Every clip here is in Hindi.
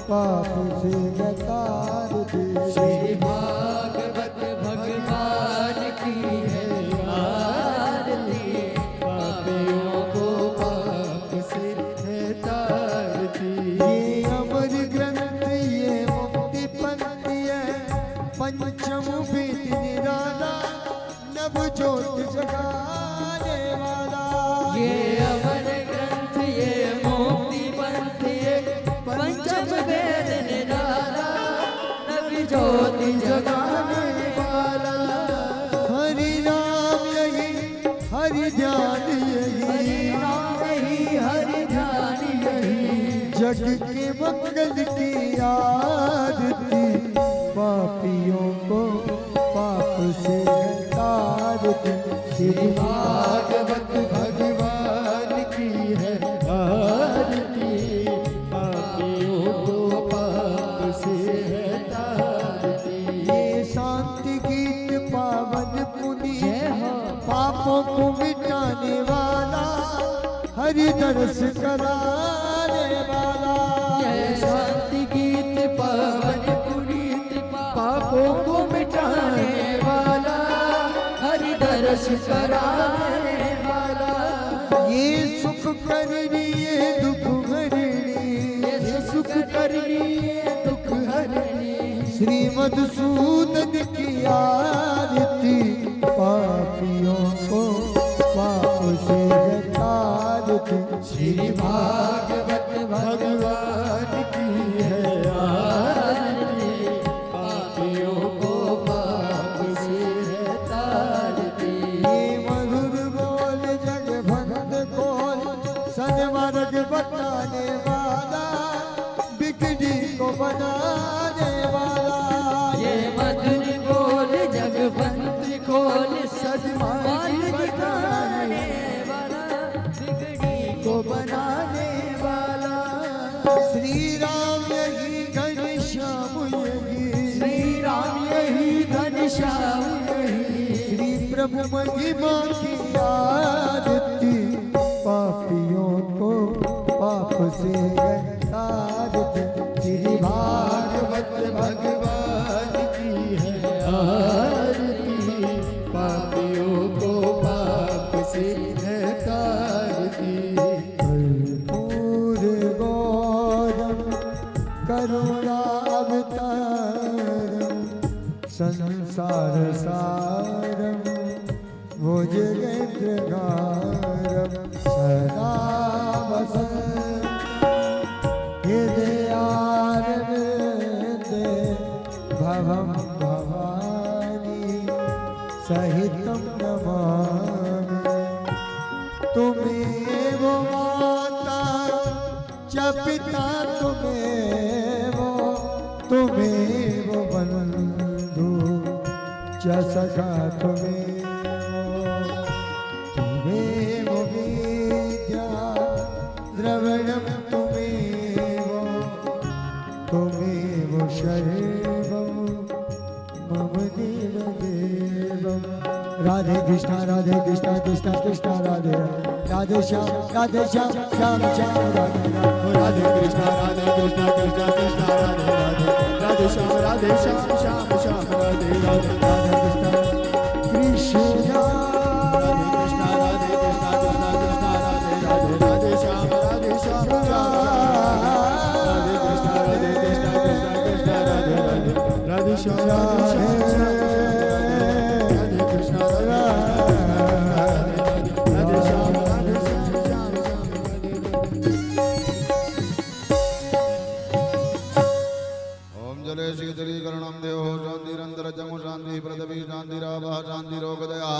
पाप से तार दे। श्री भागवत भगवान की है आरती, पापियों को पाप से है तारती। ये अमर ग्रंथ ये मुक्ति पंथ है, पंचम वेद निराला, नव ज्योत जगाने वाला। ये अमर ग्रंथ ये मुक्ति पंथ ये पंचम वेद निराला, नव ज्योति जगाने वाला। हरि नाम यही हरि ध्यान यही, हरि नाम यही हरि ध्यान यही, जग के मंगल की आरती, पापियों को पाप से तारती। श्री भागवत भगवान की है आरती, पापियों को पाप से है तारती। ये शांति गीत पावन पुनि, पापों को मिटाने वाला, हरि दर्श कराने वाला। जय शांति गीत पावन पुनीत, पापों को मिटाने वाला, हरि दर्श कराने वाला। ये सुख करनी ये दुख हरणी, ये सुख करनी ये दुख हरनी, श्री मधुसूदन की आरती, पापियों को पाप से तारती। श्री भागवत भगवान की है आरती, पापियों को पाप से है तारती। ये मधुर बोल जगभंग खोल, सन्मार्ग बताने वाला, बिगड़ी को बनाने वाला। ये मधुर बोल जगवंत खोल, सद्मार्ग बताने वाला, बिगड़ी को बनाने वाला। श्री राम यही घनश्याम यही, श्री राम यही घनश्याम यही, श्री प्रभु महिमा की आरती, पापियों को पाप से तारती। श्री भागवत भगवान की है आरती, पापियों को पाप से है तारती। कर्पूर गौरम करुणावतारम, संसार सारम भुजगेन्द्रहारम, सदा वसन्तं हृदयारविन्दे, भवं भवानी सहितं नमामि। तुमेव माता च पिता तुमेव बन्धु च सखा तुमेव विद्या द्रविणं तुमेव शर्वं मम देवदेवं। राधे कृष्ण कृष्ण कृष्ण राधे राधे श्याम श्याम श्याम राधे राधे कृष्ण कृष्ण कृष्ण राधे राधे, राधे श्याम श्याम श्याम राधे राधे, राधे कृष्ण कृष्ण राधे कृष्ण कृष्ण राधे राधे, राधे श्याम श्याम राधे कृष्ण कृष्ण राधे राधे, राधे श्याम राधे कृष्ण राधे श्याम श्याम ओम जले शीतलीकरणं देहो शान्तिरन्तरजमो शान्तिः पृथिवी शान्तिरावः शान्तिरोगदयः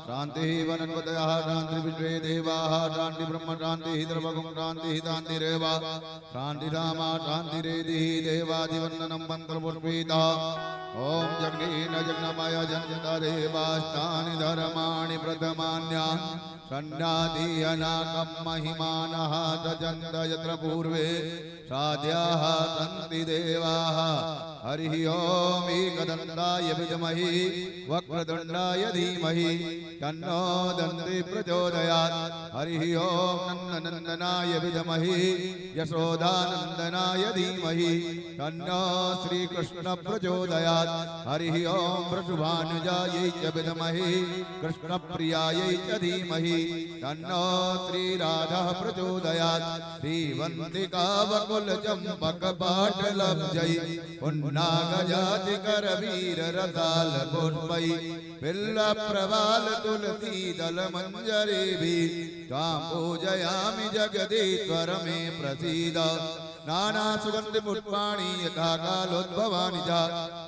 शान्तिः वनस्पतयः शान्तिर्विश्वे देवाः शान्तिर्ब्रह्म शान्तिः द्रवगुं शान्तिः शान्तिरेव शान्तिरामा शान्तिरेधिः देवादिवन्दनं मन्त्रपुष्पितः। ओम जगनीन जगन्मय जन्तदेवास्तानि धर्माणि प्रथमान्यानि सन्नादि अनाकं महिमानः तजन्त यत्र पूर्वे साध्याः सन्ति देवाः हरिः ओम् एकदन्ताय विद्महे वक्रतुण्डाय धीमहि तन्नो दन्ति प्रचोदयात् हरिः ओम् नन्दनन्दनाय विद्महे यशोदानन्दनाय धीमहि तन्नो श्रीकृष्ण प्रचोदयात् हरिः ओम् वृषभानुजायै च विद्महे कृष्णप्रियायै च धीमहि तन्नो श्रीराधः प्रचोदयात् श्रीवन्दिकावकुलचम्पकपाटलब्जै पुन्नागजातिकरवीररसालपुष्पै बिल्लप्रवाल तुलसीदलमञ्जरीभिः त्वां पूजयामि जगदीश्वर मे प्रसीद नानासुगन्धिपुष्पाणि यथा कालोद्भवानि च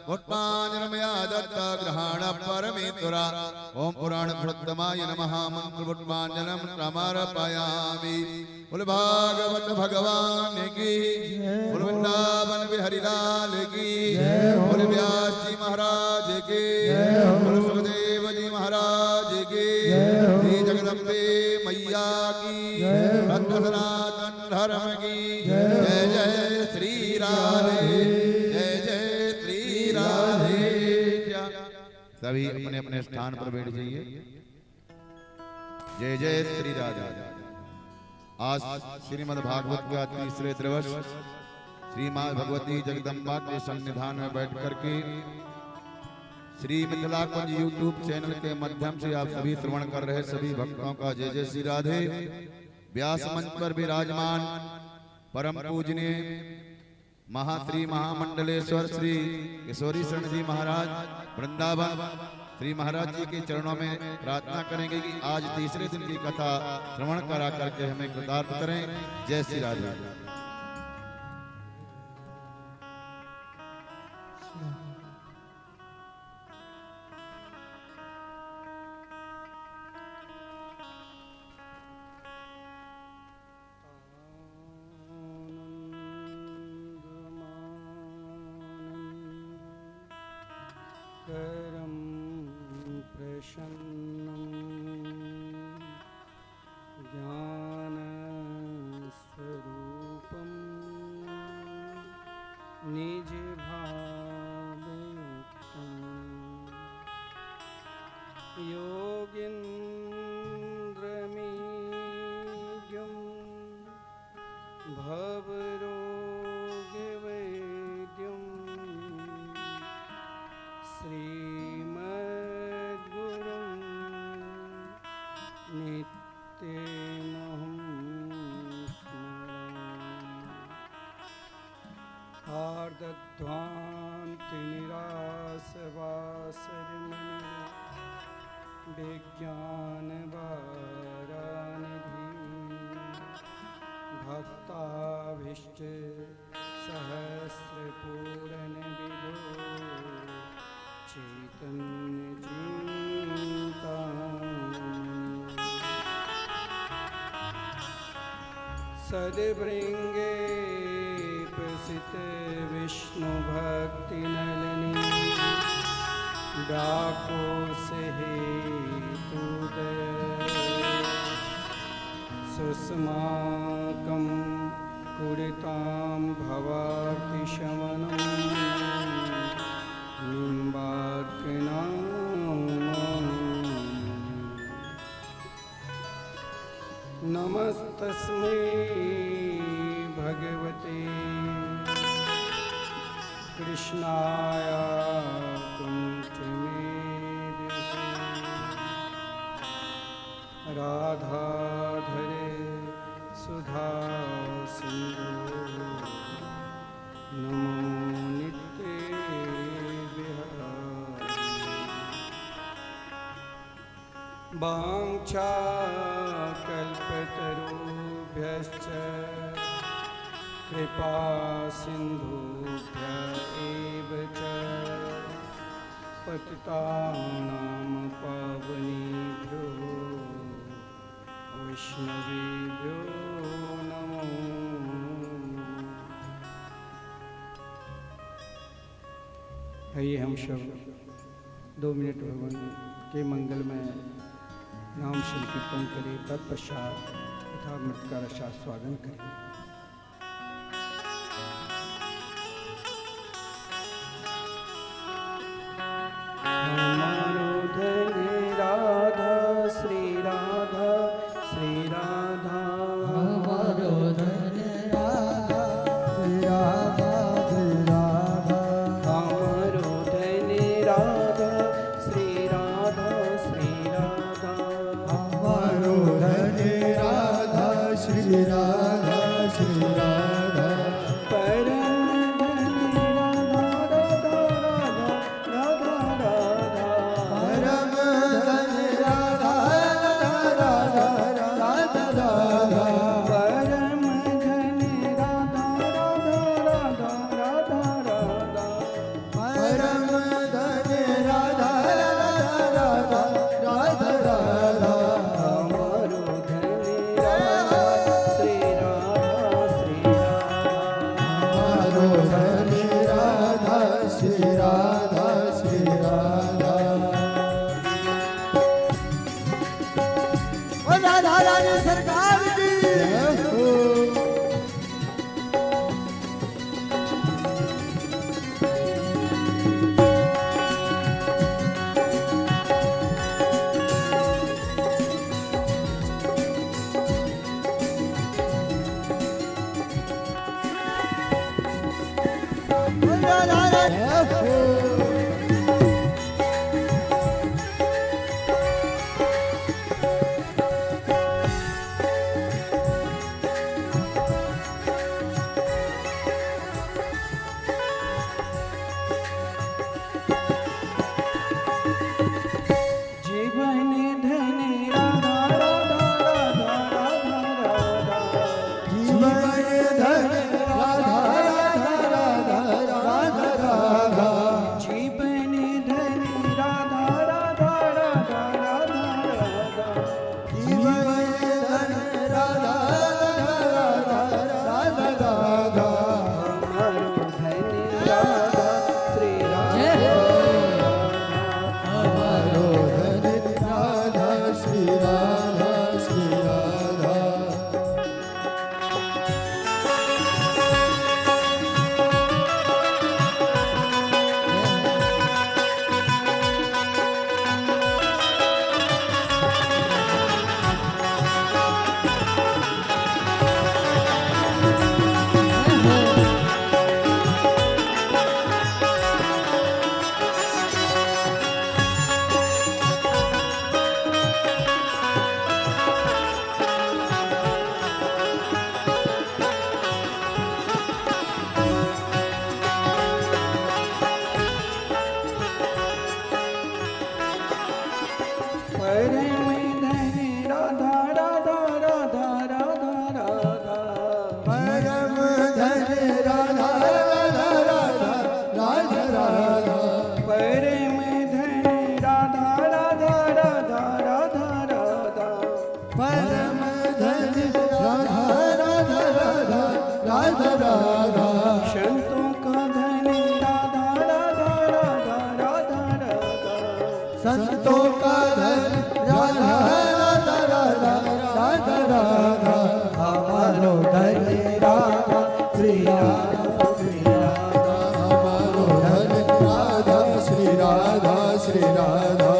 पुष्पाञ्जलिमया दत्ता ग्रहाण परमेश्वरा ॐ पुराणपुरुषोत्तमाय नमः मन्त्रपुष्पाञ्जलिं समर्पयामि। बोल भागवत भगवान की, बोल वृंदावन बिहारी लाल की, बोल व्यास जी महाराज की, बोल सुखदेव जी महाराज की, श्री जगदम्बे मैया की, सत्य सनातन धर्म की जय जय श्री राधे, जय जय श्री राधे। सभी अपने अपने स्थान पर बैठ जाइए। जय जय श्री राधे। आज श्रीमद् भागवत का तीसरे दिवस श्री मां भगवती जगदम्बा के सन्निधान में बैठ करके श्री मिथिला कुंज यूट्यूब चैनल के माध्यम से आप सभी श्रवण कर रहे सभी भक्तों का जय जय श्री राधे। व्यास मंच पर विराजमान परम पूजनीय महाश्री महामंडलेश्वर श्री किशोरी शरण जी महाराज वृंदावन श्री महाराज जी के चरणों में प्रार्थना करेंगे कि आज तीसरे दिन की कथा श्रवण करा करके हमें कृतार्थ करें। जय श्री राधे। ज्ञानस्वरूपं निजभावयुक्तं योगीन्द्रमीड्यं भवरोगवैद्यं श्रीमद्गुरुं नित्यमहं स्मरामि। आर्दध्वान्तनिरासवासरमणि विज्ञानवारानिधि भक्ताभीष्ट सहस्रपूरणविदो चैतन्यचिन्तामणि सद्भृङ्गे प्रसित विष्णु भक्ति नलिनी डाको हेतुदय सुस्माकं कुरितां भवातिशमनं निम्बार्किणां नमस्तस्मै भगवते कृष्णाय कुञ्चमेदिसे राधाधरे सुधा सिन्धु नमो नित्ये विहारिणे वाञ्छाकल्पतरुभ्यश्च कृपा सिन्धुभ्य एव च पतितानां पावनेभ्यो वैष्णवेभ्यो नमो। आइए हम सब 2 मिनट भगवान के मंगल में नाम संकीर्तन करें, तत्पश्चात तथा मृत का रसा स्वागत करें। राधा राधा जीवन धन राधा राधा राधा राधा राधा जीवन धन राधा राधा राधा राधा राधा जीवन धन राधा राधा राधा राधा राधा जीवन धन राधा राधा राधा राधा हमारो धन राधा श्री राधा हमारो धन राधा श्री राधा श्री राधा परम धन राधा राधा राधा राधा राधा परम धन राधा राधा राधा राधा राधा परम धन राधा राधा राधा राधा राधा परम धन राधा राधा राधा राधा राधा संतों का धन राधा राधा राधा राधा राधा संतों का धन राधा राधा राधा राधा राधा हमारो धन राधा श्री राधा श्री राधा हमारो धन राधा श्री राधा श्री राधा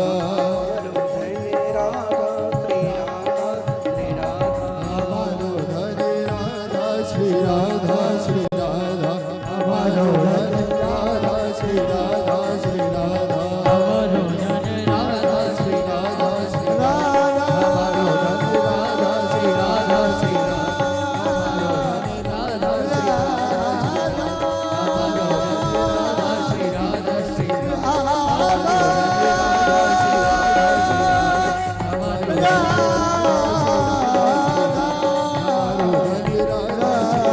धन राधा श्री राधा श्री राधा हमारो धन राधा श्री राधा श्री राधा हमारो धन राधा श्री राधा श्री राधा हमारो धन राधा श्री राधा श्री राधा हमारो धन राधा श्री राधा श्री राधा हमारो धन राधा श्री राधा हमारो धन राधा श्री राधा श्री राधा हमारो धन राधा श्री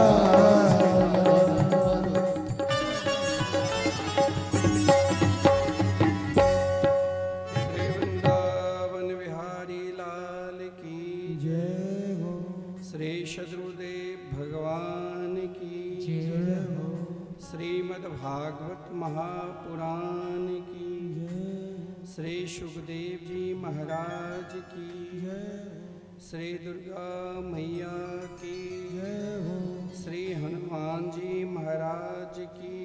श्री वृंदावन बिहारी लाल की जय हो श्री सद्गुरुदेव भगवान की जय हो श्रीमद् भागवत महापुराण की श्री सुखदेव जी महाराज की श्री दुर्गा मैया की श्री हनुमान जी महाराज की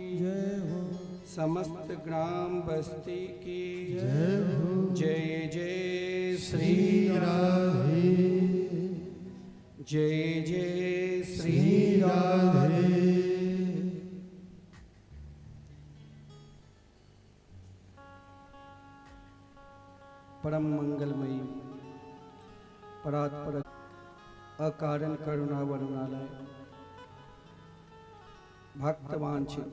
समस्त ग्राम बस्ती की जय जय श्री राधे जय जय श्री राधे परम मंगलमयी परात्पर अकारण करुणा वरुणालय भक्तवांछित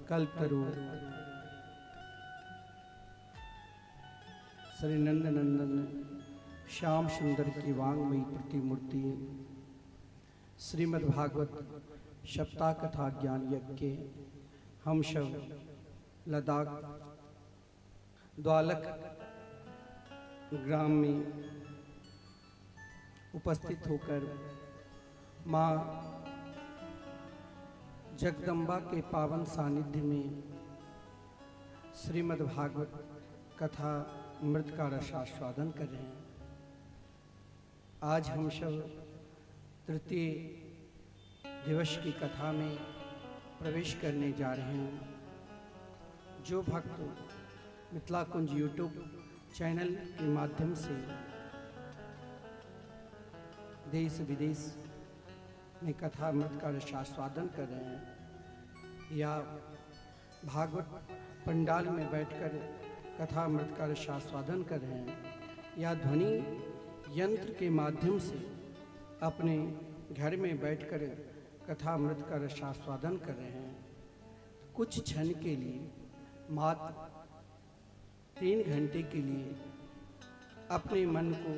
कल्पतरु श्री नंदनंदन श्याम सुंदर की वांगमयी प्रतिमूर्ति श्रीमद्भागवत सप्ताह कथा ज्ञान यज्ञ के हम सब लद्दाख द्वालक ग्राम में उपस्थित होकर माँ जगदम्बा के पावन सानिध्य में श्रीमद्भागवत कथा अमृत का रसास्वादन कर रहे हैं। आज हम सब तृतीय दिवस की कथा में प्रवेश करने जा रहे हैं। जो भक्त मिथिला कुंज यूट्यूब चैनल के माध्यम से देश विदेश में कथा अमृत का रसास्वादन कर रहे हैं या भागवत पंडाल में बैठकर कथा अमृत का रसास्वादन कर रहे हैं या ध्वनि यंत्र के माध्यम से अपने घर में बैठकर कथा अमृत का रसास्वादन कर रहे हैं, कुछ क्षण के लिए मात्र 3 घंटे के लिए अपने मन को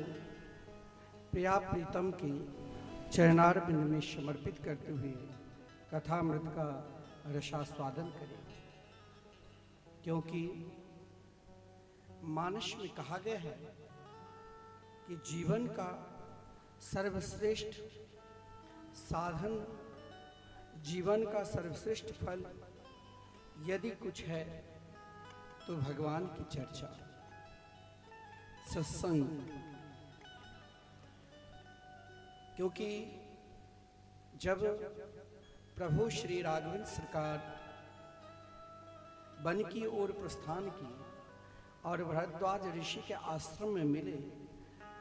प्रिया प्रीतम के चरणारविंद में समर्पित करते हुए कथा अमृत का रसास्वादन करें। क्योंकि मानस में कहा गया है कि जीवन का सर्वश्रेष्ठ साधन, जीवन का सर्वश्रेष्ठ फल यदि कुछ है तो भगवान की चर्चा, सत्संग। क्योंकि जब प्रभु श्री राघवेंद्र सरकार वन की ओर प्रस्थान की और भरद्वाज ऋषि के आश्रम में मिले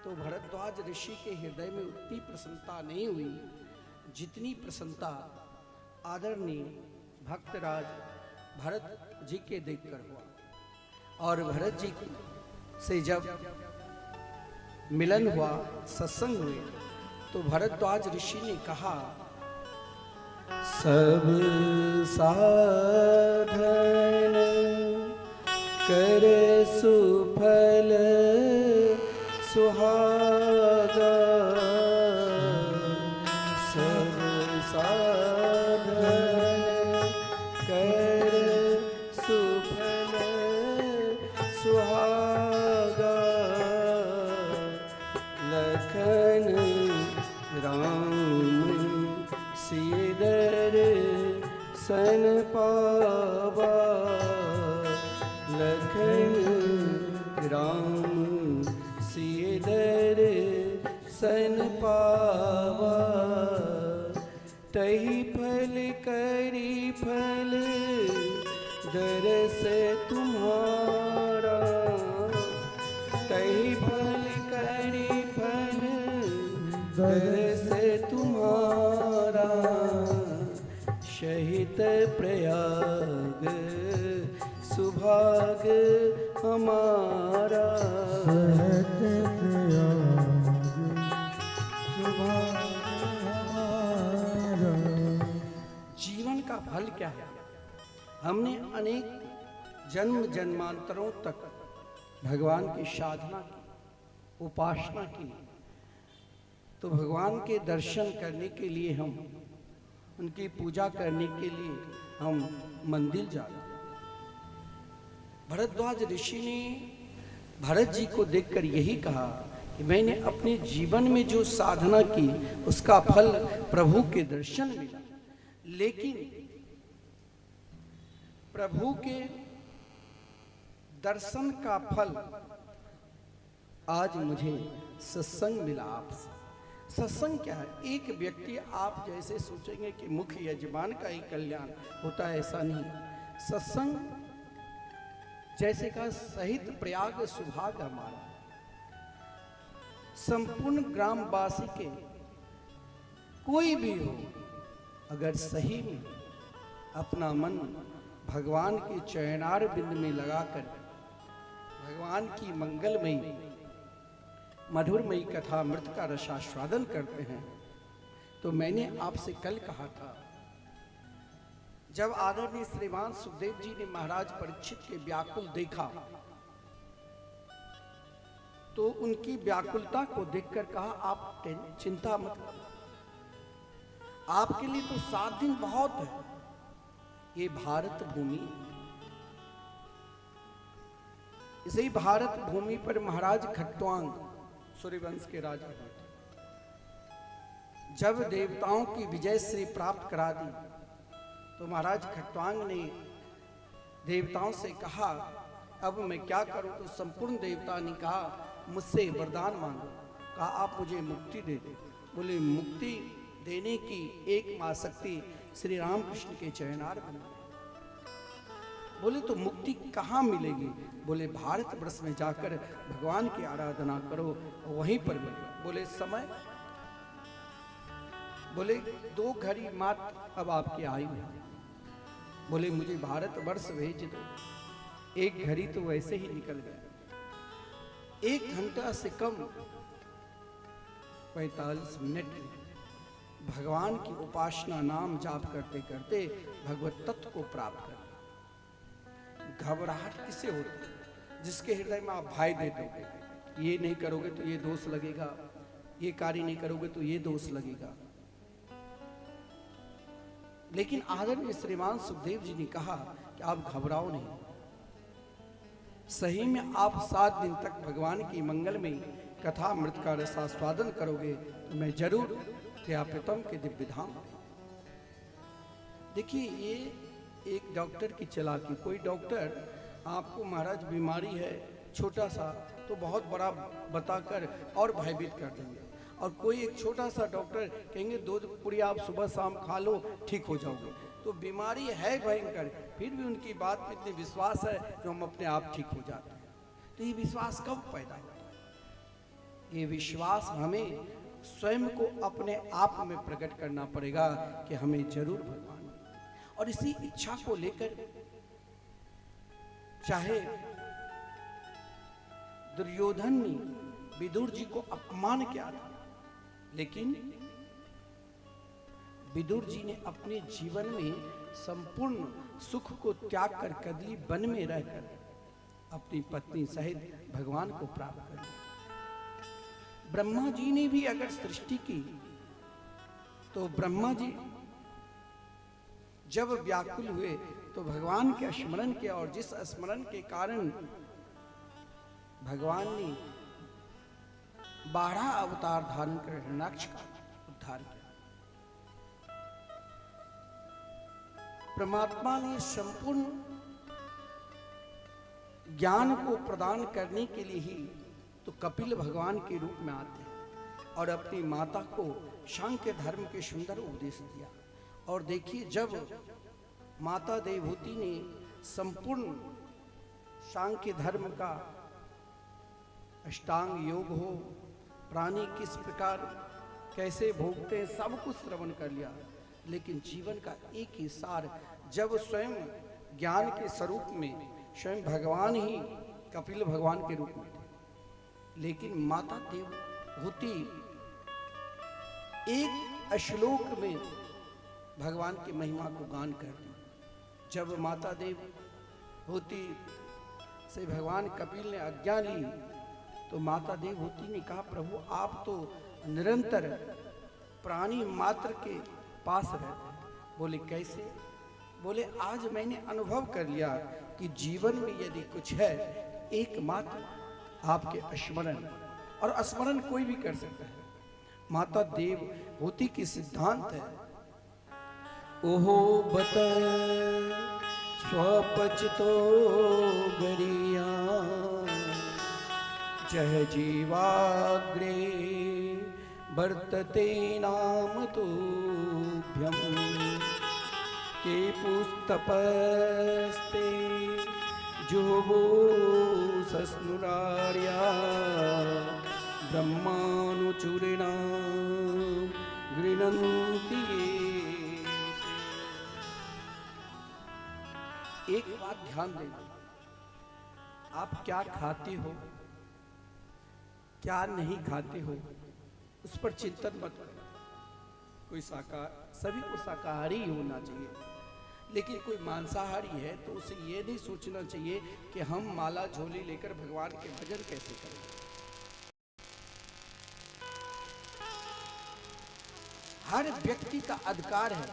तो भरद्वाज ऋषि के हृदय में उतनी प्रसन्नता नहीं हुई जितनी प्रसन्नता आदरणीय भक्तराज भरत जी के देखकर हुआ। और भरत जी से जब मिलन हुआ, सत्संग हुए, तो भरद्वाज ऋषि ने कहा, सब साधन कर सुफल सुहागा, सब साधन कर सुफल सुहागा, लखन राम सीदर सन पावा, लखन राम सीदर सन पावा, तही फल करी फल दरस तुम्हारा, तही फल करी फल दरस तुम्हारा, शहित प्रयाग सुभाग हमारा, जीवन का फल क्या है? हमने अनेक जन्म जन्मांतरों तक भगवान की साधना की, उपासना की, तो भगवान के दर्शन करने के लिए हम, उनकी पूजा करने के लिए हम मंदिर जा रहे हैं। भरद्वाज ऋषि ने भरत जी को देखकर यही कहा कि मैंने अपने जीवन में जो साधना की उसका फल प्रभु के दर्शन मिला, लेकिन प्रभु के दर्शन का फल आज मुझे सत्संग मिला आपसे। सत्संग क्या है? एक व्यक्ति, आप जैसे सोचेंगे कि मुख्य यजमान का ही कल्याण होता है, ऐसा नहीं। सत्संग जैसे का सहित प्रयाग सुभाग हमारा, संपूर्ण ग्रामवासी के कोई भी हो, अगर सही में अपना मन भगवान के चरणार बिंद में लगाकर भगवान की मंगलमयी मधुरमयी कथा अमृत का रसास्वादन करते हैं, तो मैंने आपसे कल कहा था, जब आदरणीय श्रीमान सुखदेव जी ने महाराज परीक्षित के व्याकुल देखा तो उनकी व्याकुलता को देखकर कहा, आप चिंता मत करो, आपके लिए तो 7 दिन बहुत है। ये भारत भूमि, इसी भारत भूमि पर महाराज खट्वांग सूर्यवंश के राजा हुए, जब देवताओं की विजय श्री प्राप्त करा दी तो महाराज खट्वांग ने देवताओं से कहा, अब मैं क्या करूं? तो संपूर्ण देवता ने कहा, मुझसे वरदान मांगो। कहा, आप मुझे मुक्ति दे दो। बोले, मुक्ति देने की एकमात्र शक्ति श्री रामकृष्ण के चरणार बन। बोले, तो मुक्ति कहाँ मिलेगी? बोले, भारत वर्ष में जाकर भगवान की आराधना करो, वहीं पर मिलेगा। बोले, समय? बोले, 2 घड़ी मात्र अब आपकी आयु है। बोले मुझे भारतवर्ष भेज दो। एक घड़ी तो वैसे ही निकल गया। 1 घंटा से कम 45 मिनट में भगवान की उपासना नाम जाप करते करते भगवत तत्व को प्राप्त कर। घबराहट किसे होती है? जिसके हृदय में आप भय दे दोगे, ये नहीं करोगे तो ये दोष लगेगा, ये कार्य नहीं करोगे तो ये दोष लगेगा। लेकिन आदरणीय श्रीमान सुखदेव जी ने कहा कि आप घबराओ नहीं। सही में आप 7 दिन तक भगवान की मंगलमयी कथा अमृत का रसास्वादन करोगे तो मैं जरूर प्रियाप्रीतम के दिव्य धाम। देखिए, ये एक डॉक्टर की चालाकी। कोई डॉक्टर आपको महाराज बीमारी है छोटा सा तो बहुत बड़ा बताकर और भयभीत कर देंगे, और कोई एक छोटा सा डॉक्टर कहेंगे 2 पूरी आप सुबह शाम खा लो ठीक हो जाओगे। तो बीमारी है भयंकर, फिर भी उनकी बात में इतने विश्वास है जो हम अपने आप ठीक हो जाते हैं। तो ये विश्वास कब पैदा होता है? ये विश्वास हमें स्वयं को अपने आप में प्रकट करना पड़ेगा कि हमें जरूर भगवान, और इसी इच्छा को लेकर चाहे दुर्योधन ने विदुर जी को अपमान किया था, लेकिन विदुर जी ने अपने जीवन में संपूर्ण सुख को त्याग कर कदली वन में रहकर अपनी पत्नी सहित भगवान को प्राप्त कर लिया। ब्रह्मा जी ने भी अगर सृष्टि की तो ब्रह्मा जी जब व्याकुल हुए तो भगवान के स्मरण किया, और जिस स्मरण के कारण भगवान ने 12 अवतार धारण कर हिरण्याक्ष का उद्धार किया। परमात्मा ने संपूर्ण ज्ञान को प्रदान करने के लिए ही तो कपिल भगवान के रूप में आते हैं और अपनी माता को सांख्य धर्म के सुंदर उपदेश दिया। और देखिए, जब माता देवहूति ने संपूर्ण सांख्य धर्म का अष्टांग योग हो, प्राणी किस प्रकार कैसे भोगते हैं, सब कुछ श्रवण कर लिया, लेकिन जीवन का एक ही सार जब स्वयं ज्ञान के स्वरूप में स्वयं भगवान ही कपिल भगवान के रूप में थे, लेकिन माता देवहूति एक श्लोक में भगवान की महिमा को गान कर दी। जब माता देवहूति से भगवान कपिल ने आज्ञा ली तो माता देवहूति ने कहा, प्रभु आप तो निरंतर प्राणी मात्र के पास रहते हैं। बोले कैसे? बोले आज मैंने अनुभव कर लिया कि जीवन में यदि कुछ है एकमात्र आपके स्मरण, और स्मरण कोई भी कर सकता है। माता देवहूति की सिद्धांत है, ओहो बत स्वपचितो गरिया जय जीवाग्रे वर्तते नाम तुभ्यं के पुस्तपस्ते जुहवो सस्नुरार्या ब्रह्मानुचूरिणा गृह्णन्ति। एक बात ध्यान देना, आप क्या खाते हो क्या नहीं खाते हो उस पर चिंतन मत करो। कोई सभी को शाकाहारी ही होना चाहिए, लेकिन कोई मांसाहारी है तो उसे ये नहीं सोचना चाहिए कि हम माला झोली लेकर भगवान के भजन कैसे करें। हर व्यक्ति का अधिकार है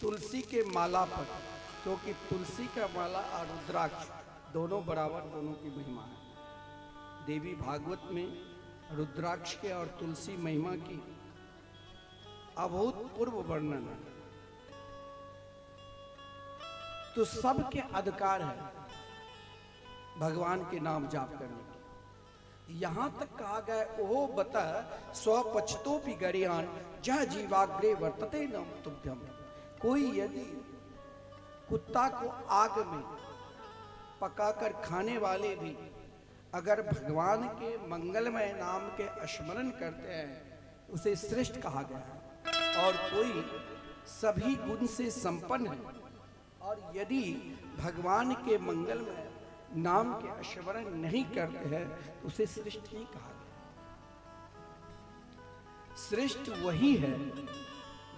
तुलसी के माला पर, क्योंकि तुलसी का माला और रुद्राक्ष दोनों बराबर, दोनों की महिमा है। देवी भागवत में रुद्राक्ष के और तुलसी महिमा की अभूतपूर्व वर्णन है। तो सबके अधिकार है भगवान के नाम जाप करने की। यहां तक कहा गया, ओहो बता स्वपचतो भी गरियान जह जीवाग्रे वर्तते नाम तुभ्यम। कोई यदि कुत्ता को आग में पकाकर खाने वाले भी अगर भगवान के मंगलमय नाम के स्मरण करते हैं उसे श्रेष्ठ कहा गया है। और कोई सभी गुण से संपन्न है और यदि भगवान के मंगल में नाम के स्मरण नहीं करते हैं तो उसे श्रेष्ठ नहीं कहा गया। श्रेष्ठ वही है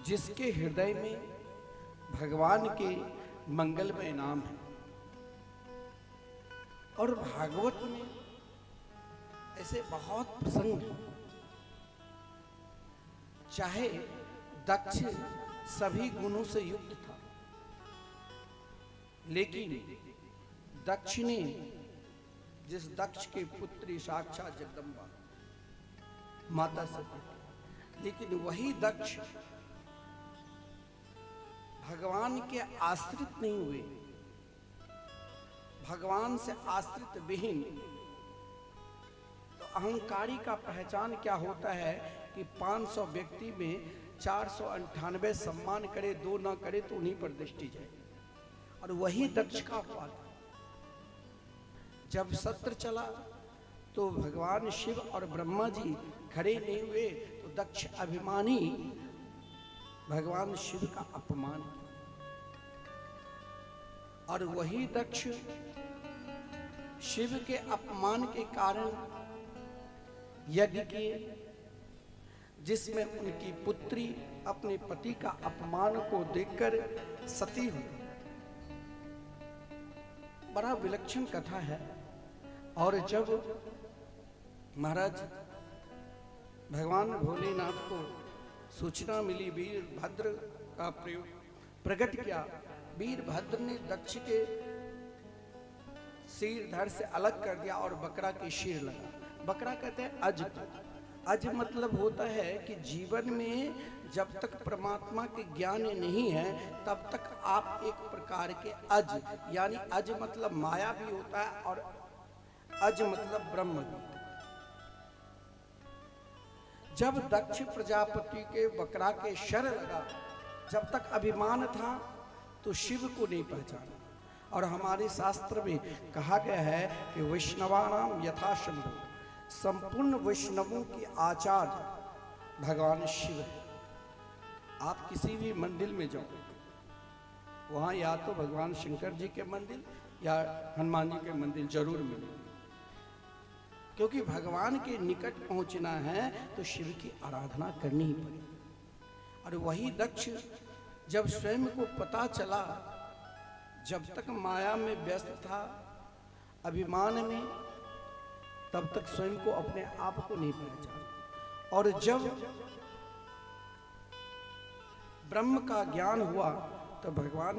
जिसके हृदय में भगवान के मंगलमय नाम है। और भागवत में ऐसे बहुत प्रसंग हैं। चाहे दक्ष सभी गुणों से युक्त था, लेकिन दक्ष ने, जिस दक्ष के पुत्री साक्षात जगदम्बा माता सती, लेकिन वही दक्ष भगवान के आश्रित नहीं हुए, भगवान से आश्रित विहीन। तो अहंकारी का पहचान क्या होता है कि 500 व्यक्ति में 498 सम्मान करे, 2 ना करे तो उन्हीं पर दृष्टि जाए। और वही दक्ष का हुआ था। जब सत्र चला तो भगवान शिव और ब्रह्मा जी खड़े नहीं हुए तो दक्ष अभिमानी भगवान शिव का अपमान किया। और वही दक्ष शिव के अपमान के कारण यज्ञ किए, जिसमें उनकी पुत्री अपने पति का अपमान को देखकर सती हुई। बड़ा विलक्षण कथा है। और जब महाराज भगवान भोलेनाथ को सूचना मिली, वीरभद्र का प्रकट किया, वीरभद्र ने दक्ष के सिर धड़ से अलग कर दिया और बकरा के शीर लगा। बकरा कहते हैं अज। अज मतलब होता है कि जीवन में जब तक परमात्मा के ज्ञान नहीं है तब तक आप एक प्रकार के अज, यानी अज मतलब माया भी होता है और अज मतलब ब्रह्म भी। जब दक्ष प्रजापति के बकरा के शर लगा, जब तक अभिमान था तो शिव को नहीं पहचाना। और हमारे शास्त्र में कहा गया है कि वैष्णवानाम यथा शंभु, संपूर्ण वैष्णवों की आचार्य भगवान शिव है। आप किसी भी मंदिर में जाओ, वहाँ या तो भगवान शंकर जी के मंदिर या हनुमान जी के मंदिर जरूर मिलेंगे, क्योंकि भगवान के निकट पहुँचना है तो शिव की आराधना करनी ही पड़ेगी। और वही दक्ष जब स्वयं को पता चला, जब तक माया में व्यस्त था, अभिमान में, तब तक स्वयं को, अपने आप को नहीं पहचाना। और जब ब्रह्म का ज्ञान हुआ तो भगवान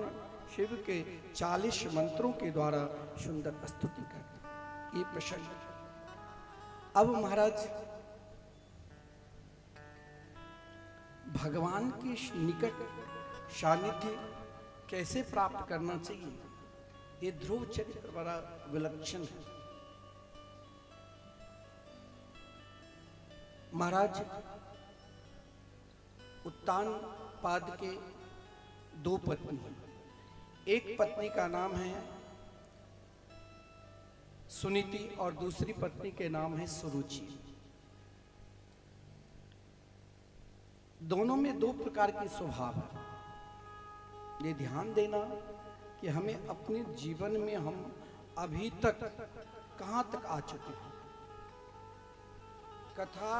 शिव के 40 मंत्रों के द्वारा सुंदर स्तुति करते। ये प्रसंग। अब महाराज भगवान के निकट सानिध्य कैसे प्राप्त करना चाहिए, ये ध्रुव चरित्र बड़ा विलक्षण है। महाराज उत्तानपाद के 2 पत्नी हैं। एक पत्नी का नाम है सुनीति और दूसरी पत्नी के नाम है सुरुचि। दोनों में 2 प्रकार की स्वभाव है। ये ध्यान देना कि हमें अपने जीवन में हम अभी तक कहाँ तक आ चुके हैं। कथा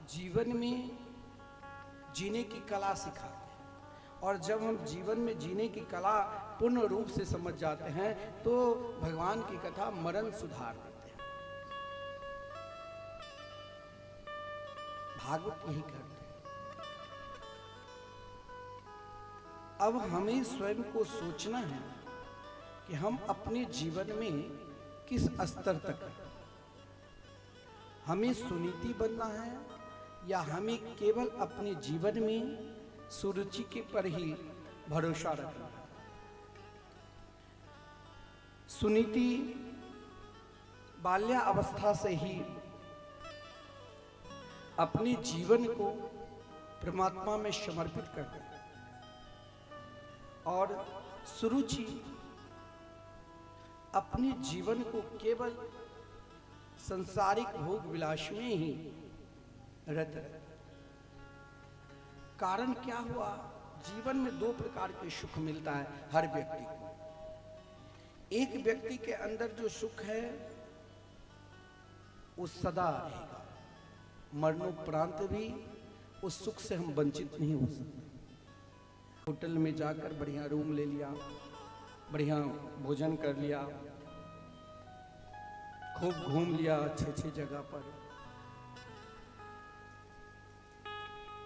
जीवन में जीने की कला सिखाते हैं, और जब हम जीवन में जीने की कला पूर्ण रूप से समझ जाते हैं तो भगवान की कथा मरण सुधार देते हैं। भागवत यही करते हैं। अब हमें स्वयं को सोचना है कि हम अपने जीवन में किस स्तर तक हैं। हमें सुनीति बनना है या हमें केवल अपने जीवन में सुरुचि के पर ही भरोसा रखना है। सुनीति बाल्यावस्था से ही अपने जीवन को परमात्मा में समर्पित कर दें, और सुरुचि अपने जीवन को केवल संसारिक भोग विलास में ही रत रहे। कारण क्या हुआ, जीवन में दो प्रकार के सुख मिलता है हर व्यक्ति को। एक व्यक्ति के अंदर जो सुख है वो सदा रहेगा, मरणोपरांत भी उस सुख से हम वंचित नहीं हो सकते। होटल में जाकर बढ़िया रूम ले लिया, बढ़िया भोजन कर लिया, खूब घूम लिया अच्छे जगह पर,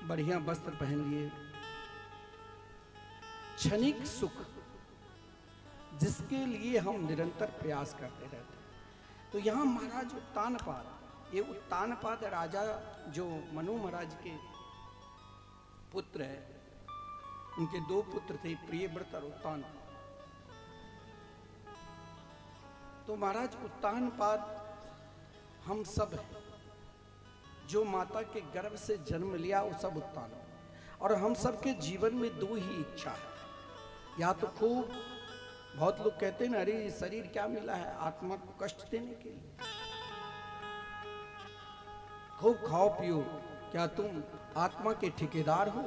बढ़िया वस्त्र पहन लिए, क्षणिक सुख जिसके लिए हम निरंतर प्रयास करते रहते हैं। तो यहाँ महाराज उत्तानपाद, ये उत्तानपाद राजा जो मनु महाराज के पुत्र है, उनके दो पुत्र थे, प्रियव्रत और उत्तानपाद। तो महाराज उत्तानपाद हम सब हैं, जो माता के गर्भ से जन्म लिया वो सब उत्तानपाद। और हम सब के जीवन में दो ही इच्छा है, या तो खूब, बहुत लोग कहते हैं ना, अरे शरीर क्या मिला है आत्मा को कष्ट देने के लिए, खूब खाओ पियो, क्या तुम आत्मा के ठेकेदार हो?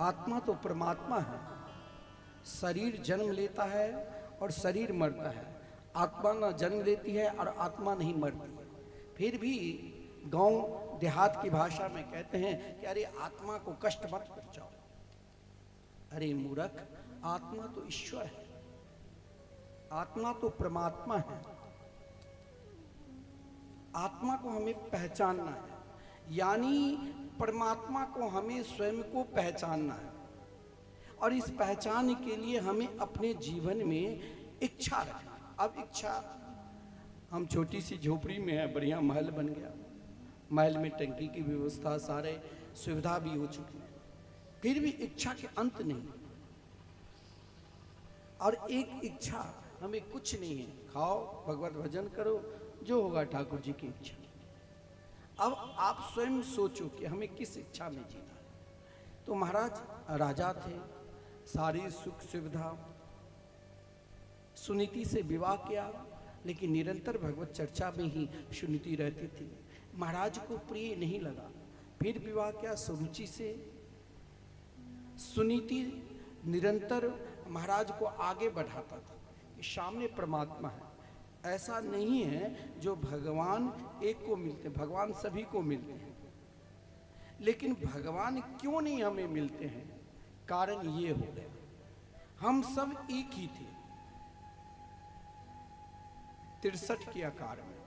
आत्मा तो परमात्मा है, शरीर जन्म लेता है और शरीर मरता है, आत्मा ना जन्म लेती है और आत्मा नहीं मरती है। फिर भी गांव देहात की भाषा में कहते हैं कि अरे आत्मा को कष्ट मत पहुंचाओ। अरे मूर्ख, आत्मा तो ईश्वर है, आत्मा तो परमात्मा है। आत्मा को हमें पहचानना है, यानी परमात्मा को हमें स्वयं को पहचानना है। और इस पहचान के लिए हमें अपने जीवन में इच्छा रखना है। अब इच्छा, हम छोटी सी झोपड़ी में है, बढ़िया महल बन गया, महल में टंकी की व्यवस्था, सारे सुविधा भी हो चुकी है, फिर भी इच्छा के अंत नहीं। और एक इच्छा हमें कुछ नहीं है, खाओ भगवत भजन करो, जो होगा ठाकुर जी की इच्छा। अब आप स्वयं सोचो कि हमें किस इच्छा में जीना है। तो महाराज राजा थे, सारी सुख सुविधा, सुनीति से विवाह किया, लेकिन निरंतर भगवत चर्चा में ही सुनीति रहती थी। महाराज को प्रिय नहीं लगा, फिर विवाह किया सुरुचि से। सुनीति निरंतर महाराज को आगे बढ़ाता था कि सामने परमात्मा है, ऐसा नहीं है जो भगवान एक को मिलते, भगवान सभी को मिलते हैं, लेकिन भगवान क्यों नहीं हमें मिलते हैं? कारण ये हो गया, हम सब एक ही थे 63 के आकार में।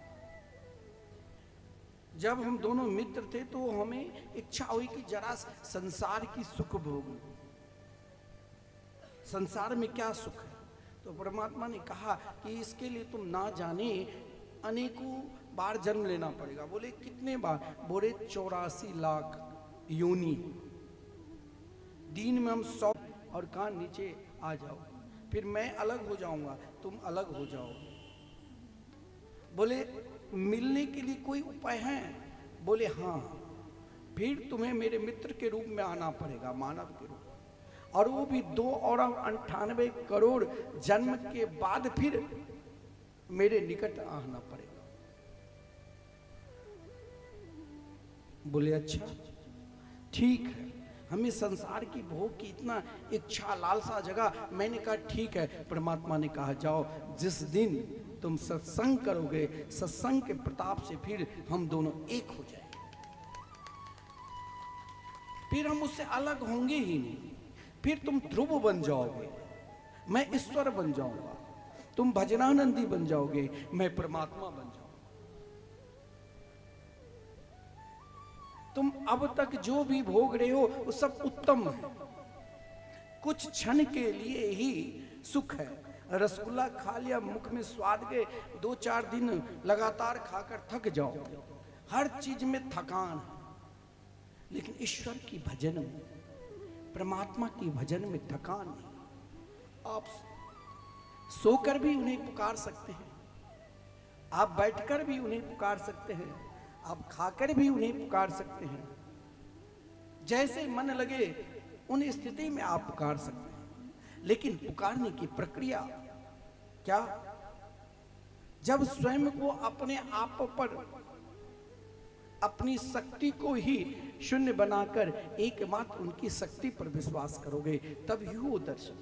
जब हम दोनों मित्र थे तो हमें इच्छा हुई कि जरा संसार की सुख भोग, संसार में क्या सुख है। तो परमात्मा ने कहा कि इसके लिए तुम ना जाने अनेकों बार जन्म लेना पड़ेगा। बोले कितने बार? बोले 84 लाख योनि, दिन में हम 100, और कहा नीचे आ जाओ, फिर मैं अलग हो जाऊंगा, तुम अलग हो जाओ। बोले मिलने के लिए कोई उपाय है? बोले हाँ, फिर तुम्हें मेरे मित्र के रूप में आना पड़ेगा, मानव के रूप, और वो भी 298 करोड़ जन्म के बाद फिर मेरे निकट आना पड़ेगा। बोले अच्छा ठीक है, हमें संसार की भोग की इतना इच्छा लालसा जगह। मैंने कहा ठीक है। परमात्मा ने कहा जाओ, जिस दिन तुम सत्संग करोगे, सत्संग के प्रताप से फिर हम दोनों एक हो जाएंगे, फिर हम उससे अलग होंगे ही नहीं। फिर तुम ध्रुव बन जाओगे, मैं ईश्वर बन जाऊंगा, तुम भजनानंदी बन जाओगे, मैं परमात्मा बन जाऊंगा। तुम अब तक जो भी भोग रहे हो वो सब उत्तम है, कुछ क्षण के लिए ही सुख है। रसगुल्ला खा लिया, मुख में स्वाद के 2-4 दिन लगातार खाकर थक जाओ, हर चीज में थकान है। लेकिन ईश्वर की भजन में, परमात्मा की भजन में थकान नहीं। आप सोकर भी उन्हें पुकार सकते हैं, आप बैठकर भी उन्हें पुकार सकते हैं, आप खाकर भी उन्हें पुकार सकते हैं, जैसे मन लगे उन स्थिति में आप पुकार सकते हैं। लेकिन पुकारने की प्रक्रिया क्या? जब स्वयं को अपने आप पर अपनी शक्ति को ही शून्य बनाकर एकमात्र उनकी शक्ति पर विश्वास करोगे, तब ही वो दर्शन।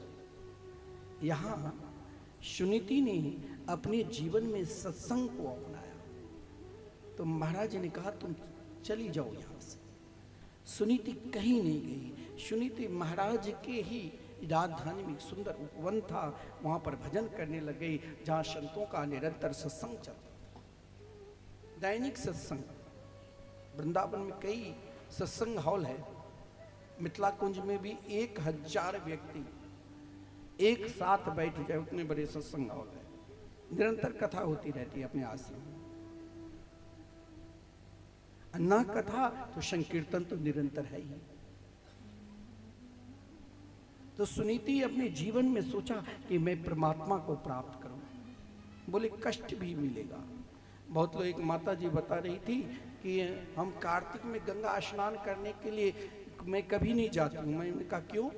यहाँ सुनीति ने अपने जीवन में सत्संग को अपनाया, तो महाराज जी ने कहा तुम चली जाओ यहाँ से। सुनीति कहीं नहीं गई। सुनीति महाराज के ही राजधानी में एक सुंदर उपवन था, वहां पर भजन करने लग गई, जहां संतों का निरंतर सत्संग चलता, दैनिक सत्संग। वृंदावन में कई सत्संग हॉल है, मिथिला कुंज में भी 1000 व्यक्ति एक साथ बैठ जाए उतने बड़े सत्संग हॉल है, निरंतर कथा होती रहती है अपने आश्रम में। ना कथा तो संकीर्तन तो निरंतर है ही। तो सुनीति अपने जीवन में सोचा कि मैं परमात्मा को प्राप्त करूं। बोले कष्ट भी मिलेगा। बहुत लोग, एक माता जी बता रही थी कि हम कार्तिक में गंगा स्नान करने के लिए मैं कभी नहीं जाती हूँ। मैंने कहा क्यों?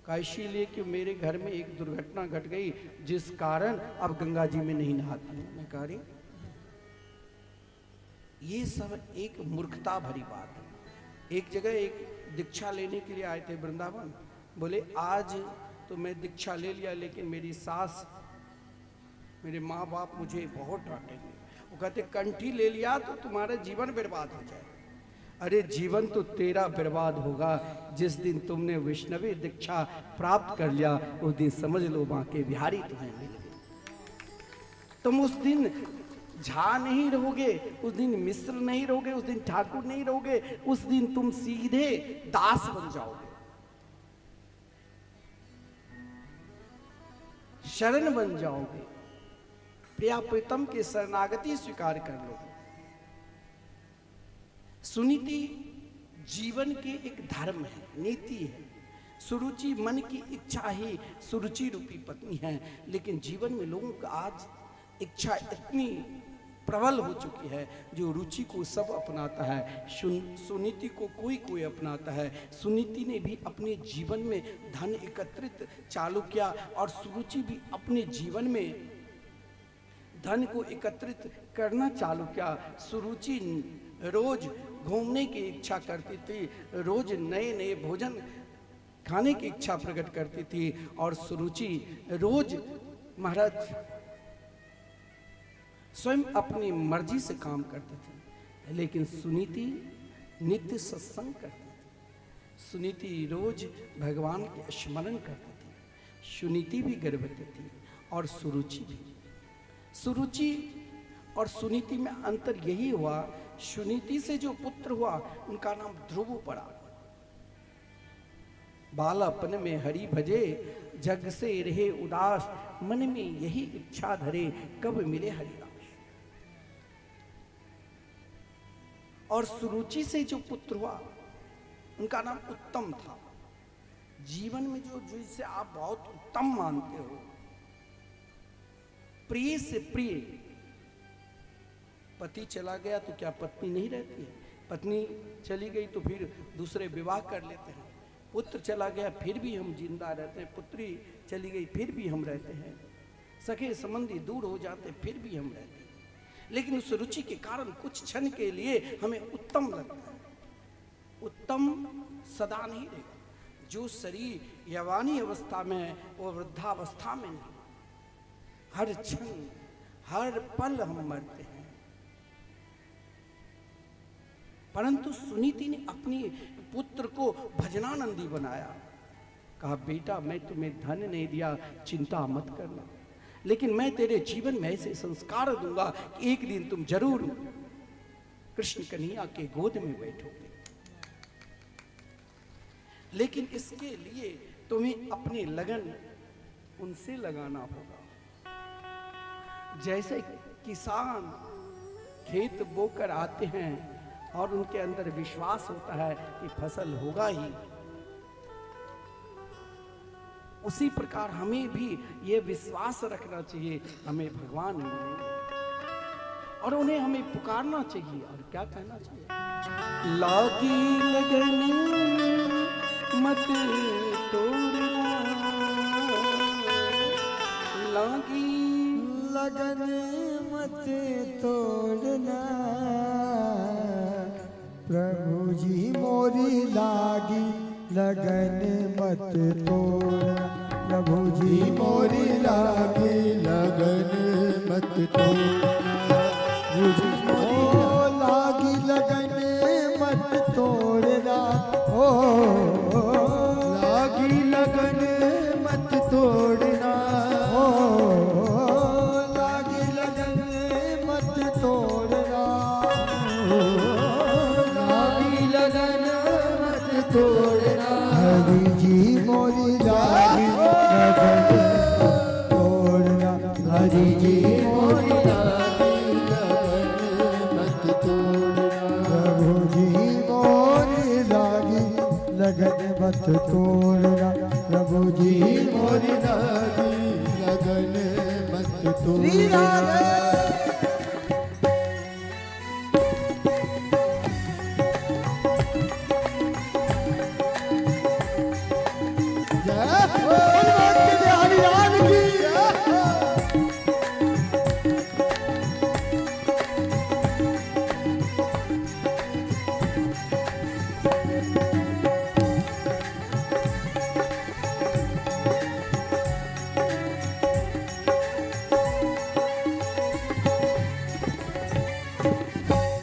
कहा इसीलिए कि मेरे घर में एक दुर्घटना घट गई जिस कारण अब गंगा जी में नहीं नहाती हूँ। मैं कह रही ये सब एक मूर्खता भरी बात है। एक जगह एक दीक्षा लेने के लिए आए थे वृंदावन। बोले आज तो मैं दीक्षा ले लिया, लेकिन मेरी सास, मेरे माँ बाप मुझे बहुत डांटेंगे। वो कहते कंठी ले लिया तो तुम्हारा जीवन बर्बाद हो जाए। अरे जीवन तो तेरा बर्बाद होगा जिस दिन तुमने वैष्णवी दीक्षा प्राप्त कर लिया, उस दिन समझ लो माँ के बिहारी तुम्हें मिल गए। तुम उस दिन झा नहीं रहोगे, उस दिन मिश्र नहीं रहोगे, उस दिन ठाकुर नहीं रहोगे, उस दिन तुम सीधे दास बन जाओगे, शरण बन जाओगे, प्रिया प्रीतम के शरणागति स्वीकार कर लोगे। सुनीति जीवन के एक धर्म है, नीति है। सुरुचि मन की इच्छा ही सुरुचि रूपी पत्नी है, लेकिन जीवन में लोगों का आज इच्छा इतनी प्रबल हो चुकी है, जो रुचि को सब अपनाता है, सुनीति को कोई कोई अपनाता है। सुनीति ने भी अपने जीवन में धन एकत्रित चालू किया और सुरुचि भी अपने जीवन में धन को एकत्रित करना चालू किया। सुरुचि रोज घूमने की इच्छा करती थी, रोज नए नए भोजन खाने की इच्छा प्रकट करती थी, और सुरुचि रोज महाराज स्वयं अपनी मर्जी से काम करते थे, लेकिन सुनीति नित्य सत्संग करती थी। सुनीति रोज भगवान के स्मरण करती थी। सुनीति भी गर्भवती थी और सुरुचि भी। सुरुचि और सुनीति में अंतर यही हुआ, सुनीति से जो पुत्र हुआ उनका नाम ध्रुव पड़ा। बालापन में हरि भजे, जग से रहे उदास, मन में यही इच्छा धरे, कब मिले हरिदास। और सुरुचि से जो पुत्र हुआ उनका नाम उत्तम था। जीवन में जो जिसे आप बहुत उत्तम मानते हो, प्रिय से प्रिय। पति चला गया तो क्या पत्नी नहीं रहती है? पत्नी चली गई तो फिर दूसरे विवाह कर लेते हैं। पुत्र चला गया फिर भी हम जिंदा रहते हैं, पुत्री चली गई फिर भी हम रहते हैं, सखे संबंधी दूर हो जाते फिर भी हम रहते हैं। लेकिन उस रुचि के कारण कुछ क्षण के लिए हमें उत्तम लगता है। उत्तम सदा नहीं रहेगा। जो शरीर यवानी अवस्था में है वो वृद्धावस्था में नहीं। हर क्षण हर पल हम मरते हैं। परंतु सुनीति ने अपनी पुत्र को भजनानंदी बनाया। कहा बेटा मैं तुम्हें धन नहीं दिया, चिंता मत करना, लेकिन मैं तेरे जीवन में ऐसे संस्कार दूंगा कि एक दिन तुम जरूर कृष्ण कन्हैया के गोद में बैठोगे। लेकिन इसके लिए तुम्हें अपनी लगन उनसे लगाना होगा। जैसे किसान खेत बोकर आते हैं और उनके अंदर विश्वास होता है कि फसल होगा ही, उसी प्रकार हमें भी ये विश्वास रखना चाहिए हमें भगवान मिलेंगे, और उन्हें हमें पुकारना चाहिए। और क्या कहना चाहिए? लागी लगन मत तोड़ना, लागी लगन मत तोड़ना, प्रभु जी मोरी लागी लगन मत तोड़ना, प्रभु जी मोरी लागी लगन मत तोड़ना, ओ लागी लगन मत तोड़ना, ओ लागी लगन मत तोड़ना, ओ लागी लगन मत तोड़ना, लागी लगन मत तोड़ना, हरि जी मोरी लागी लगन तोड़ना, हरि जी मोरी लागी लगन मत तोड़ना, प्रभु जी मोरी लागी लगन मत तोड़ना, प्रभु जी मोरी लागी लगन मत तोड़ना।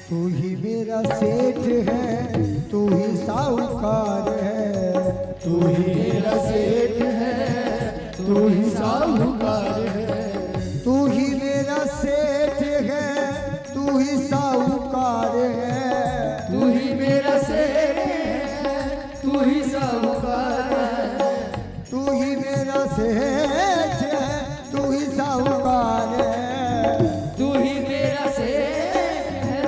तू ही मेरा सेठ है, तू ही साहूकार है, तू ही मेरा सेठ है, तू ही साहूकार है, तू ही मेरा सेठ है, तू ही साहूकार है, तू ही मेरा सेठ है, तू ही साहूकार है, तू ही मेरा सेठ है, तू ही साहूकार है, तू ही मेरा सेठ है,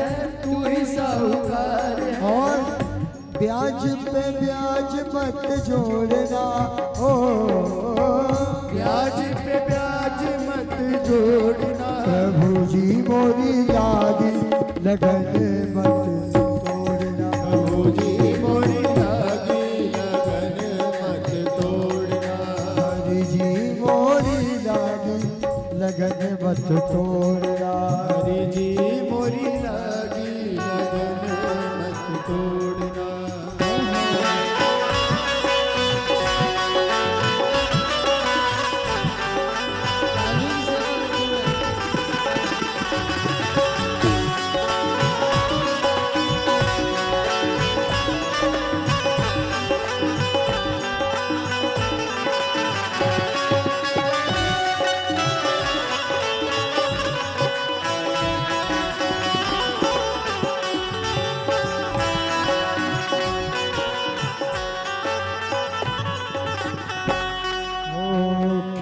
तू ही साहूकार है, और ब्याज पे ब्याज मत जोड़ना, ओ ब्याज पे ब्याज मत जोड़ना, प्रभु जी मोरी लागी लगन मत तोड़ना, प्रभु जी मोरी लागी लगन मत तोड़ना, हरि जी मोरी लागी लगन मत तोड़ना, हरि जी मोरी लागी लगन मत तोड़ना।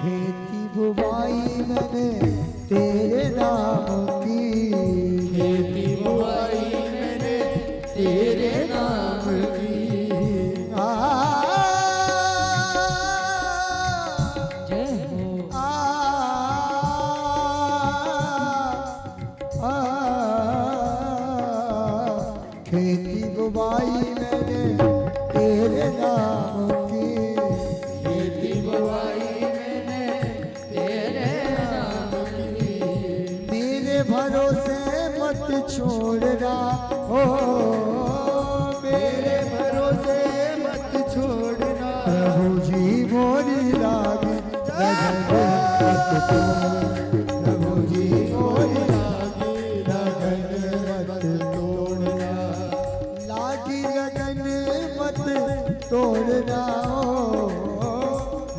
खेती बुवाई मैंने तेरे नाम की, खेती बुवाई मैंने तेरे नाम की, जय हो खेती बुवाई मैंने तेरे नाम की, खेती बुवाई मैंने तेरे नाम की, मेरे भरोसे मत छोड़ना, ओ मेरे भरोसे मत छोड़ना, प्रभु जी मोरी लागी लगन मत तोड़ना, प्रभु जी मोरी लागी लगन मत तोड़ना, लागी लगन मत तोड़ना,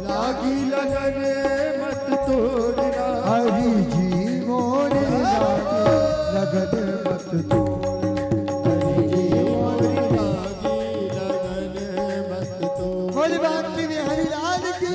लागी लगन मत तोड़ना, हरि जी मोरी लागी लगन मत तोड़ना, हरि जी मोरी लागी लगन मत तोड़ना। बोल बाकी बिहारी लाल की।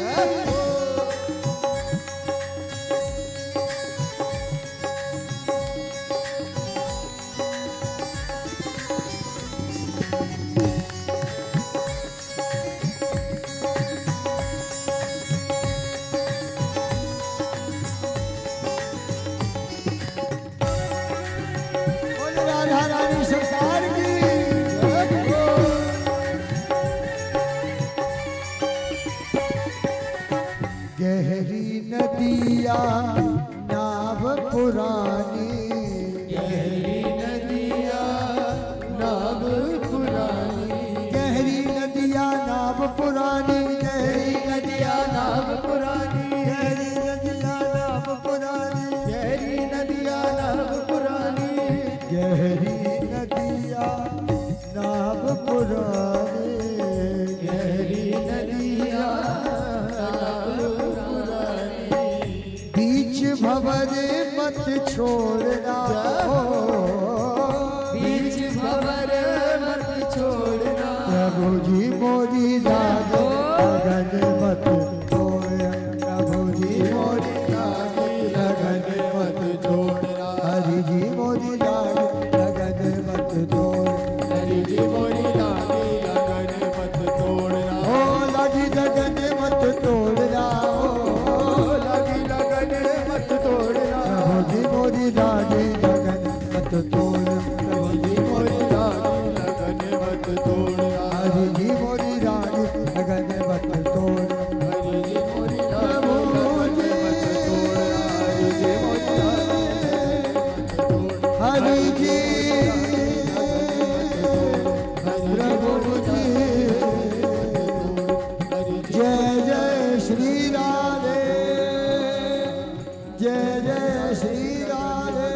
राधा रानी सरकार की गहरी नदिया नाव पुरानी, गहरी नदिया नाव पुरानी गहरी नदियाँ नाव पुरानी, गहरी नदियाँ नाव पुरानी गहरी नदियाँ नाव पुरानी, गहरी नदियाँ नाव पुरानी गहरी नदियाँ नाव पुरानी, बीच भंवर मत छोड़ना हो, बीच भंवर मत छोड़ना, प्रभु जी मोरी लागे लगन मत छोड़ना, प्रभु जी मोरी लागे लगन मत छोड़ना, हरि जी मोरी लागे लगन मत छोड़ना, हरि जी मोरी लागी लगन मत तोड़ना, ओ लगी लगन मत तोड़ना, ओ लगी लगन मत तोड़ना, प्रभु जी मोरी लागे लगन मत तोड़ना, प्रभु जी मोरी लागी लगन मत तोड़ना, हरि जी मोरी लागे लगन मत तोड़ना, हरि जी मोरी लागी प्रभु जी मत तोड़ना, हरि जी मोरी लागी मत तोड़ना, हरि जी प्रभु जी जय जय श्री राधे, जय जय श्री राधे,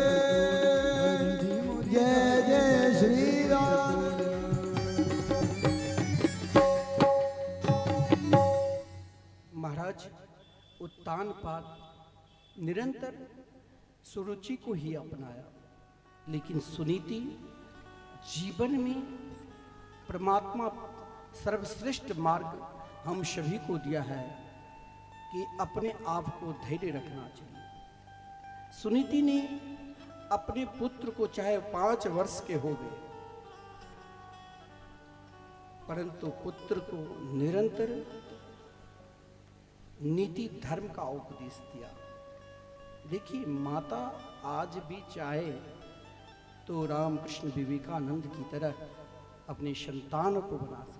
जय जय श्री राधे। महाराज उत्तानपाद निरंतर सुरुचि को ही अपनाया, लेकिन सुनीति जीवन में परमात्मा सर्वश्रेष्ठ मार्ग हम सभी को दिया है कि अपने आप को धैर्य रखना चाहिए। सुनीति ने अपने पुत्र को चाहे 5 वर्ष के हो गए, परंतु पुत्र को निरंतर नीति धर्म का उपदेश दिया। देखिए, माता आज भी चाहे तो रामकृष्ण विवेकानंद की तरह अपने संतानों को बना सकती।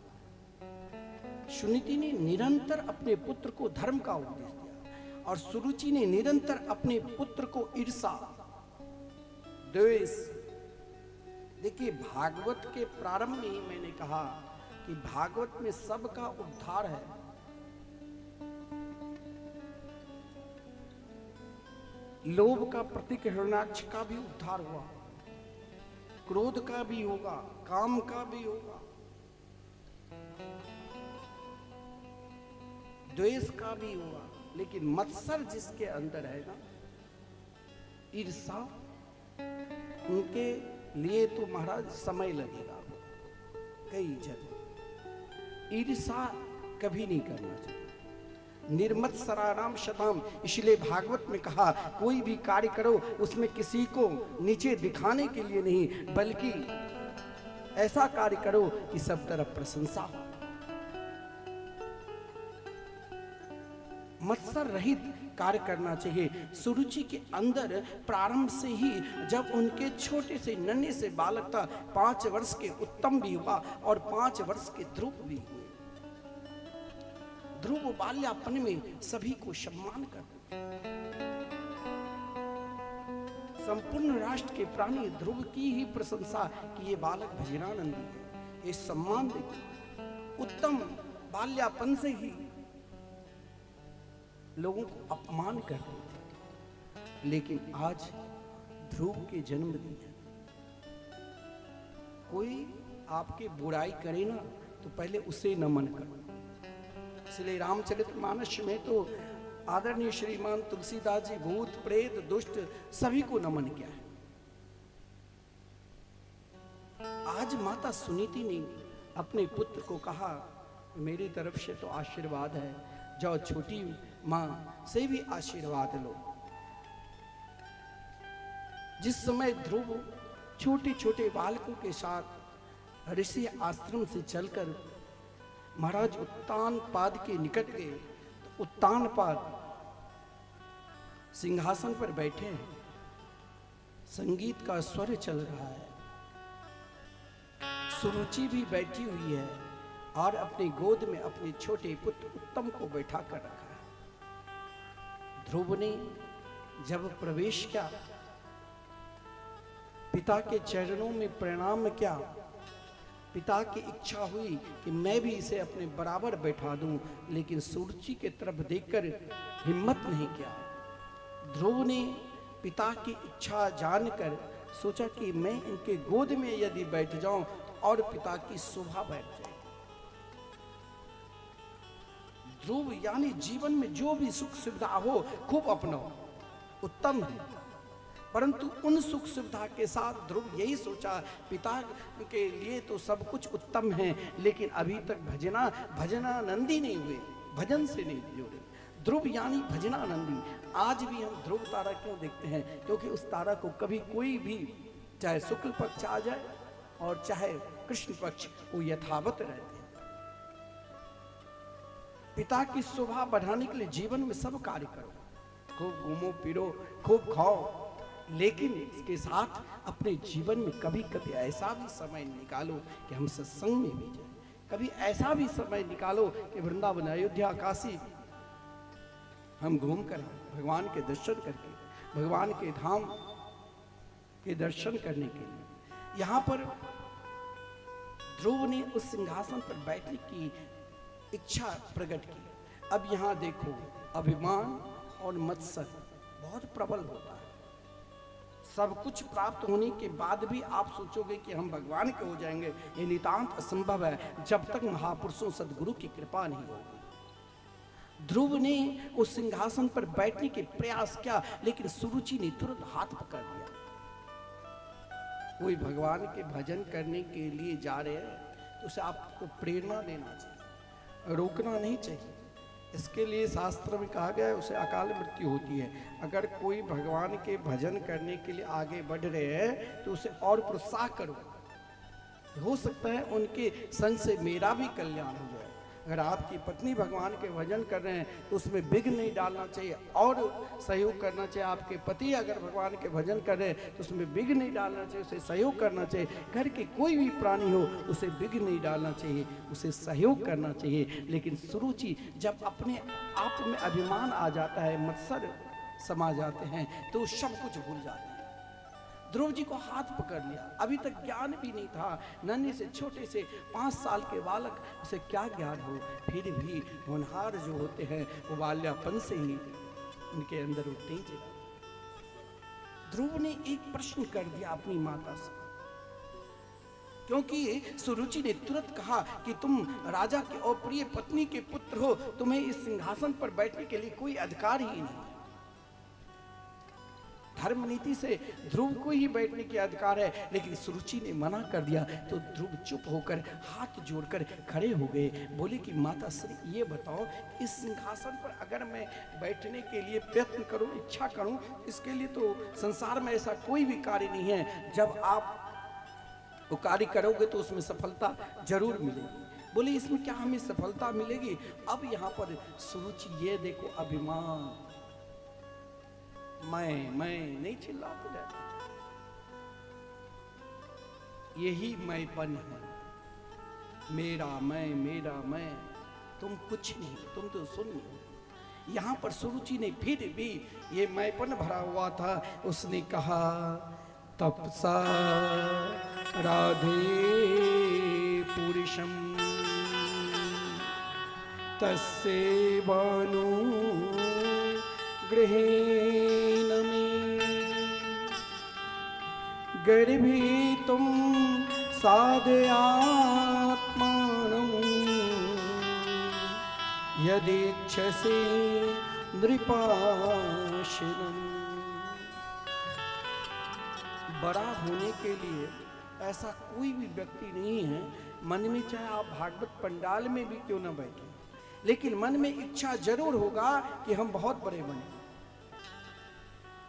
सुनीति ने निरंतर अपने पुत्र को धर्म का उपदेश दिया, और सुरुचि ने निरंतर अपने पुत्र को ईर्षा, द्वेष। देखिए, भागवत के प्रारंभ में ही मैंने कहा कि भागवत में सबका उद्धार है। लोभ का प्रतीक हिरण्याक्ष का भी उद्धार हुआ, क्रोध का भी होगा, काम का भी होगा, द्वेष का भी होगा, लेकिन मत्सर जिसके अंदर है ना, ईर्षा, उनके लिए तो महाराज समय लगेगा कई जगह। ईर्षा कभी नहीं करना चाहिए। निर्मत्सराणाम शताम, इसलिए भागवत में कहा कोई भी कार्य करो उसमें किसी को नीचे दिखाने के लिए नहीं, बल्कि ऐसा कार्य करो कि सब तरफ प्रशंसा हो। मत्सर रहित कार्य करना चाहिए। सुरुचि के अंदर प्रारंभ से ही जब उनके छोटे से नन्हे से बालक था, 5 वर्ष के उत्तम भी हुआ और 5 वर्ष के ध्रुव भी हुए। ध्रुव बाल्यापन में सभी को सम्मान करते, संपूर्ण राष्ट्र के प्राणी ध्रुव की ही प्रशंसा कि ये बालक भजनानंदी है, ये सम्मान देखिए। उत्तम बाल्यापन से ही लोगों को अपमान करते थे, लेकिन आज ध्रुव के जन्मदिन है। कोई आपके बुराई करे ना तो पहले उसे नमन करो। इसलिए रामचरितमानस में तो आदरणीय श्रीमान तुलसीदास जी भूत प्रेत दुष्ट सभी को नमन किया है। आज माता सुनीति ने अपने पुत्र को कहा, मेरी तरफ से तो आशीर्वाद है, जाओ छोटी मां से भी आशीर्वाद लो। जिस समय ध्रुव छोटे छोटे बालकों के साथ ऋषि आश्रम से चलकर महाराज उत्तानपाद के निकट गए, तो उत्तानपाद सिंहासन पर बैठे हैं, संगीत का स्वर चल रहा है, सुरुचि भी बैठी हुई है और अपनी गोद में अपने छोटे पुत्र उत्तम को बैठा कर रखा है। ध्रुव ने जब प्रवेश किया, पिता के चरणों में प्रणाम किया पिता की इच्छा हुई कि मैं भी इसे अपने बराबर बैठा दूं, लेकिन सुरुचि के तरफ देखकर हिम्मत नहीं किया। ध्रुव ने पिता की इच्छा जानकर सोचा कि मैं इनके गोद में यदि बैठ जाऊं और पिता की शोभा बैठ जाए। ध्रुव यानी जीवन में जो भी सुख सुविधा हो खूब अपनाओ, उत्तम है, परंतु उन सुख सुविधा के साथ ध्रुव यही सोचा पिता के लिए तो सब कुछ उत्तम है, लेकिन अभी तक भजनानंदी नहीं हुए, भजन से नहीं जुड़े। ध्रुव यानी भजनानंदी। आज भी हम ध्रुव तारा क्यों देखते हैं? क्योंकि उस तारा को कभी कोई भी, चाहे शुक्ल पक्ष आ जाए और चाहे कृष्ण पक्ष, वो यथावत रहते हैं। पिता की शोभा बढ़ाने के लिए जीवन में सब कार्य करो, खूब घूमो फिरो, खूब खाओ, लेकिन इसके साथ अपने जीवन में कभी कभी ऐसा भी समय निकालो कि हम सत्संग में भी जाए। कभी ऐसा भी समय निकालो कि वृंदावन, अयोध्या, काशी हम घूम कर भगवान के दर्शन करके, भगवान के धाम के दर्शन करने के लिए। यहाँ पर ध्रुव ने उस सिंहासन पर बैठने की इच्छा प्रकट की। अब यहाँ देखो, अभिमान और मत्सर बहुत प्रबल होता है। सब कुछ प्राप्त होने के बाद भी आप सोचोगे कि हम भगवान के हो जाएंगे, ये नितांत असंभव है जब तक महापुरुषों सदगुरु की कृपा नहीं होगी। ध्रुव ने उस सिंहासन पर बैठने के प्रयास किया, लेकिन सुरुचि ने तुरंत हाथ पकड़ लिया। कोई भगवान के भजन करने के लिए जा रहे हैं तो उसे आपको प्रेरणा देना चाहिए, रोकना नहीं चाहिए। इसके लिए शास्त्र में कहा गया है उसे अकाल मृत्यु होती है। अगर कोई भगवान के भजन करने के लिए आगे बढ़ रहे हैं तो उसे और प्रोत्साहन करो। हो सकता है उनके संग से मेरा भी कल्याण हो जाए। अगर आपकी पत्नी भगवान के भजन कर रहे हैं तो उसमें विघ्न नहीं डालना चाहिए और सहयोग करना चाहिए। आपके पति अगर भगवान के भजन कर रहे हैं तो उसमें विघ्न नहीं डालना चाहिए, उसे सहयोग करना चाहिए। घर के कोई भी प्राणी हो उसे विघ्न नहीं डालना चाहिए, उसे सहयोग करना चाहिए। लेकिन सुरुचि जब अपने आप में अभिमान आ जाता है, मत्सर समा जाते हैं, तो सब कुछ भूल जाते हैं। ध्रुव जी को हाथ पकड़ लिया। अभी तक ज्ञान भी नहीं था, नन्हे से छोटे से 5 साल के बालक, उसे क्या ज्ञान हो, फिर भी होनहार जो होते हैं वो बाल्यापन से ही उनके अंदर वो तेज है। ध्रुव ने एक प्रश्न कर दिया अपनी माता से, क्योंकि सुरुचि ने तुरंत कहा कि तुम राजा के अप्रिय पत्नी के पुत्र हो, तुम्हें इस सिंहासन पर बैठने के लिए कोई अधिकार ही नहीं। धर्म नीति से ध्रुव को ही बैठने के अधिकार है, लेकिन सुरुचि ने मना कर दिया। तो ध्रुव चुप होकर हाथ जोड़कर खड़े हो गए। बोले कि माता श्री, ये बताओ, इस सिंहासन पर अगर मैं बैठने के लिए प्रयत्न करूं, इच्छा करूं, इसके लिए तो संसार में ऐसा कोई भी कार्य नहीं है। जब आप वो कार्य करोगे तो उसमें सफलता जरूर मिलेगी। बोले इसमें क्या हमें सफलता मिलेगी? अब यहाँ पर सुरुचि, ये देखो अभिमान, मैं नहीं चिल्लाते रहते, यही मैंपन है। मेरा मैं, तुम कुछ नहीं, तुम तो शून्य हो। यहाँ पर सुरुचि ने फिर भी ये मैंपन भरा हुआ था। उसने कहा, तपसा राधे पुरुषम तस्से बानु गृहेण में गर्भे तुम साधयात्मानं यदीच्छसे नृपाशनम्। बड़ा होने के लिए ऐसा कोई भी व्यक्ति नहीं है, मन में चाहे आप भागवत पंडाल में भी क्यों ना बैठे, लेकिन मन में इच्छा जरूर होगा कि हम बहुत बड़े बने।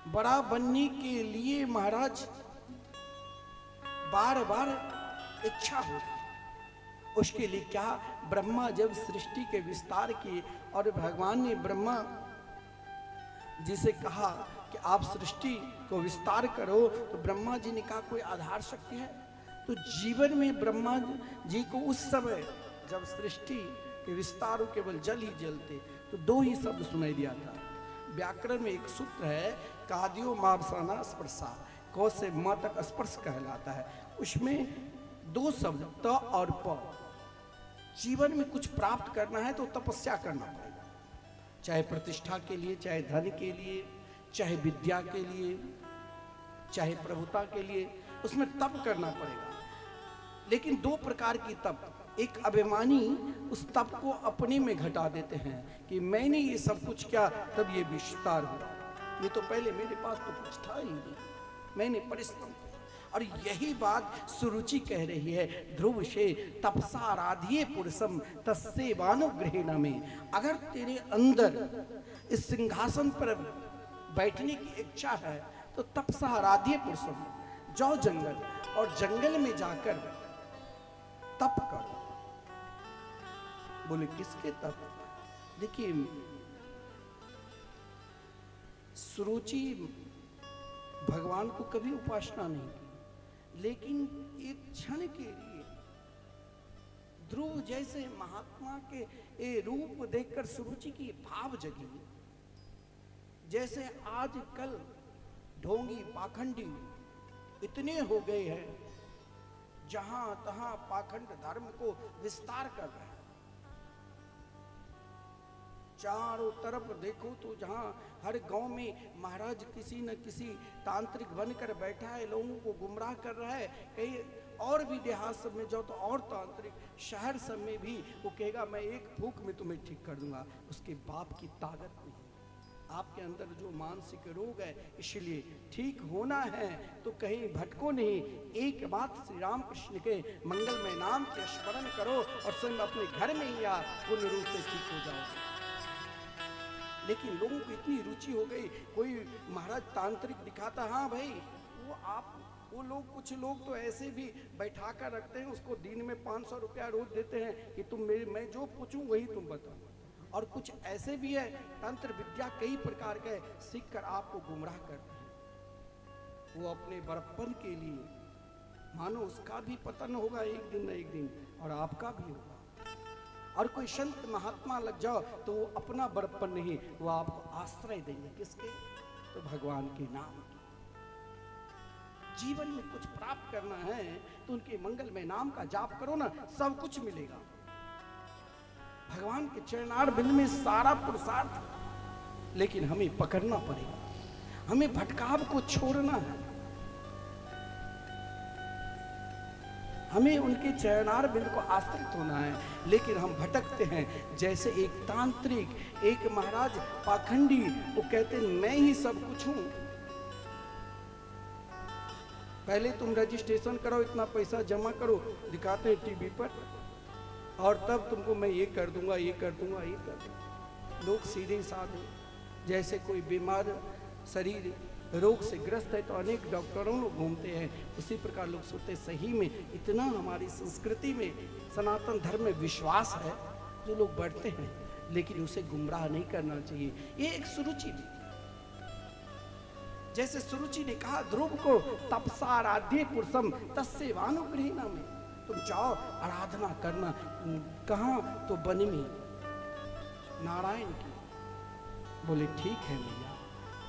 बड़ा बनने के लिए महाराज बार बार इच्छा होती। उसके लिए क्या, ब्रह्मा जब सृष्टि के विस्तार किए और भगवान ने ब्रह्मा जी से कहा कि आप सृष्टि को विस्तार करो, तो ब्रह्मा जी ने कहा कोई आधार शक्ति है? तो जीवन में ब्रह्मा जी को उस समय जब सृष्टि के विस्तार हो, केवल जल ही जलते, तो 2 ही शब्द सुनाई दिया था। व्याकरण में एक सूत्र है, कादियो मावसाना स्पर्शा, कौ से म तक स्पर्श कहलाता है। उसमें दो शब्द त और प। जीवन में कुछ प्राप्त करना है तो तपस्या करना पड़ेगा, चाहे प्रतिष्ठा के लिए, चाहे धन के लिए, चाहे विद्या के लिए, चाहे प्रभुता के लिए, उसमें तप करना पड़ेगा। लेकिन दो प्रकार की तप, एक अभिमानी उस तप को अपने में घटा देते हैं कि मैंने ये सब कुछ किया तब ये विस्तार हुआ, ये तो पहले मेरे पास तो कुछ था ही नहीं, मैंने परिश्रम किया। और यही बात सुरुचि कह रही है, ध्रुव से तपसा आराध्य पुरुषम तस्से वानुग्रहेण में। अगर तेरे अंदर इस सिंहासन पर बैठने की इच्छा है तो तपसा आराध्य पुरुषम, जाओ जंगल और जंगल में जाकर तप करो। बोले किसके तप? देखिए सुरुचि भगवान को कभी उपासना नहीं की, लेकिन एक क्षण के लिए ध्रुव जैसे महात्मा के रूप देखकर सुरुचि की भाव जगी। जैसे आजकल ढोंगी पाखंडी इतने हो गए हैं, जहां तहां पाखंड धर्म को विस्तार कर रहे हैं। चारों तरफ देखो तो जहां हर गांव में महाराज किसी न किसी तांत्रिक बनकर बैठा है, लोगों को गुमराह कर रहा है। कहीं और भी देहात सब में जाओ तो और तांत्रिक, शहर सब में भी वो कहेगा मैं एक फूंक में तुम्हें ठीक कर दूंगा। उसके बाप की ताकत नहीं। आपके अंदर जो मानसिक रोग है, इसलिए ठीक होना है तो कहीं भटको नहीं, एक बात श्री राम कृष्ण के मंगलमय नाम के स्मरण करो और स्वयं अपने घर में ही आप पूर्ण रूप से ठीक हो जाओगे। लेकिन लोगों को इतनी रुचि हो गई, कोई महाराज तांत्रिक दिखाता, हाँ भाई वो लोग, कुछ लोग तो ऐसे भी बैठा कर रखते हैं, उसको दिन में 500 रुपया रोज देते हैं कि तुम मैं जो पूछूं वही तुम बताओ। और कुछ ऐसे भी है तंत्र विद्या कई प्रकार के सीख कर आपको गुमराह करते हैं। वो अपने बड़प्पन के लिए मानो उसका भी पतन होगा एक दिन न एक दिन, और आपका भी होगा। और कोई संत महात्मा लग जाओ तो वो अपना बड़प्पन नहीं, वो आपको आश्रय देंगे। किसके? तो भगवान के नाम के। जीवन में कुछ प्राप्त करना है तो उनके मंगलमय नाम का जाप करो ना, सब कुछ मिलेगा। भगवान के चरणार बिंद में सारा पुरुषार्थ। लेकिन हमें पकड़ना पड़ेगा, हमें भटकाव को छोड़ना है, हमें उनके चरणार बिंद को आश्रित होना है। लेकिन हम भटकते हैं, जैसे एक तांत्रिक, एक महाराज पाखंडी, वो कहते हैं मैं ही सब कुछ हूं। पहले तुम रजिस्ट्रेशन करो, इतना पैसा जमा करो, दिखाते हैं टीवी पर, और तब तुमको मैं ये कर दूंगा, ये कर दूंगा, ये कर दूंगा। लोग सीधे साधे, जैसे कोई बीमार शरीर रोग से ग्रस्त है तो अनेक डॉक्टरों लोग घूमते हैं, उसी प्रकार लोग सोचते सही में इतना हमारी संस्कृति में सनातन धर्म में विश्वास है, जो लोग बढ़ते हैं, लेकिन उसे गुमराह नहीं करना चाहिए। ये एक सुरुचि थी। जैसे सुरुचि ने कहा ध्रुव को तपसा आराध्य पुरुषम तस्से वानुग्रहेण में, तुम जाओ आराधना करना। कहाँ? तो वन में नारायण की। बोले ठीक है भैया,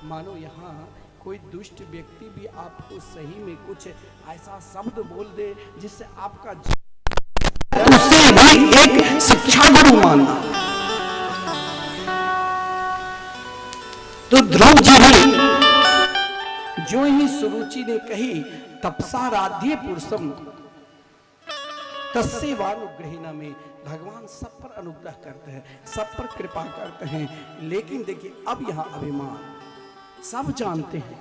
मानो यहाँ कोई दुष्ट व्यक्ति भी आपको सही में कुछ ऐसा शब्द बोल दे जिससे आपका उसे भी एक शिक्षा गुरु मानना। तो ध्रुव जी ने जो ही सुरुचि ने कही तपसाराध्य पुरुषम तस्से वानुग्रहेण में, भगवान सब पर अनुग्रह करते हैं, सब पर कृपा करते हैं। लेकिन देखिए अब यहाँ अभिमान, सब जानते हैं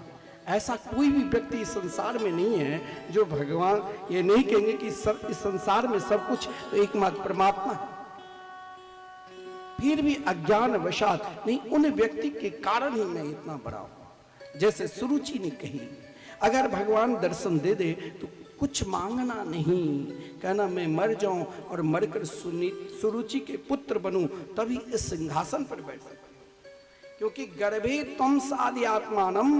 ऐसा कोई भी व्यक्ति इस संसार में नहीं है जो भगवान ये नहीं कहेंगे कि सब इस संसार में सब कुछ तो एकमात्र परमात्मा है। फिर भी अज्ञान वशात नहीं, उन व्यक्ति के कारण ही मैं इतना बड़ा हूं। जैसे सुरुचि ने कही, अगर भगवान दर्शन दे दे तो कुछ मांगना नहीं, कहना मैं मर जाऊं और मरकर सुरुचि के पुत्र बनूं, तभी इस सिंहासन पर बैठ सकूं। क्योंकि गर्भे त्वं साधि आत्मानम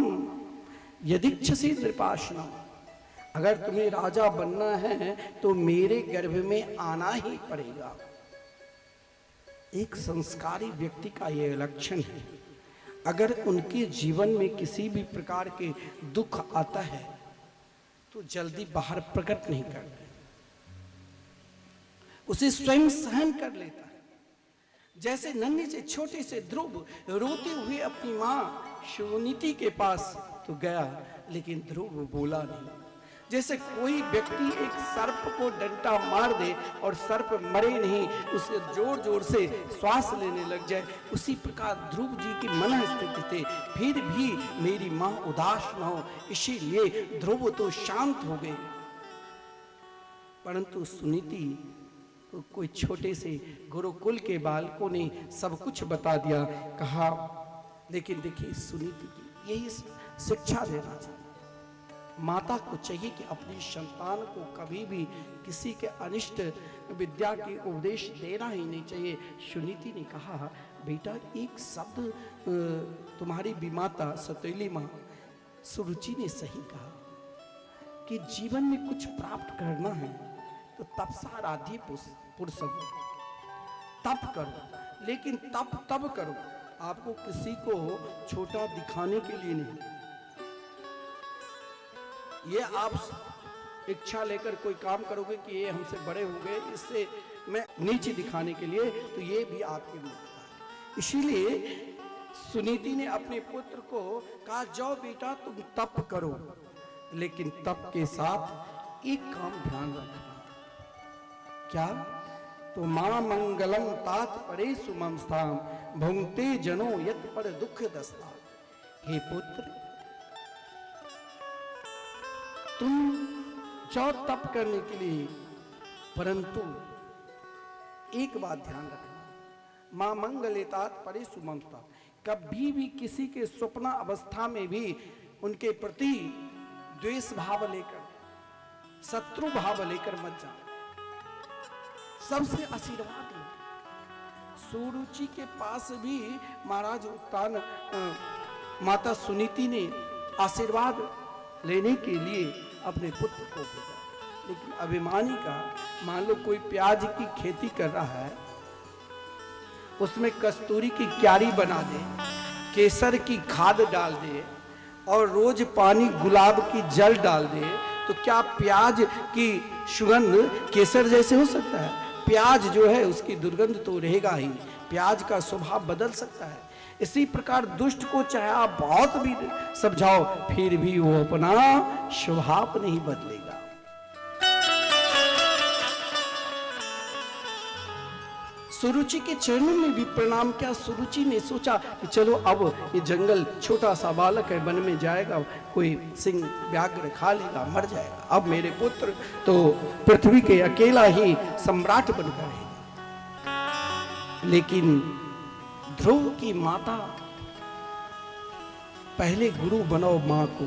यदीच्छसि नृपाशनम, अगर तुम्हें राजा बनना है तो मेरे गर्भ में आना ही पड़ेगा। एक संस्कारी व्यक्ति का यह लक्षण है, अगर उनके जीवन में किसी भी प्रकार के दुख आता है तो जल्दी बाहर प्रकट नहीं करते, उसे स्वयं सहन कर लेता है। जैसे नन्हे से छोटे से ध्रुव रोते हुए अपनी माँ सुनीति के पास तो गया, लेकिन ध्रुव बोला नहीं। जैसे कोई व्यक्ति एक सर्प को डंडा मार दे और सर्प मरे नहीं, उसे जोर जोर से श्वास लेने लग जाए, उसी प्रकार ध्रुव जी की मन स्थिति थे। फिर भी मेरी माँ उदास न हो, इसीलिए ध्रुव तो शांत हो गए। परंतु सुनीति को कोई छोटे से गुरुकुल के बालकों ने सब कुछ बता दिया, कहा। लेकिन देखिए सुनीति की यही शिक्षा देना चाहिए। माता को चाहिए कि अपनी संतान को कभी भी किसी के अनिष्ट विद्या के उपदेश देना ही नहीं चाहिए। सुनीति ने कहा, बेटा एक शब्द तुम्हारी विमाता सतैली माँ सुरुचि ने सही कहा कि जीवन में कुछ प्राप्त करना है तो तपसाराध्य पुरुषम, तप करो, लेकिन तब करो, आपको किसी को छोटा दिखाने के लिए नहीं। ये आप इच्छा लेकर कोई काम करोगे कि ये हमसे बड़े हो गए, इससे मैं नीचे दिखाने के लिए, तो ये भी आपके मूर्खता है। इसीलिए सुनीति ने अपने पुत्र को कहा, जाओ बेटा तुम तप करो, लेकिन तप के साथ एक काम ध्यान रखना। क्या? तो मां मंगलम तात परे सुमम स्थाम भुंगते जनो यत पर दुख दस्ता। हे पुत्र, तुम जाओ तप करने के लिए, परंतु एक बात ध्यान रखना, मां मंगलेतात परे सुमम स्थाम, कभी भी किसी के स्वप्न अवस्था में भी उनके प्रति द्वेष भाव लेकर, शत्रु भाव लेकर मत जाओ, सबसे आशीर्वाद लो। सुरुचि के पास भी महाराज उत्तान माता सुनीति ने आशीर्वाद लेने के लिए अपने पुत्र को भेजा, लेकिन अभिमानी का, मान लो कोई प्याज की खेती कर रहा है, उसमें कस्तूरी की क्यारी बना दे, केसर की खाद डाल दे और रोज पानी गुलाब की जल डाल दे, तो क्या प्याज की सुगंध केसर जैसे हो सकता है? प्याज जो है उसकी दुर्गंध तो रहेगा ही, प्याज का स्वभाव बदल सकता है। इसी प्रकार दुष्ट को चाहे आप बहुत भी समझाओ, फिर भी वो अपना स्वभाव नहीं बदलेगा। सुरुचि के चरणों में भी प्रणाम किया। सुरुचि ने सोचा कि चलो अब ये जंगल, छोटा सा बालक है, वन में जाएगा, कोई सिंह व्याघ्र खा लेगा, मर जाएगा, अब मेरे पुत्र तो पृथ्वी के अकेला ही सम्राट बनकर रहेगा। लेकिन ध्रुव की माता, पहले गुरु बनाओ मां को,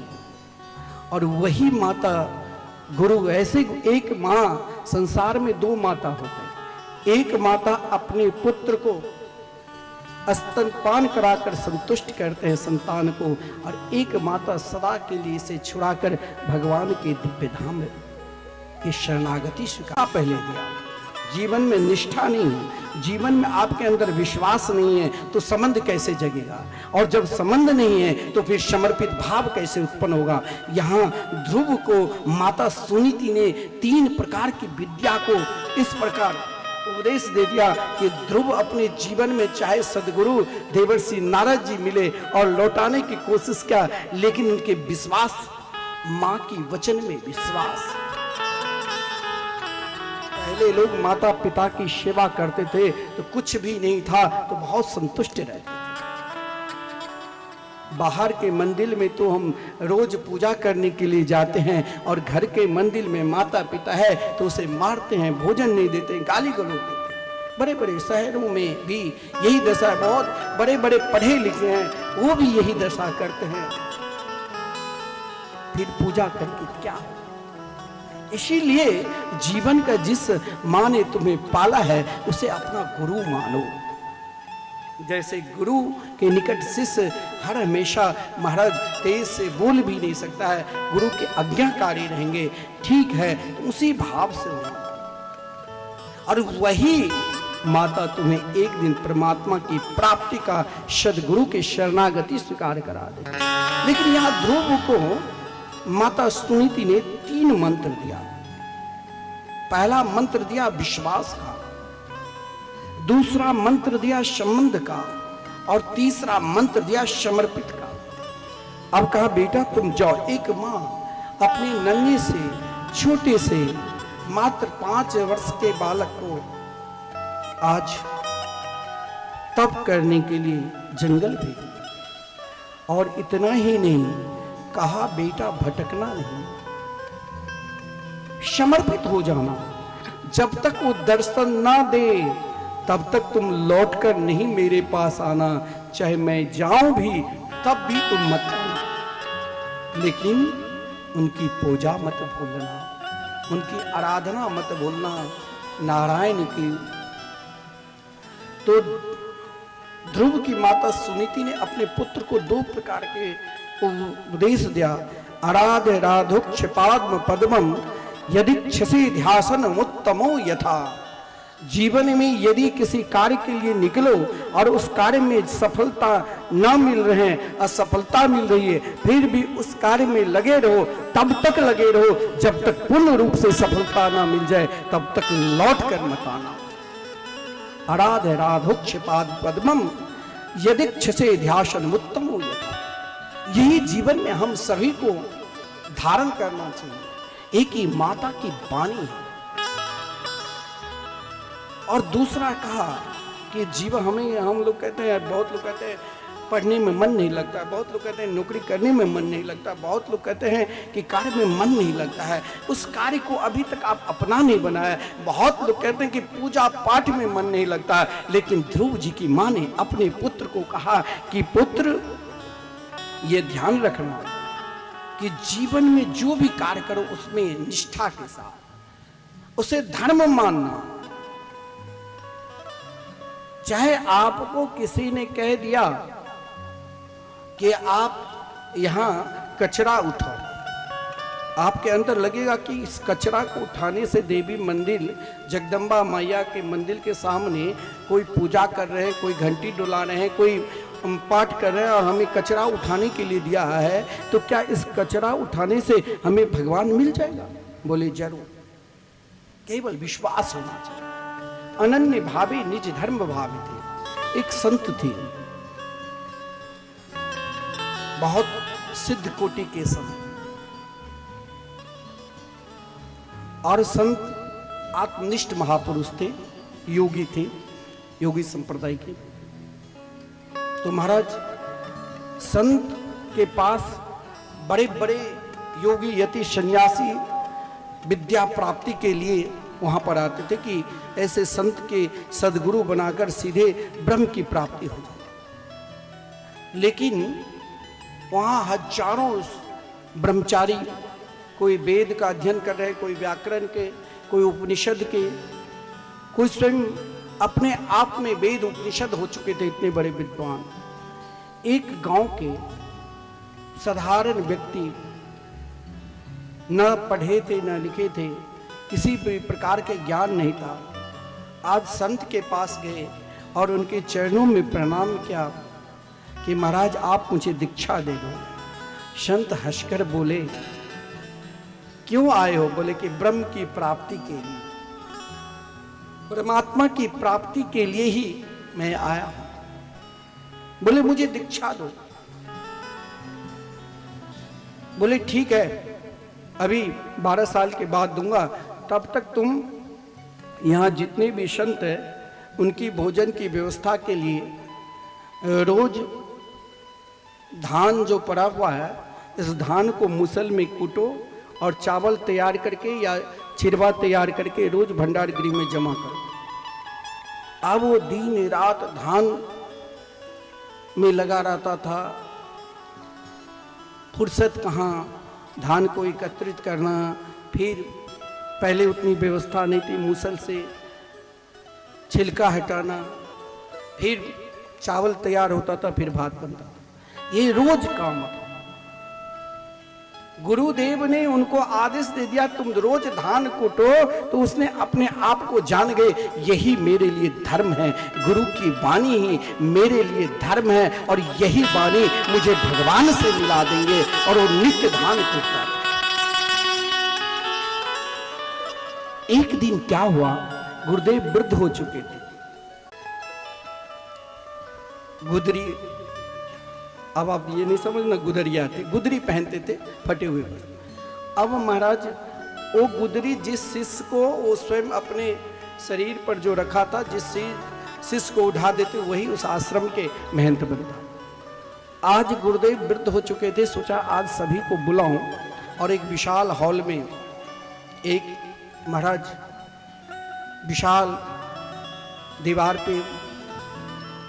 और वही माता गुरु। ऐसे एक मां, संसार में दो माता होते हैं, एक माता अपने पुत्र को स्तनपान कराकर संतुष्ट करते हैं संतान को, और एक माता सदा के लिए इसे छुड़ाकर भगवान के दिव्य धाम की शरणागति स्वीकार पहले दिया। जीवन में निष्ठा नहीं है, जीवन में आपके अंदर विश्वास नहीं है, तो संबंध कैसे जगेगा? और जब संबंध नहीं है तो फिर समर्पित भाव कैसे उत्पन्न होगा? यहाँ ध्रुव को माता सुनीति ने 3 प्रकार की विद्या को इस प्रकार उपदेश दे दिया कि ध्रुव अपने जीवन में चाहे सदगुरु देवर्षि नारद जी मिले और लौटाने की कोशिश किया, लेकिन उनके विश्वास, मां की वचन में विश्वास। पहले लोग माता पिता की सेवा करते थे तो कुछ भी नहीं था तो बहुत संतुष्ट रहते थे। बाहर के मंदिर में तो हम रोज पूजा करने के लिए जाते हैं, और घर के मंदिर में माता पिता है तो उसे मारते हैं, भोजन नहीं देते, गाली गलौज देते हैं। बड़े बड़े शहरों में भी यही दशा है, बहुत बड़े बड़े पढ़े लिखे हैं वो भी यही दशा करते हैं। फिर पूजा करके क्या? इसीलिए जीवन का जिस मां ने तुम्हें पाला है उसे अपना गुरु मानो। जैसे गुरु के निकट शिष्य हर हमेशा महाराज तेज से बोल भी नहीं सकता है, गुरु के आज्ञाकारी रहेंगे, ठीक है, उसी भाव से हो। और वही माता तुम्हें एक दिन परमात्मा की प्राप्ति का सदगुरु के शरणागति स्वीकार करा दे। लेकिन यहाँ ध्रुव को माता सुनीति ने 3 मंत्र दिया। पहला मंत्र दिया विश्वास का, दूसरा मंत्र दिया संबंध का, और तीसरा मंत्र दिया समर्पित का। अब कहा बेटा तुम जाओ। एक माँ अपने नन्हे से छोटे से मात्र 5 वर्ष के बालक को आज तप करने के लिए जंगल भेजी, और इतना ही नहीं कहा बेटा भटकना नहीं, समर्पित हो जाना। जब तक वो दर्शन ना दे तब तक तुम लौटकर नहीं मेरे पास आना, चाहे मैं जाऊं भी तब भी तुम मत आना। लेकिन उनकी पूजा मत भूलना, उनकी आराधना मत भूलना, नारायण की। तो ध्रुव की माता सुनीति ने अपने पुत्र को 2 प्रकार के उपदेश दिया। आराध्य राधुक्ष पाद्म पद्मम यदिच्छसि ध्यासन उत्तमो यथा। जीवन में यदि किसी कार्य के लिए निकलो और उस कार्य में सफलता न मिल रहे, असफलता मिल रही है, फिर भी उस कार्य में लगे रहो, तब तक लगे रहो जब तक पूर्ण रूप से सफलता ना मिल जाए, तब तक लौट कर मत आना। आराध्य राधोक्ष पाद पद्मम यदिच्छसे ध्यासन उत्तमो यथा। यही जीवन में हम सभी को धारण करना चाहिए। एक ही माता की वाणी है। और दूसरा कहा कि जीवन हमें, हम लोग कहते हैं, बहुत लोग कहते हैं पढ़ने में मन नहीं लगता, बहुत लोग कहते हैं नौकरी करने में मन नहीं लगता, बहुत लोग कहते हैं कि कार्य में मन नहीं लगता है, उस कार्य को अभी तक आप अपना नहीं बनाया। बहुत लोग कहते हैं कि पूजा पाठ में मन नहीं लगता है। लेकिन ध्रुव जी की माँ ने अपने पुत्र को कहा कि पुत्र ये ध्यान रखना कि जीवन में जो भी कार्य करो उसमें निष्ठा के साथ उसे धर्म मानना। चाहे आपको किसी ने कह दिया कि आप यहां कचरा उठाओ, आपके अंदर लगेगा कि इस कचरा को उठाने से देवी मंदिर जगदम्बा मैया के मंदिर के सामने कोई पूजा कर रहे हैं, कोई घंटी डुला रहे हैं, कोई पाठ कर रहे हैं और हमें कचरा उठाने के लिए दिया है, तो क्या इस कचरा उठाने से हमें भगवान मिल जाएगा? बोले जरूर। केवल विश्वास होना चाहिए। अनन्य भावी निज धर्म भावी थे। एक संत थे, बहुत सिद्ध कोटि के संत, और संत आत्मनिष्ठ महापुरुष थे, योगी थे, योगी संप्रदाय के। तो महाराज संत के पास बड़े बड़े योगी यति सन्यासी विद्या प्राप्ति के लिए वहां पर आते थे कि ऐसे संत के सदगुरु बनाकर सीधे ब्रह्म की प्राप्ति हो जाए। लेकिन वहां हजारों ब्रह्मचारी, कोई वेद का अध्ययन कर रहे, कोई व्याकरण के, कोई उपनिषद के, कोई स्वयं अपने आप में वेद उपनिषद हो चुके थे, इतने बड़े विद्वान। एक गांव के साधारण व्यक्ति, न पढ़े थे न लिखे थे, किसी भी प्रकार के ज्ञान नहीं था, आज संत के पास गए और उनके चरणों में प्रणाम किया कि महाराज आप मुझे दीक्षा दे दो। संत हंसकर बोले क्यों आए हो? बोले कि ब्रह्म की प्राप्ति के लिए, परमात्मा की प्राप्ति के लिए ही मैं आया हूं। बोले मुझे दीक्षा दो। बोले ठीक है, अभी 12 साल के बाद दूंगा, तब तक तुम यहाँ जितने भी संत हैं उनकी भोजन की व्यवस्था के लिए रोज धान जो पड़ा हुआ है, इस धान को मुसल में कूटो और चावल तैयार करके या छिरवा तैयार करके रोज भंडार गृह में जमा करो। अब वो दिन रात धान में लगा रहता था, फुर्सत कहाँ धान को एकत्रित करना। फिर पहले उतनी व्यवस्था नहीं थी, मूसल से छिलका हटाना, फिर चावल तैयार होता था, फिर भात बनता था। ये रोज काम था। गुरुदेव ने उनको आदेश दे दिया तुम रोज धान कूटो, तो उसने अपने आप को जान गए यही मेरे लिए धर्म है, गुरु की वाणी ही मेरे लिए धर्म है, और यही वाणी मुझे भगवान से मिला देंगे। और वो नित्य धान कूटता। एक दिन क्या हुआ, गुरुदेव वृद्ध हो चुके थे, गुदरी, अब आप ये नहीं समझना गुदरिया थे, गुदरी पहनते थे फटे हुए वस्त्र। अब महाराज वो गुदरी जिस शिष्य को वो स्वयं अपने शरीर पर जो रखा था, जिस शिष्य को उठा देते वही उस आश्रम के महंत बनता। आज गुरुदेव वृद्ध हो चुके थे, सोचा आज सभी को बुलाऊं और एक विशाल हॉल में एक महाराज विशाल दीवार पे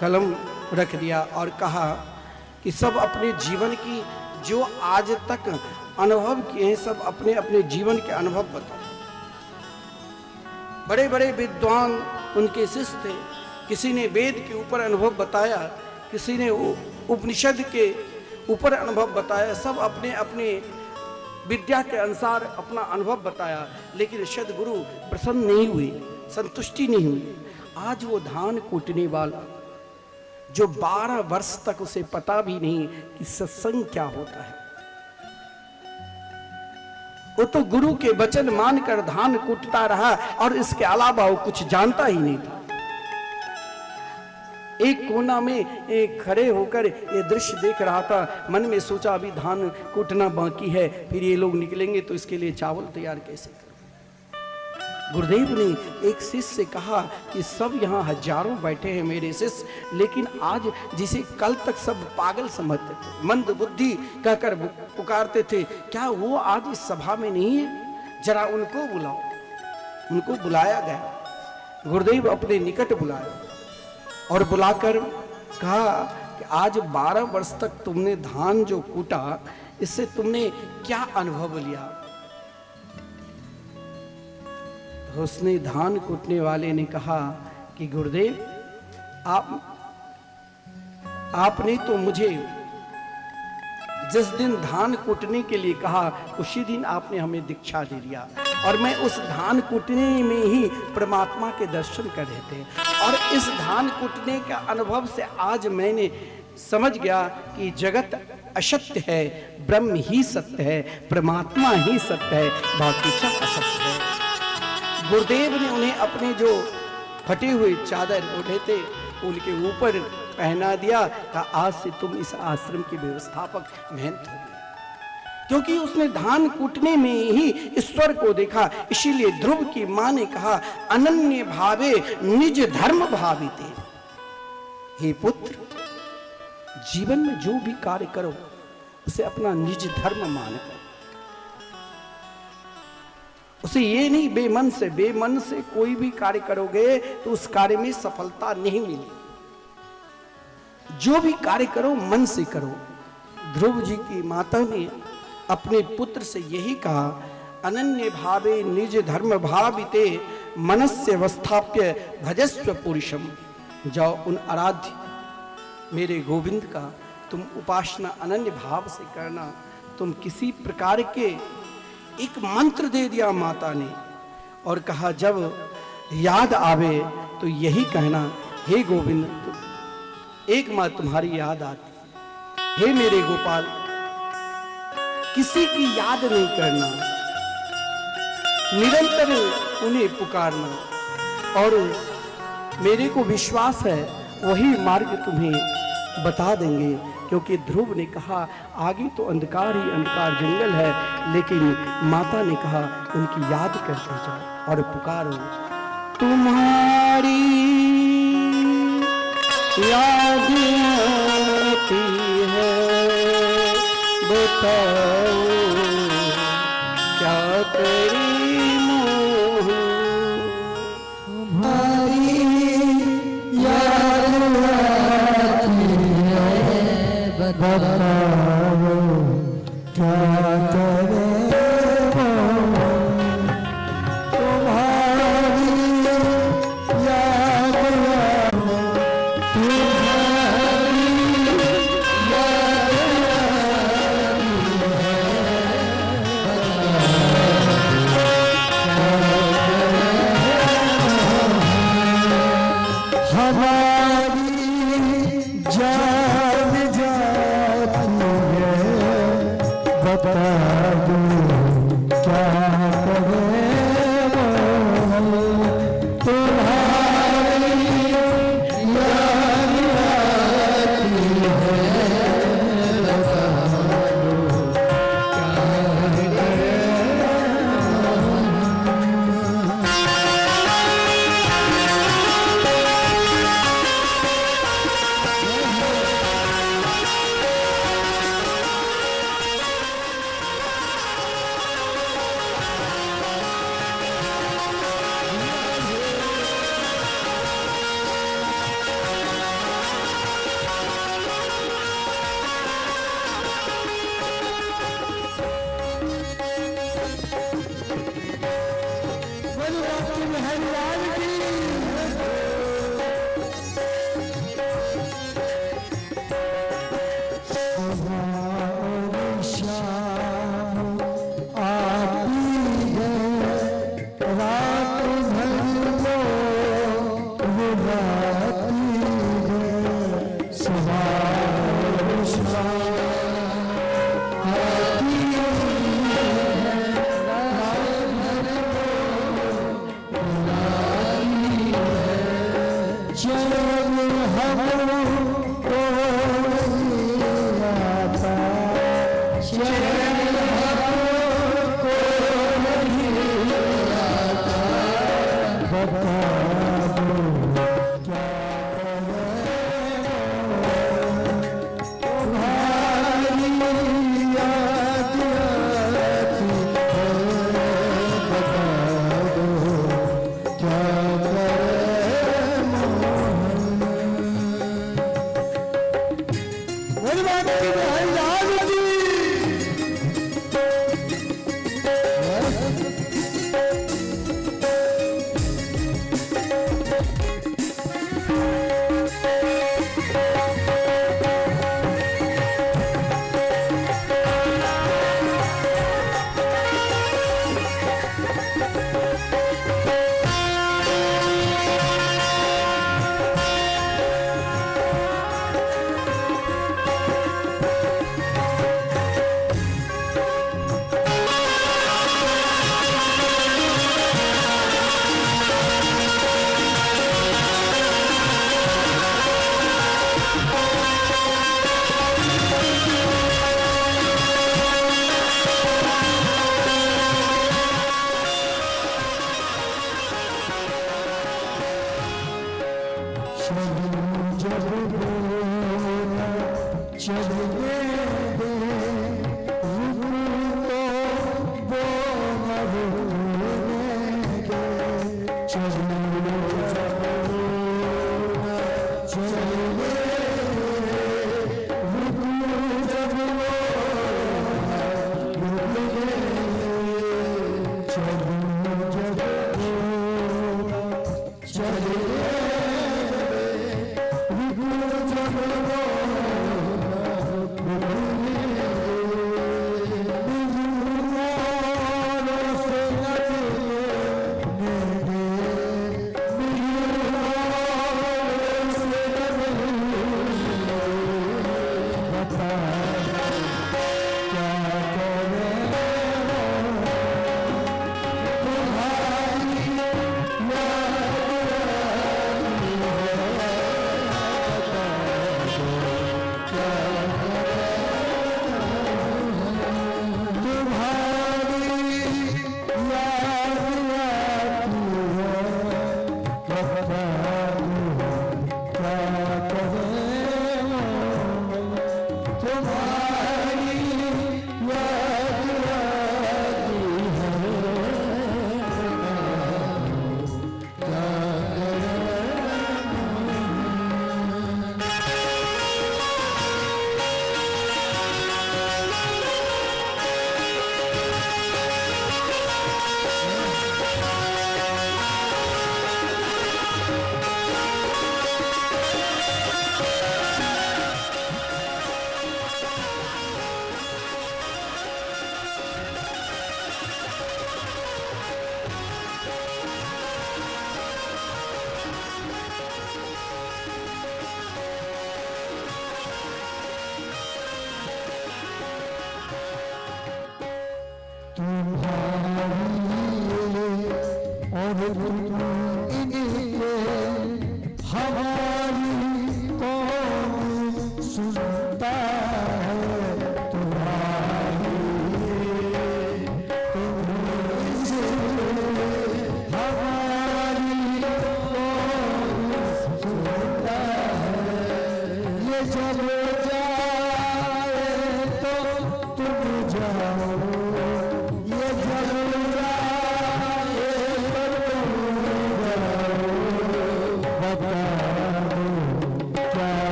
कलम रख दिया और कहा कि सब अपने जीवन की जो आज तक अनुभव किए हैं, सब अपने अपने जीवन के अनुभव बताओ। बड़े बड़े विद्वान उनके शिष्य थे, किसी ने वेद के ऊपर अनुभव बताया, किसी ने उपनिषद के ऊपर अनुभव बताया, सब अपने अपने विद्या के अनुसार अपना अनुभव बताया, लेकिन सद्गुरु प्रसन्न नहीं हुए, संतुष्टि नहीं हुई। आज वो धान कूटने वाला जो 12 वर्ष तक उसे पता भी नहीं कि सत्संग क्या होता है, वो तो गुरु के वचन मानकर धान कूटता रहा और इसके अलावा वो कुछ जानता ही नहीं था। एक कोना में एक खड़े होकर ये दृश्य देख रहा था, मन में सोचा अभी धान कूटना बाकी है, फिर ये लोग निकलेंगे तो इसके लिए चावल तैयार कैसे करूं। गुरुदेव ने एक शिष्य से कहा कि सब यहाँ हजारों बैठे हैं मेरे शिष्य, लेकिन आज जिसे कल तक सब पागल समझते थे, मंद बुद्धि कहकर पुकारते थे, क्या वो आज इस सभा में नहीं है? जरा उनको बुलाओ। उनको बुलाया गया, गुरुदेव अपने निकट बुलाए और बुलाकर कहा कि आज 12 वर्ष तक तुमने धान जो कूटा, इससे तुमने क्या अनुभव लिया? उसने धान कूटने वाले ने कहा कि गुरुदेव आपने तो मुझे जिस दिन धान कूटने के लिए कहा उसी दिन आपने हमें दीक्षा दे दिया और मैं उस धान कूटने में ही परमात्मा के दर्शन कर रहे थे। और इस धान कूटने का अनुभव से आज मैंने समझ गया कि जगत असत्य है, ब्रह्म ही सत्य है, परमात्मा ही सत्य है, बाकी सब असत्य है। गुरुदेव ने उन्हें अपने जो फटे हुए चादर ओढ़े थे उनके ऊपर पहना दिया, कहा आज से तुम इस आश्रम के व्यवस्थापक महंत हो गए। क्योंकि उसने धान कूटने में ही ईश्वर को देखा। इसीलिए ध्रुव की मां ने कहा अनन्य भावे निज धर्म भाविते। हे पुत्र, जीवन में जो भी कार्य करो उसे अपना निज धर्म मानकर, उसे ये नहीं बेमन से कोई भी कार्य करोगे तो उस कार्य में सफलता नहीं मिलेगी। जो भी कार्य करो मन से करो। ध्रुव जी की माता ने अपने पुत्र से यही कहा अनन्य भावे निज धर्म भाविते मनस्य अवस्थाप्य भजस्व पुरुषम। जाओ उन आराध्य मेरे गोविंद का तुम उपासना अनन्य भाव से करना। तुम किसी प्रकार के एक मंत्र दे दिया माता ने और कहा जब याद आवे तो यही कहना हे गोविंद, एक मां तुम्हारी याद आती, हे मेरे गोपाल, किसी की याद नहीं करना, निरंतर उन्हें पुकारना और मेरे को विश्वास है वही मार्ग तुम्हें बता देंगे। क्योंकि ध्रुव ने कहा आगे तो अंधकार ही अंधकार जंगल है, लेकिन माता ने कहा उनकी याद करते जाओ और पुकारो तुम्हारी याद आती है, बताओ क्या करी मोह, तुम्हारी याद आती है, बताओ क्या करे जान जाती है, बता दो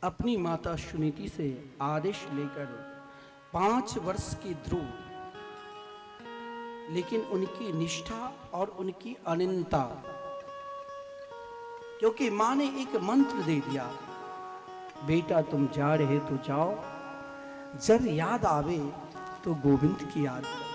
अपनी माता सुनीति से आदेश लेकर 5 वर्ष की ध्रुव, लेकिन उनकी निष्ठा और उनकी अनन्यता, क्योंकि मां ने एक मंत्र दे दिया, बेटा तुम जा रहे तो जाओ, जब याद आवे तो गोविंद की याद करो।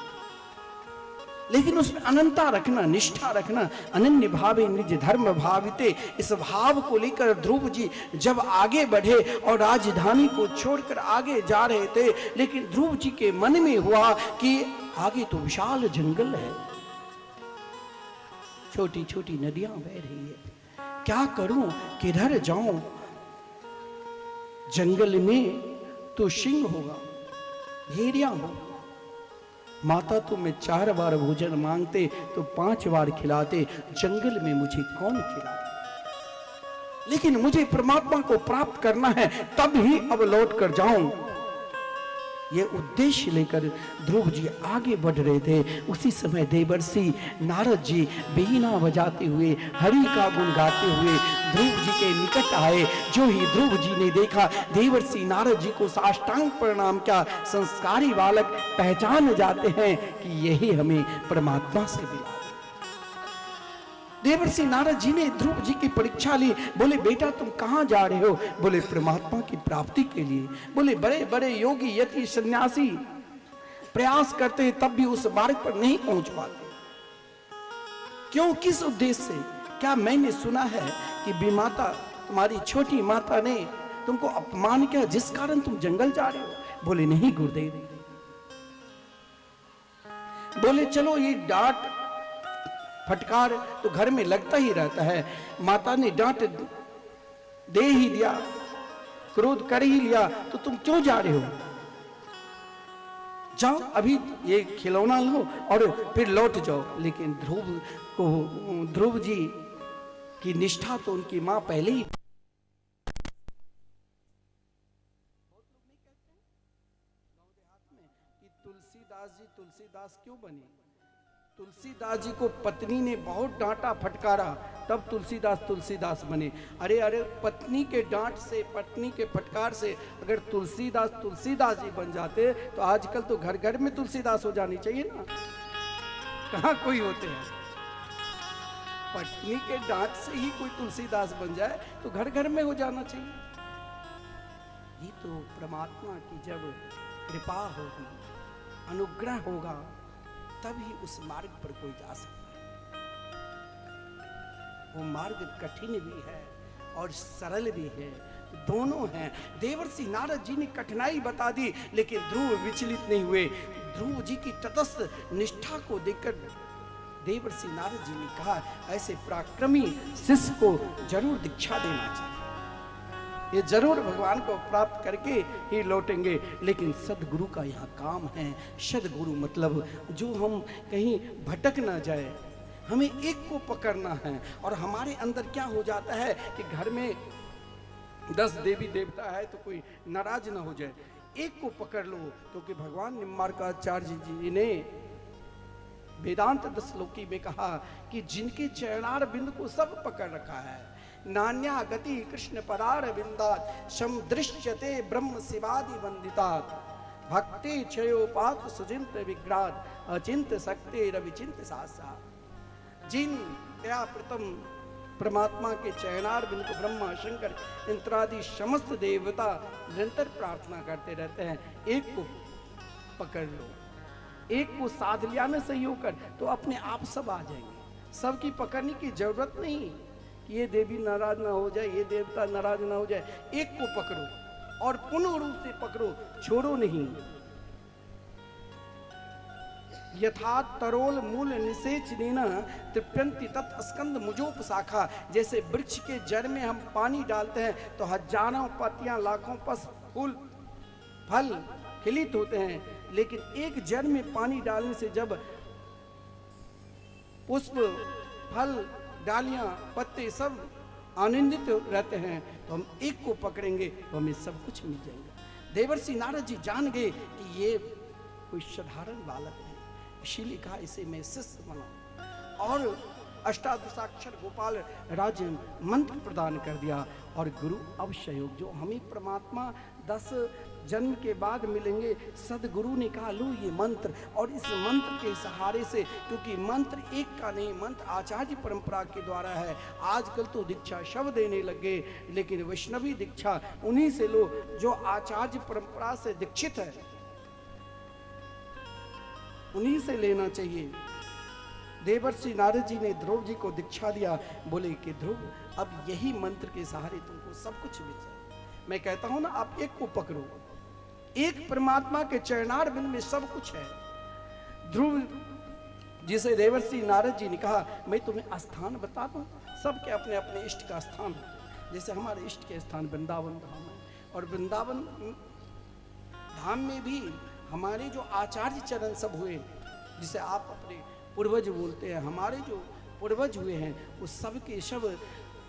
लेकिन उसमें अनंता रखना, निष्ठा रखना, अनन्य भावे निज धर्म भाविते, इस भाव को लेकर ध्रुव जी जब आगे बढ़े और राजधानी को छोड़कर आगे जा रहे थे, लेकिन ध्रुव जी के मन में हुआ कि आगे तो विशाल जंगल है, छोटी छोटी नदियां बह रही है, क्या करूं, किधर जाऊं? जंगल में तो सिंह होगा, भेड़िया होगा, माता तो मैं 4 बार भोजन मांगते तो 5 बार खिलाते, जंगल में मुझे कौन खिलाते? लेकिन मुझे परमात्मा को प्राप्त करना है, तब ही अब लौट कर जाऊं। ये उद्देश्य लेकर ध्रुव जी आगे बढ़ रहे थे। उसी समय देवर्षि नारद जी बीना बजाते हुए, हरि का गुण गाते हुए ध्रुव जी के निकट आए। जो ही ध्रुव जी ने देखा, देवर्षि नारद जी को साष्टांग प्रणाम किया। संस्कारी बालक पहचान जाते हैं कि यही हमें परमात्मा से मिला। देवर्षि नारद जी ने ध्रुव जी की परीक्षा ली। बोले बेटा तुम कहां जा रहे हो? बोले परमात्मा की प्राप्ति के लिए। बोले बड़े बड़े योगी यति सन्यासी प्रयास करते हैं तब भी उस मार्ग पर नहीं पहुंच पाते, क्यों, किस उद्देश्य से? क्या मैंने सुना है कि बीमाता तुम्हारी छोटी माता ने तुमको अपमान किया जिस कारण तुम जंगल जा रहे हो? बोले नहीं गुरुदेव। बोले चलो ये डांट फटकार तो घर में लगता ही रहता है, माता ने डांट दे ही दिया, क्रोध कर ही लिया, तो तुम क्यों जा रहे हो? जाओ अभी ये खिलौना लो और फिर लौट जाओ। लेकिन ध्रुव जी की निष्ठा तो उनकी मां पहले ही। तुलसीदास क्यों बने? तुलसीदास जी को पत्नी ने बहुत डांटा फटकारा, तब तुलसीदास बने। अरे पत्नी के डांट से, पत्नी के फटकार से अगर तुलसीदास जी बन जाते तो आजकल तो घर घर में तुलसीदास हो जानी चाहिए ना, कहाँ कोई होते हैं। पत्नी के डांट से ही कोई तुलसीदास बन जाए तो घर घर में हो जाना चाहिए। ये तो परमात्मा की जब कृपा होगी, अनुग्रह होगा, तभी उस मार्ग पर कोई जा सकता है। वो मार्ग कठिन भी है और सरल भी है, दोनों हैं। देवर्षि नारद जी ने कठिनाई बता दी, लेकिन ध्रुव विचलित नहीं हुए। ध्रुव जी की तटस्थ निष्ठा को देखकर देवर्षि नारद जी ने कहा, ऐसे पराक्रमी शिष्य को जरूर दीक्षा देना चाहिए, ये जरूर भगवान को प्राप्त करके ही लौटेंगे। लेकिन सदगुरु का यहाँ काम है। सदगुरु मतलब जो हम कहीं भटक ना जाए, हमें एक को पकड़ना है। और हमारे अंदर क्या हो जाता है कि घर में 10 देवी देवता है तो कोई नाराज ना हो जाए, एक को पकड़ लो। क्योंकि भगवान निम्बार्काचार्य जी ने वेदांत 10 श्लोकी में कहा कि जिनके चरणार बिंद को सब पकड़ रखा है, नान्या गति कृष्ण परार बिंदात समदृश्यते ब्रह्म शिवादि वंदितात भक्ति क्षयोपात सुचिंत विग्रात अचिंत शक्ति रविचिंत सासा। जिन त्या प्रथम परमात्मा के चरणार बिंद को ब्रह्मा शंकर इंद्रादि समस्त देवता निरंतर प्रार्थना करते रहते हैं, एक को पकड़ लो, एक को साध लिया ना सहयोग कर, तो अपने आप सब आ जाएंगे। सबकी पकड़ने की जरूरत नहीं, ये देवी नाराज ना हो जाए, ये देवता नाराज ना हो जाए। एक को पकड़ो और पूर्ण रूप से पकड़ो, छोड़ो नहीं। यथा तरोल मूल निषेच नीना तृप्यंति तत् स्कंद मुजोप शाखा। जैसे वृक्ष के जड़ में हम पानी डालते हैं तो हजारों पत्तियां, लाखों पस फूल फल खिलित होते हैं, लेकिन एक जड़ में पानी डालने से जब पुष्प फल डालियां पत्ते सब आनंदित रहते हैं, तो हम एक को पकड़ेंगे तो हमें सब कुछ मिल जाएगा। देवर्षि नारद जी जान गए कि ये कोई साधारण बालक है, इसीलिए कहा इसे मैं शिष्य बना। और अष्टादशाक्षर गोपाल राज मंत्र प्रदान कर दिया। और गुरु अवश्य योग, जो हमें परमात्मा 10 जन्म के बाद मिलेंगे, सदगुरु ने कहा लो ये मंत्र, और इस मंत्र के सहारे से, क्योंकि मंत्र एक का नहीं, मंत्र आचार्य परंपरा के द्वारा है। आजकल तो दीक्षा शब्द देने लगे, लेकिन वैष्णवी दीक्षा उन्हीं से लो जो आचार्य परंपरा से दीक्षित है, उन्हीं से लेना चाहिए। देवर्षि नारद जी ने ध्रुव जी को दीक्षा दिया, बोले कि ध्रुव अब यही मंत्र के सहारे तुमको सब कुछ मिल जाए। मैं कहता हूं ना, आप एक को पकड़ो, एक परमात्मा के चरणार बिंद में सब कुछ है। ध्रुव जिसे देवर्षि नारद जी ने कहा मैं तुम्हें स्थान बता दूं, सबके अपने अपने इष्ट का स्थान है। जैसे हमारे इष्ट के स्थान वृंदावन धाम है, और वृंदावन धाम में भी हमारे जो आचार्य चरण सब हुए, जिसे आप अपने पूर्वज बोलते हैं, हमारे जो पूर्वज हुए हैं उस सब के सब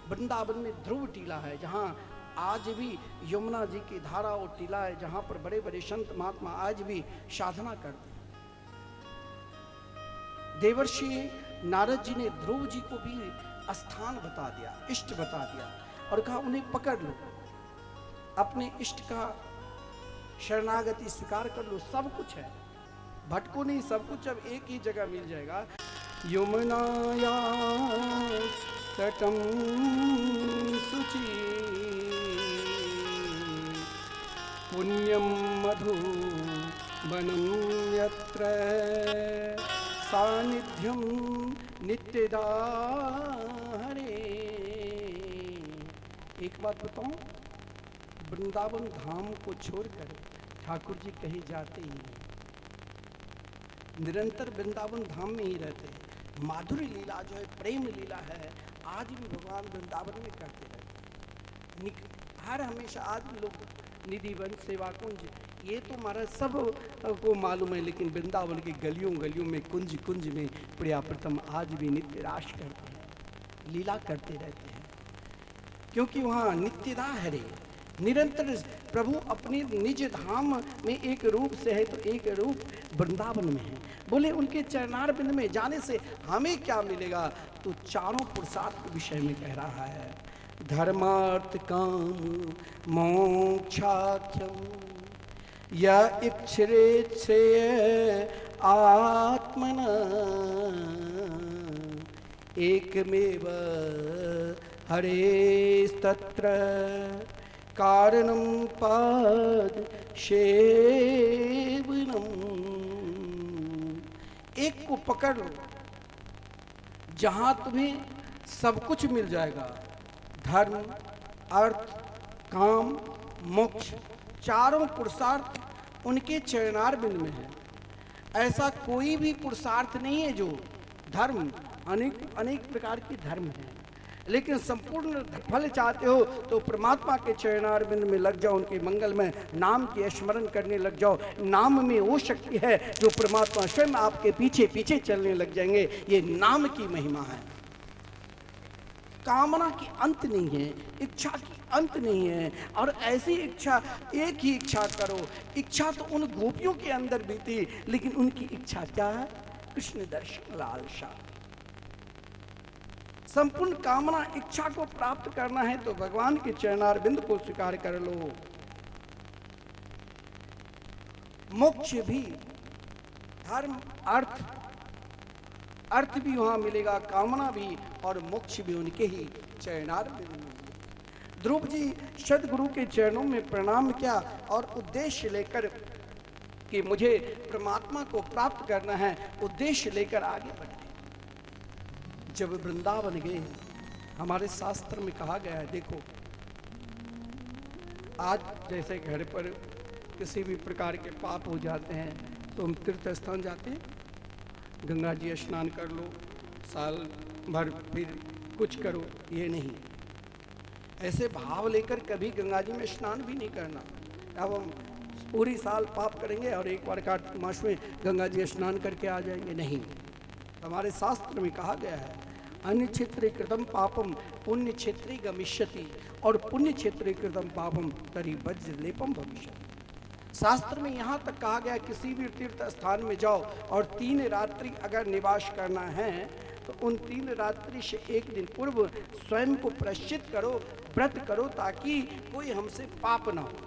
वृंदावन में ध्रुव टीला है, जहाँ आज भी यमुना जी की धारा और टीला है, जहाँ पर बड़े बड़े संत महात्मा आज भी साधना करते हैं। देवर्षि नारद जी ने ध्रुव जी को भी स्थान बता दिया, इष्ट बता दिया, और कहा उन्हें पकड़ लो, अपने इष्ट का शरणागति स्वीकार कर लो, सब कुछ है, भटको नहीं, सब कुछ अब एक ही जगह मिल जाएगा। यमुनाया तटम शुचि पुण्यम मधु वनम यत्र सानिध्यम नित्यदा हरे। एक बात बताऊं, वृंदावन धाम को छोड़कर ठाकुर जी कहीं जाते ही नहीं, निरंतर वृंदावन धाम में ही रहते हैं। माधुरी लीला जो है, प्रेम लीला है, आज भी भगवान वृंदावन में करते रहते हैं। हर हमेशा आज भी लोग निधिवन, सेवा कुंज, ये तो हमारा सब को मालूम है, लेकिन वृंदावन की गलियों गलियों में, कुंज कुंज में प्रिया प्रथम आज भी नित्य राश करते हैं, लीला करते रहते हैं, क्योंकि वहाँ नित्यदा हरे, निरंतर प्रभु अपने निज धाम में एक रूप से है, तो एक रूप वृंदावन में है। बोले उनके चरणार बिंद में जाने से हमें क्या मिलेगा, तो चारों पुरुषार्थ के विषय में कह रहा है। धर्मार्थ काम मोक्षाख्यम या इच्छ्रेत श्रेय आत्मना एकमेव हरे तत्र कारणम पाद सेवनम। एक को पकड़ लो, जहां तुम्हें सब कुछ मिल जाएगा, धर्म अर्थ काम मोक्ष, चारों पुरुषार्थ उनके चरणार बिंद में है। ऐसा कोई भी पुरुषार्थ नहीं है जो धर्म, अनेक प्रकार के धर्म हैं, लेकिन संपूर्ण फल चाहते हो तो परमात्मा के चरणार बिंद में लग जाओ, उनके मंगल में नाम के स्मरण करने लग जाओ। नाम में वो शक्ति है जो परमात्मा स्वयं आपके पीछे पीछे चलने लग जाएंगे। ये नाम की महिमा है। कामना की अंत नहीं है, इच्छा की अंत नहीं है, और ऐसी इच्छा, एक ही इच्छा करो। इच्छा तो उन गोपियों के अंदर भी थी, लेकिन उनकी इच्छा क्या है? कृष्ण दर्शन लालसा। संपूर्ण कामना इच्छा को प्राप्त करना है तो भगवान के चरणार बिंद को स्वीकार कर लो। मोक्ष भी, धर्म अर्थ भी वहां मिलेगा, कामना भी और मोक्ष भी उनके ही चरणार बिंद में। ध्रुव जी सदगुरु के चरणों में प्रणाम किया और उद्देश्य लेकर कि मुझे परमात्मा को प्राप्त करना है, उद्देश्य लेकर आगे बढ़े। जब वृंदावन गए, हमारे शास्त्र में कहा गया है, देखो आज जैसे घर पर किसी भी प्रकार के पाप हो जाते हैं तो हम तीर्थ स्थान जाते हैं, गंगा जी स्नान कर लो, साल भर फिर कुछ करो, ये नहीं। ऐसे भाव लेकर कभी गंगा जी में स्नान भी नहीं करना। अब हम पूरी साल पाप करेंगे और एक बार कार्तिक मास में गंगा जी स्नान करके आ जाएंगे, नहीं। हमारे शास्त्र में कहा गया है, अन्य क्षेत्रे कृतम पापम पुण्य क्षेत्रे गमिष्यति और पुण्य क्षेत्रे कृतम पापम तरी वज्र लेपम भविष्यति। शास्त्र में यहाँ तक कहा गया, किसी भी तीर्थ स्थान में जाओ और 3 रात्रि अगर निवास करना है तो उन 3 रात्रि से एक दिन पूर्व स्वयं को प्रायश्चित करो, व्रत करो, ताकि कोई हमसे पाप ना हो।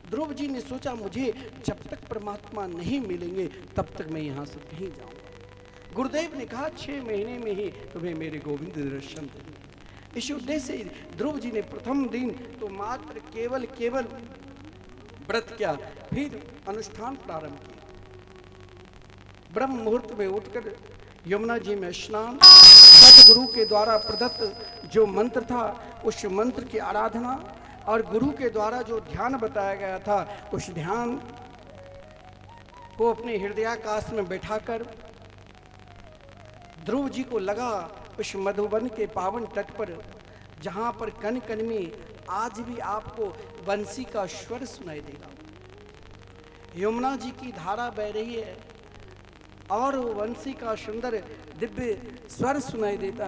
ध्रुव जी ने सोचा मुझे जब तक परमात्मा नहीं मिलेंगे तब तक मैं यहाँ से कहीं जाऊंगा। गुरुदेव ने कहा 6 महीने में ही तुम्हें मेरे गोविंद दर्शन देंगे। इस उद्देश्य से ध्रुव जी ने प्रथम दिन तो मात्र केवल व्रत किया, फिर अनुष्ठान प्रारंभ किया। ब्रह्म मुहूर्त में उठकर यमुना जी में स्नान, सतगुरु के द्वारा प्रदत्त जो मंत्र था उस मंत्र की आराधना और गुरु के द्वारा जो ध्यान बताया गया था उस ध्यान को अपने हृदयाकाश में बैठाकर ध्रुव जी को लगा उस मधुबन के पावन तट पर, जहां पर कण कण में आज भी आपको बंसी का स्वर सुनाई देगा। यमुना जी की धारा बह रही है और बंसी का सुंदर दिव्य स्वर सुनाई देता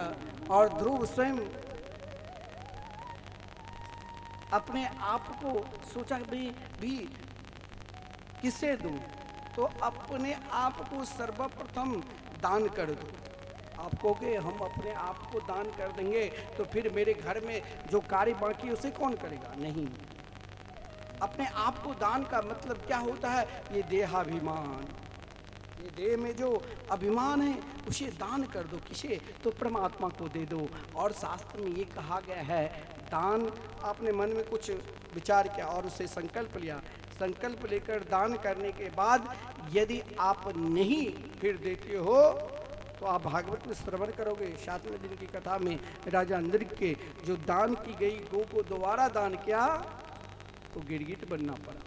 और ध्रुव स्वयं अपने आप को सोचा भी किसे दूं, तो अपने आप को सर्वप्रथम दान कर दूं। आप कहोगे हम अपने आप को दान कर देंगे तो फिर मेरे घर में जो कार्य बाकी उसे कौन करेगा? नहीं, अपने आप को दान का मतलब क्या होता है? ये देहाभिमान, ये देह में जो अभिमान है उसे दान कर दो। किसे? तो परमात्मा को दे दो। और शास्त्र में ये कहा गया है, दान, आपने मन में कुछ विचार किया और उसे संकल्प लिया, संकल्प लेकर दान करने के बाद यदि आप नहीं फिर देते हो तो आप भागवत में श्रवण करोगे 7वें दिन की कथा में राजा इंद्र के जो दान की गई गौ को दोबारा दान किया तो गिरगिट बनना पड़ा।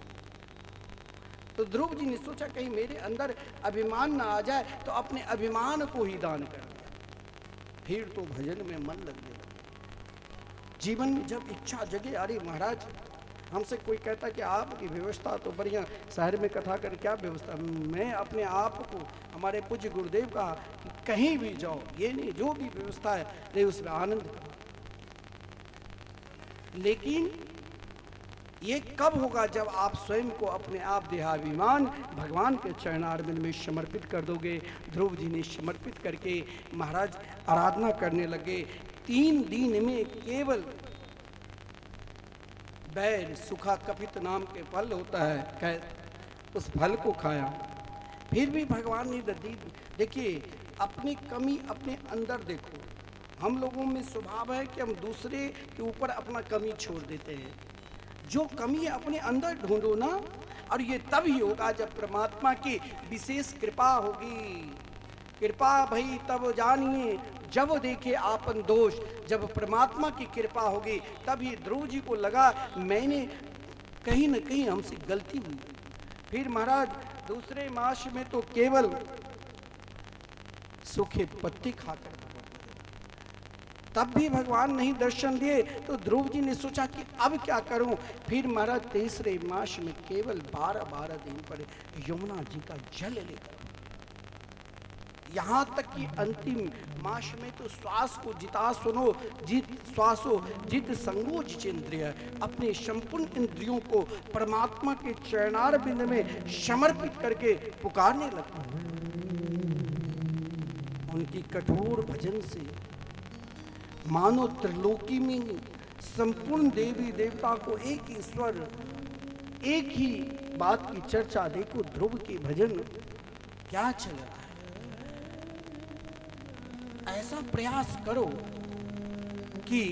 तो ध्रुव जी ने सोचा कहीं मेरे अंदर अभिमान ना आ जाए, तो अपने अभिमान को ही दान कर दिया। फिर तो भजन में मन लग गया। जीवन में जब इच्छा जगे, अरे महाराज हमसे कोई कहता कि आपकी व्यवस्था तो बढ़िया, शहर में कथा कर क्या व्यवस्था, मैं अपने आप को हमारे पूज्य गुरुदेव का कि कहीं भी जाओ, ये नहीं जो भी व्यवस्था है नहीं उसमें आनंद करो। लेकिन ये कब होगा? जब आप स्वयं को अपने आप देहाभिमान भगवान के चरणारविंद में समर्पित कर दोगे। ध्रुव जी ने समर्पित करके महाराज आराधना करने लगे। 3 दिन में केवल बैर सुखा कपित नाम के फल होता है, उस फल को खाया। फिर भी भगवान ने देखिए अपनी कमी अपने अंदर देखो। हम लोगों में स्वभाव है कि हम दूसरे के ऊपर अपना कमी छोड़ देते हैं। जो कमी है अपने अंदर ढूंढो ना, और ये तब ही होगा जब परमात्मा की विशेष कृपा होगी। कृपा भई तब जानिए जब देखे आपन दोष। जब परमात्मा की कृपा होगी तभी ध्रुव जी को लगा मैंने कहीं न कहीं हमसे गलती हुई। फिर महाराज दूसरे मास में तो केवल सूखे पत्ते खाकर, तब भी भगवान नहीं दर्शन दिए। तो ध्रुव जी ने सोचा कि अब क्या करूं। फिर महाराज तीसरे मास में केवल 12 दिन पर यमुना जी का जल लेकर, यहाँ तक कि अंतिम मास में तो श्वास को जिता सुनो, जित श्वासो जित संगो जितेंद्रिय, अपने संपूर्ण इंद्रियों को परमात्मा के चरणारविंद में समर्पित करके पुकारने लगा। उनकी कठोर भजन से मानो त्रिलोकी में संपूर्ण देवी देवता को एक ही स्वर, एक ही बात की चर्चा। देखो ध्रुव के भजन क्या चल रहा है। ऐसा प्रयास करो कि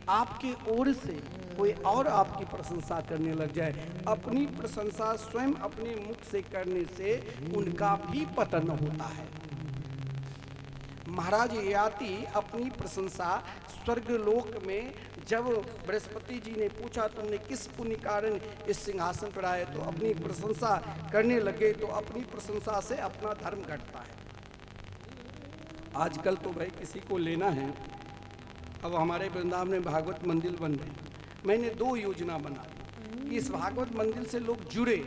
आपके ओर से कोई और आपकी प्रशंसा करने लग जाए। अपनी प्रशंसा स्वयं अपने मुख से करने से उनका भी पतन होता है। महाराज ययाति अपनी प्रशंसा स्वर्गलोक में जब बृहस्पति जी ने पूछा तुमने किस पुण्य कारण इस सिंहासन पर आए, तो अपनी प्रशंसा करने लगे। तो अपनी प्रशंसा से अपना धर्म घटता है। आजकल तो भाई किसी को लेना है, अब हमारे वृंदावन में भागवत मंदिर बन रहे। मैंने 2 योजना बना दी कि इस भागवत मंदिर से लोग जुड़े,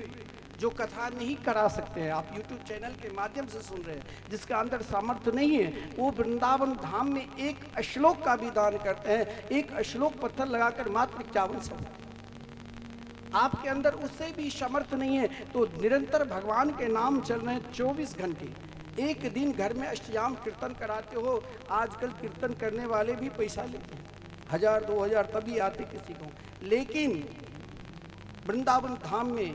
जो कथा नहीं करा सकते हैं, आप YouTube चैनल के माध्यम से सुन रहे हैं, जिसका अंदर सामर्थ्य नहीं है, वो वृंदावन धाम में एक श्लोक का भी दान करते हैं। एक श्लोक पत्थर लगाकर मात्र 5100। आपके अंदर उससे भी सामर्थ्य नहीं है तो निरंतर भगवान के नाम चल रहे हैं 24 घंटे। एक दिन घर में अष्टयाम कीर्तन कराते हो। आजकल कीर्तन करने वाले भी पैसा लेते हैं, 1000 2000 तभी आते किसी को। लेकिन वृंदावन धाम में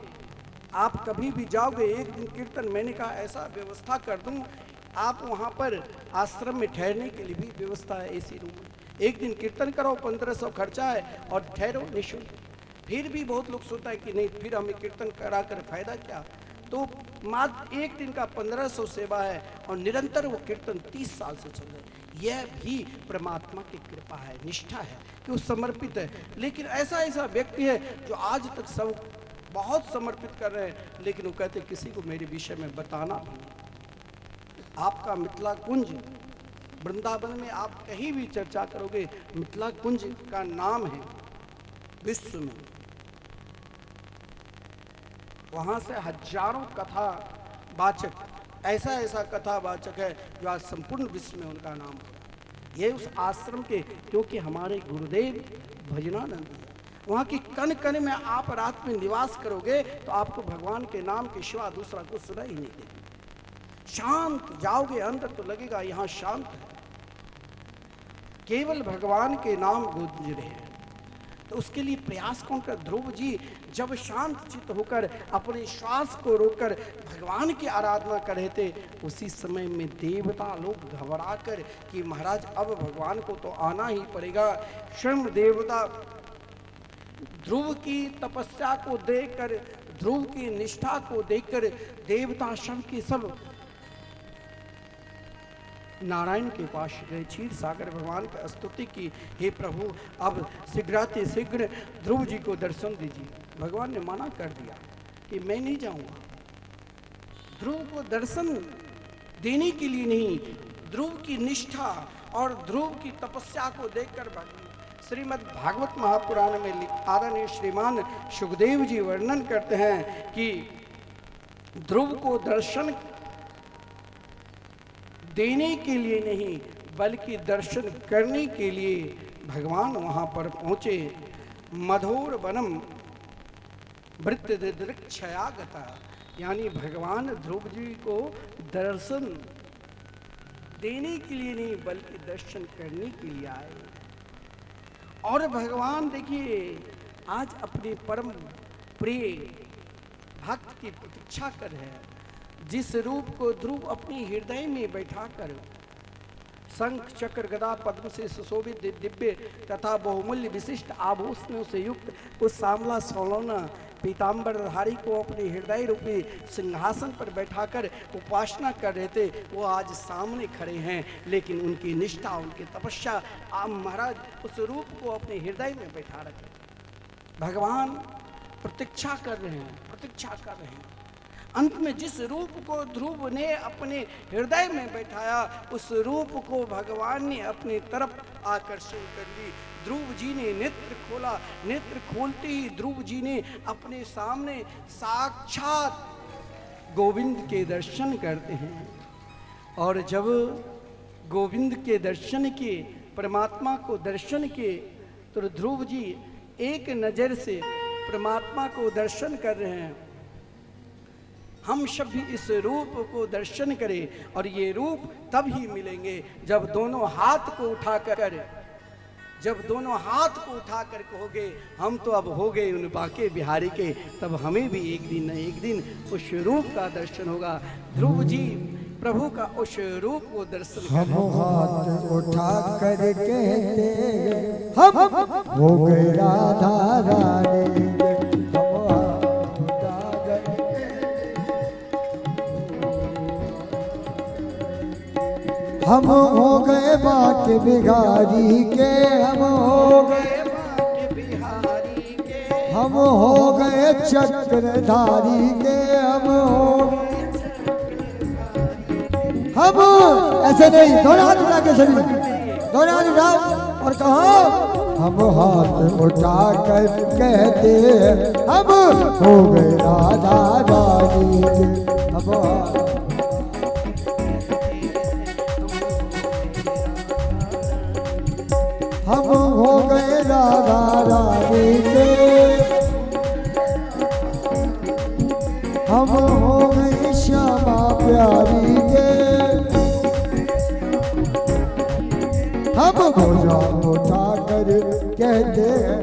आप कभी भी जाओगे, एक दिन कीर्तन, मैंने कहा ऐसा व्यवस्था कर दूं, आप वहाँ पर आश्रम में ठहरने के लिए भी व्यवस्था है, एसी रूम में। एक दिन कीर्तन करो, 1500 खर्चा है और ठहरो निःशुल्क। फिर भी बहुत लोग सोचता है कि नहीं, फिर हमें कीर्तन करा कर फायदा क्या। तो मात्र एक दिन का 1500 सेवा है और निरंतर वो कीर्तन 30 साल से चल रहा है। यह भी परमात्मा की कृपा है, निष्ठा है कि वो समर्पित है। लेकिन ऐसा व्यक्ति है जो आज तक सब बहुत समर्पित कर रहे हैं, लेकिन वो कहते किसी को मेरे विषय में बताना भी नहीं। आपका मिथिला कुंज वृंदावन में आप कहीं भी चर्चा करोगे, मिथिला कुंज का नाम है विश्व में। वहां से हजारों कथा वाचक, ऐसा कथावाचक है जो आज संपूर्ण विश्व में उनका नाम है। ये उस आश्रम के, क्योंकि हमारे गुरुदेव भजनानंद है। वहाँ की कण कण में आप रात में निवास करोगे तो आपको भगवान के नाम के सिवा दूसरा कुछ सुना ही नहीं देगा। शांत जाओगे अंदर तो लगेगा यहाँ शांत है, केवल भगवान के नाम गूंज रहे हैं। तो उसके लिए प्रयास कौन कर? ध्रुव जी जब शांत चित्त होकर अपने श्वास को रोककर भगवान की आराधना कर रहे थे, उसी समय में देवता लोग घबरा कर कि महाराज अब भगवान को तो आना ही पड़ेगा। स्वयं देवता ध्रुव की तपस्या को देखकर, ध्रुव की निष्ठा को देखकर देवता सब के सब नारायण के पास गए, क्षीर सागर भगवान की स्तुति की, हे प्रभु अब शीघ्राति शीघ्र ध्रुव जी को दर्शन दीजिए। भगवान ने मना कर दिया कि मैं नहीं जाऊंगा। ध्रुव को दर्शन देने के लिए नहीं, ध्रुव की निष्ठा और ध्रुव की तपस्या को देखकर श्रीमद् भागवत महापुराण में आदरणीय श्रीमान सुखदेव जी वर्णन करते हैं कि ध्रुव को दर्शन देने के लिए नहीं बल्कि दर्शन करने के लिए भगवान वहां पर पहुंचे। मधुर वनम वृत्तदृक्षयागता, यानी भगवान ध्रुव जी को दर्शन देने के लिए नहीं बल्कि दर्शन करने के लिए आए। और भगवान देखिए आज अपने परम प्रिय भक्त की प्रतीक्षा कर रहे हैं, जिस रूप को ध्रुव अपने हृदय में बैठाकर शंख चक्र गदा पद्म से सुशोभित दिव्य तथा बहुमूल्य विशिष्ट आभूषणों से युक्त उस सांवला सोलौना पीताम्बरधारी को अपने हृदय रूपी सिंहासन पर बैठाकर उपासना कर रहे थे, वो आज सामने खड़े हैं। लेकिन उनकी निष्ठा, उनकी तपस्या, आप महाराज उस रूप को अपने हृदय में बैठा रखे। भगवान प्रतीक्षा कर रहे हैं, प्रतीक्षा कर रहे हैं। अंत में जिस रूप को ध्रुव ने अपने हृदय में बैठाया, उस रूप को भगवान ने अपनी तरफ आकर्षण कर ली। ध्रुव जी ने नेत्र खोला, नेत्र खोलते ही ध्रुव जी ने अपने सामने साक्षात गोविंद के दर्शन करते हैं। और जब गोविंद के दर्शन किए, परमात्मा को दर्शन किए, तो ध्रुव जी एक नज़र से परमात्मा को दर्शन कर रहे हैं। हम सब भी इस रूप को दर्शन करें, और ये रूप तब ही मिलेंगे जब दोनों हाथ को उठाकर, जब दोनों हाथ को उठाकर कहोगे हम तो अब हो गए उन बाके बिहारी के, तब हमें भी एक दिन न एक दिन उस रूप का दर्शन होगा। ध्रुव जी प्रभु का उस रूप को दर्शन हम हाथ उठा कर कहते हम हो गए राधा रानी, हम हो गए बाके बिहारी के, हम हो गए बाके बिहारी के, हम हो गए चक्रधारी के, हम ऐसे नहीं, दोनों हाथ उठा के सभी, दोनों हाथ उठाओ और कहो हम हाथ उठा कर कहते हम हो गए राधा रानी के, हम हो गए राधा रानी के, हम हो गए श्यामा प्यारी के,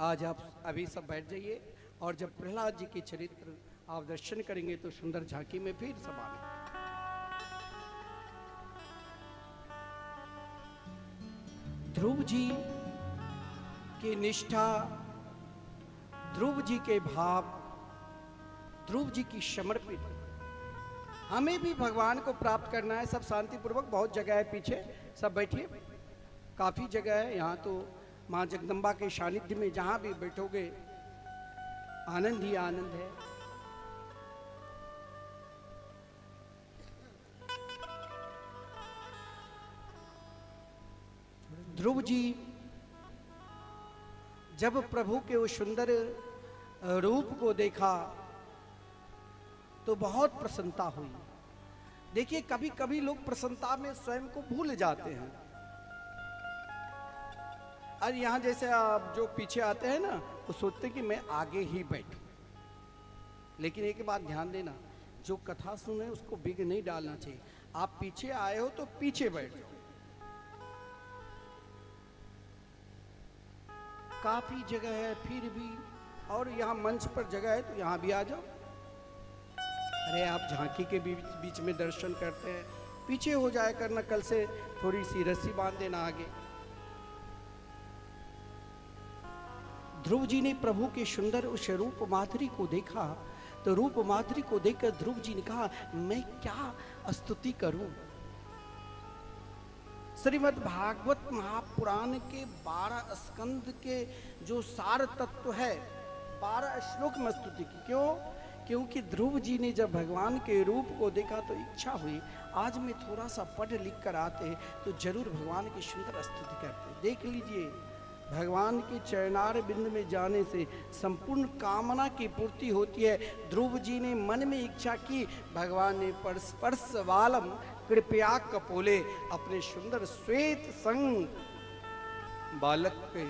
आज आप अभी सब बैठ जाइए और जब प्रहलाद जी के चरित्र आप दर्शन करेंगे तो सुंदर झांकी में फिर सब आना। ध्रुव जी की निष्ठा, ध्रुव जी के भाव, ध्रुव जी की समर्पित, हमें भी भगवान को प्राप्त करना है। सब शांतिपूर्वक, बहुत जगह है पीछे, सब बैठिए, काफी जगह है। यहाँ तो माँ जगदम्बा के सानिध्य में जहां भी बैठोगे आनंद ही आनंद है। ध्रुव जी जब प्रभु के उस सुंदर रूप को देखा तो बहुत प्रसन्नता हुई। देखिए, कभी कभी लोग प्रसन्नता में स्वयं को भूल जाते हैं। और यहाँ जैसे आप जो पीछे आते हैं ना, वो सोचते कि मैं आगे ही बैठूं। लेकिन एक बात ध्यान देना, जो कथा सुने उसको बिग नहीं डालना चाहिए। आप पीछे आए हो तो पीछे बैठ जाओ। काफी जगह है फिर भी, और यहाँ मंच पर जगह है तो यहाँ भी आ जाओ। अरे आप झांकी के बीच में दर्शन करते हैं, पीछे हो जाए करना, कल से थोड़ी सी रस्सी बांध देना आगे। ध्रुव जी ने प्रभु के सुंदर उस रूप माधुरी को देखा तो रूप माधुरी को देखकर ध्रुव जी ने कहा, मैं क्या स्तुति करूं। श्रीमद् भागवत महापुराण के 12 स्कंद के जो सार तत्व है, 12 श्लोक में स्तुति की। क्यों? क्योंकि ध्रुव जी ने जब भगवान के रूप को देखा तो इच्छा हुई, आज मैं थोड़ा सा पढ़ लिख कर आते तो जरूर भगवान की सुंदर स्तुति करते। देख लीजिए, भगवान के चरणार बिंद में जाने से संपूर्ण कामना की पूर्ति होती है। ध्रुव जी ने मन में इच्छा की, भगवान ने स्पर्श वालम कृपया कपोले अपने सुंदर श्वेत संग बालक के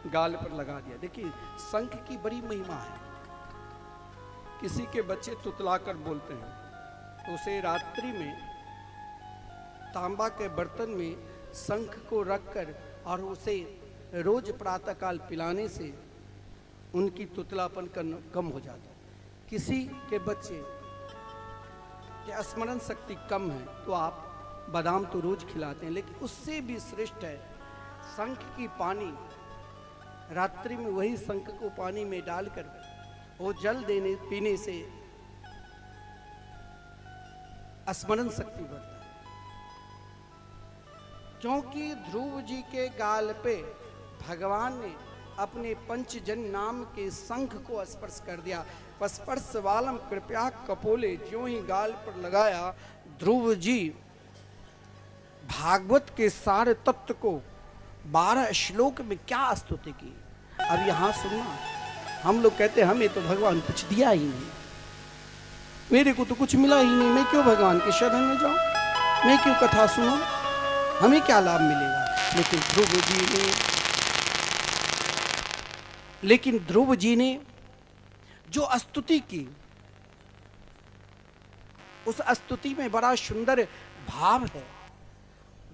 गाल पर लगा दिया। देखिए, शंख की बड़ी महिमा है। किसी के बच्चे तुतला कर बोलते हैं तो उसे रात्रि में तांबा के बर्तन में शंख को रखकर और उसे रोज प्रातः काल पिलाने से उनकी तुतलापन कम हो जाता है। किसी के बच्चे के स्मरण शक्ति कम है तो आप बादाम तो रोज खिलाते हैं, लेकिन उससे भी श्रेष्ठ है शंख की पानी। रात्रि में वही शंख को पानी में डालकर वो जल पीने से स्मरण शक्ति बढ़ता है। क्योंकि ध्रुव जी के गाल पे भगवान ने अपने पंचजन नाम के शंख को स्पर्श कर दिया। स्पर्श वालम कृपया कपोले, ज्यों ही गाल पर लगाया, ध्रुव जी भागवत के सारे तत्व को 12 श्लोक में क्या स्तुति की। अब यहां सुनना, हम लोग कहते हैं हमें तो भगवान कुछ दिया ही नहीं, मेरे को तो कुछ मिला ही नहीं, मैं क्यों भगवान के शरण में जाऊं, मैं क्यों कथा सुनूं, हमें क्या लाभ मिलेगा। लेकिन ध्रुव जी ने जो स्तुति की, उस स्तुति में बड़ा सुंदर भाव है।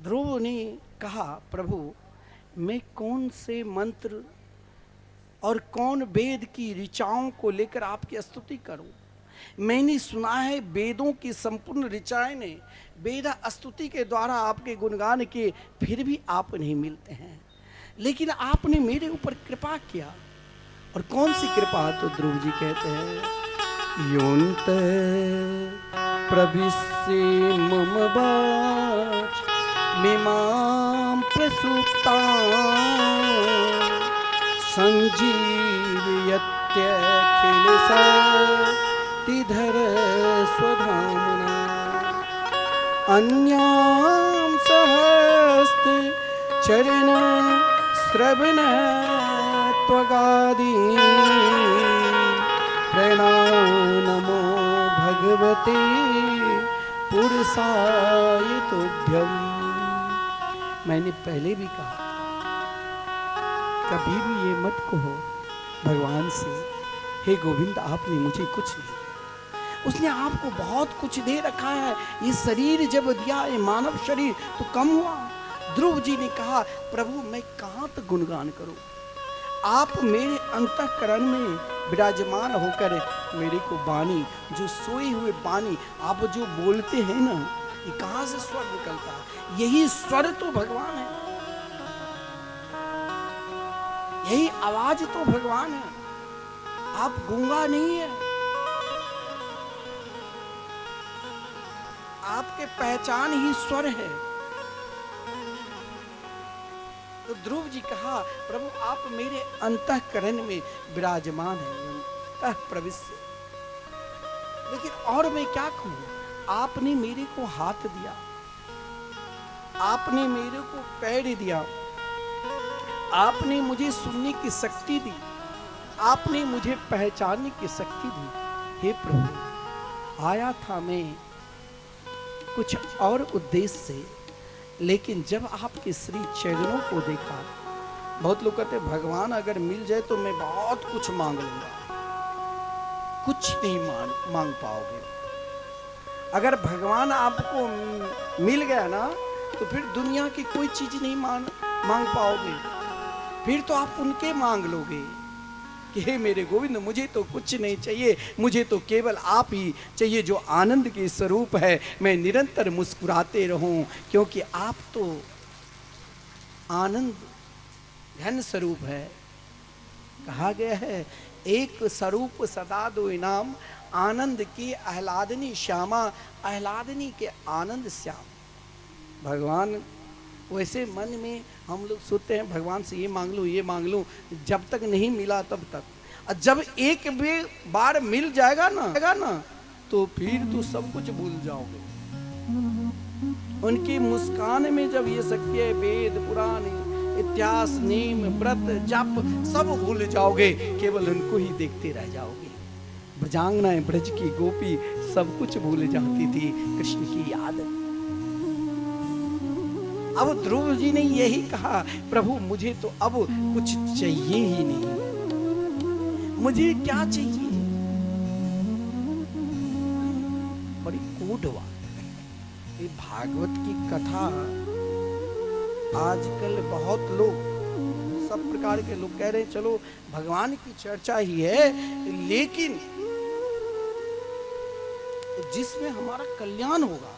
ध्रुव ने कहा, प्रभु मैं कौन से मंत्र और कौन वेद की ऋचाओं को लेकर आपकी स्तुति करूं। मैंने सुना है वेदों की संपूर्ण ऋचाएं ने वेद स्तुति के द्वारा आपके गुणगान किए, फिर भी आप नहीं मिलते हैं। लेकिन आपने मेरे ऊपर कृपा किया, और कौन सी कृपा। तो ध्रुव जी कहते हैं, योन्त प्रविश्य मम वाच मिमां प्रसुप्तां संजीवयत्यखिल शक्तिधर स्वधाम्ना अन्यां सहस्त्र चरण श्रवण त्वगादि प्रणमो भगवते पुरुषाय तुभ्यम्। मैंने पहले भी कहा, कभी भी ये मत कहो भगवान से, हे गोविंद आपने मुझे कुछ नहीं दिया। उसने आपको बहुत कुछ दे रखा है। ये शरीर जब दिया, ये मानव शरीर तो कम हुआ। ध्रुव जी ने कहा, प्रभु मैं कहाँ तक गुणगान करूं? आप मेरे अंतःकरण में विराजमान होकर मेरे को बानी, जो सोए हुए बानी आप जो बोलते हैं ना, ये कहाँ से स्वर निकलता है? यही स्वर तो भगवान है, यही आवाज तो भगवान है। आप गूंगा नहीं है, आपके पहचान ही स्वर है। तो ध्रुव जी कहा, प्रभु आप मेरे अंतःकरण में विराजमान हैं, अंतः प्रविश्य। लेकिन और मैं क्या कहूं? आपने मेरे को हाथ दिया, आपने मेरे को पैर दिया, आपने मुझे सुनने की शक्ति दी, आपने मुझे पहचानने की शक्ति दी। हे प्रभु, आया था मैं कुछ और उद्देश्य से, लेकिन जब आपके श्री चरणों को देखा, बहुत लोग कहते भगवान अगर मिल जाए तो मैं बहुत कुछ मांग लूंगा। कुछ नहीं मांग पाओगे। अगर भगवान आपको मिल गया ना, तो फिर दुनिया की कोई चीज नहीं मांग पाओगे। फिर तो आप उनके मांग लोगे कि हे मेरे गोविंद, मुझे तो कुछ नहीं चाहिए, मुझे तो केवल आप ही चाहिए जो आनंद के स्वरूप है। मैं निरंतर मुस्कुराते रहूं, क्योंकि आप तो आनंद घन स्वरूप है। कहा गया है, एक स्वरूप सदा दो इनाम, आनंद की आह्लादनी श्यामा, आह्लादनी के आनंद श्याम। भगवान वैसे मन में हम लोग सोचते हैं भगवान से ये मांग लूं, ये मांग लूं, जब तक नहीं मिला तब तक। और जब एक भी बार मिल जाएगा ना, तो फिर तो सब कुछ भूल जाओगे। उनकी मुस्कान में जब ये शक्ति है, वेद पुराण इतिहास नेम व्रत जप सब भूल जाओगे, केवल उनको ही देखते रह जाओगे। ब्रजांगनाएं ब्रज की गोपी सब कुछ भूल जाती थी, कृष्ण की याद। अब ध्रुव जी ने यही कहा, प्रभु मुझे तो अब कुछ चाहिए ही नहीं। मुझे क्या चाहिए? बड़ी कूट बात। ये भागवत की कथा आजकल बहुत लोग, सब प्रकार के लोग कह रहे हैं चलो भगवान की चर्चा ही है, लेकिन जिसमें हमारा कल्याण होगा,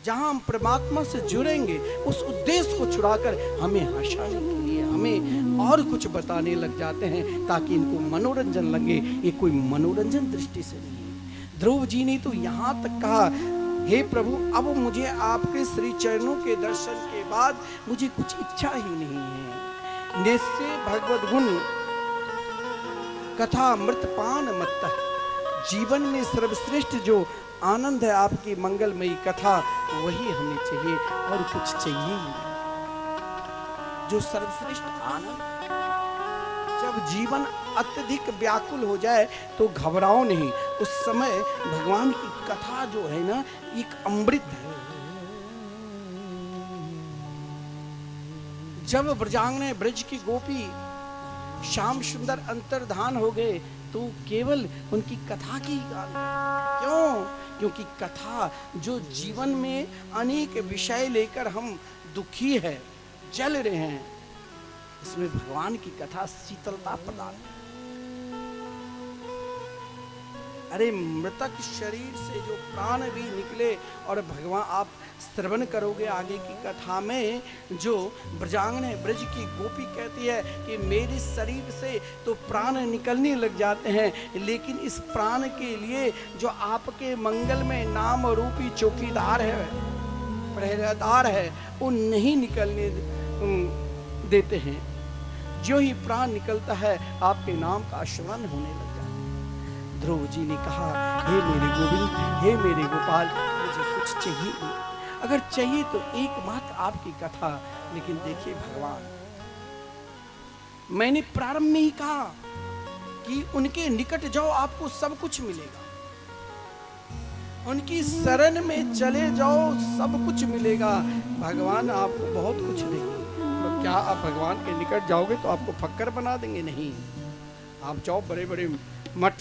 जहां हम परमात्मा से जुड़ेंगे, उस उद्देश्य को छुड़ाकर हमें हंसाने के लिए हमें और कुछ बताने लग जाते हैं, ताकि इनको मनोरंजन लगे। ये कोई मनोरंजन दृष्टि से नहीं है। ध्रुव जी ने तो यहां तक कहा, हे प्रभु अब मुझे आपके श्री चरणों के दर्शन के बाद मुझे कुछ इच्छा ही नहीं है। निश्चय भगवद गुण कथा अमृतपान मत्त। जीवन में सर्वश्रेष्ठ जो आनंद है आपकी मंगलमयी कथा, वही हमें चाहिए और कुछ चाहिए ही नहीं। जो सर्वश्रेष्ठ आनंद, जब जीवन अत्यधिक व्याकुल हो जाए तो घबराओ नहीं। उस समय भगवान की कथा जो है ना, एक अमृत है। जब ब्रजांगना ब्रज की गोपी श्याम सुंदर अंतर्धान हो गए, तो केवल उनकी कथा की गान है। क्यों? क्योंकि कथा जो जीवन में अनेक विषय लेकर हम दुखी है, जल रहे हैं, इसमें भगवान की कथा शीतलता प्रदान है। अरे मृतक शरीर से जो प्राण भी निकले, और भगवान आप श्रवण करोगे आगे की कथा में, जो ब्रजांगना ब्रज की गोपी कहती है कि मेरे शरीर से तो प्राण निकलने लग जाते हैं, लेकिन इस प्राण के लिए जो आपके मंगल में नाम रूपी चौकीदार है, पहरेदार है, वो नहीं निकलने देते हैं। जो ही प्राण निकलता है आपके नाम का स्मरण होने लग जाता है। ध्रुव जी ने कहा, हे मेरे गोविंद, हे मेरे गोपाल, मुझे कुछ चाहिए नहीं। अगर चाहिए तो एकमात्र आपकी कथा। लेकिन देखिए भगवान मैंने प्रारंभ में ही कहा कि उनके निकट जाओ, आपको सब कुछ मिलेगा। उनकी शरण में चले जाओ, सब कुछ मिलेगा। भगवान आपको बहुत कुछ देंगे। तो क्या आप भगवान के निकट जाओगे तो आपको फक्कर बना देंगे? नहीं। आप जाओ, बड़े बड़े मठ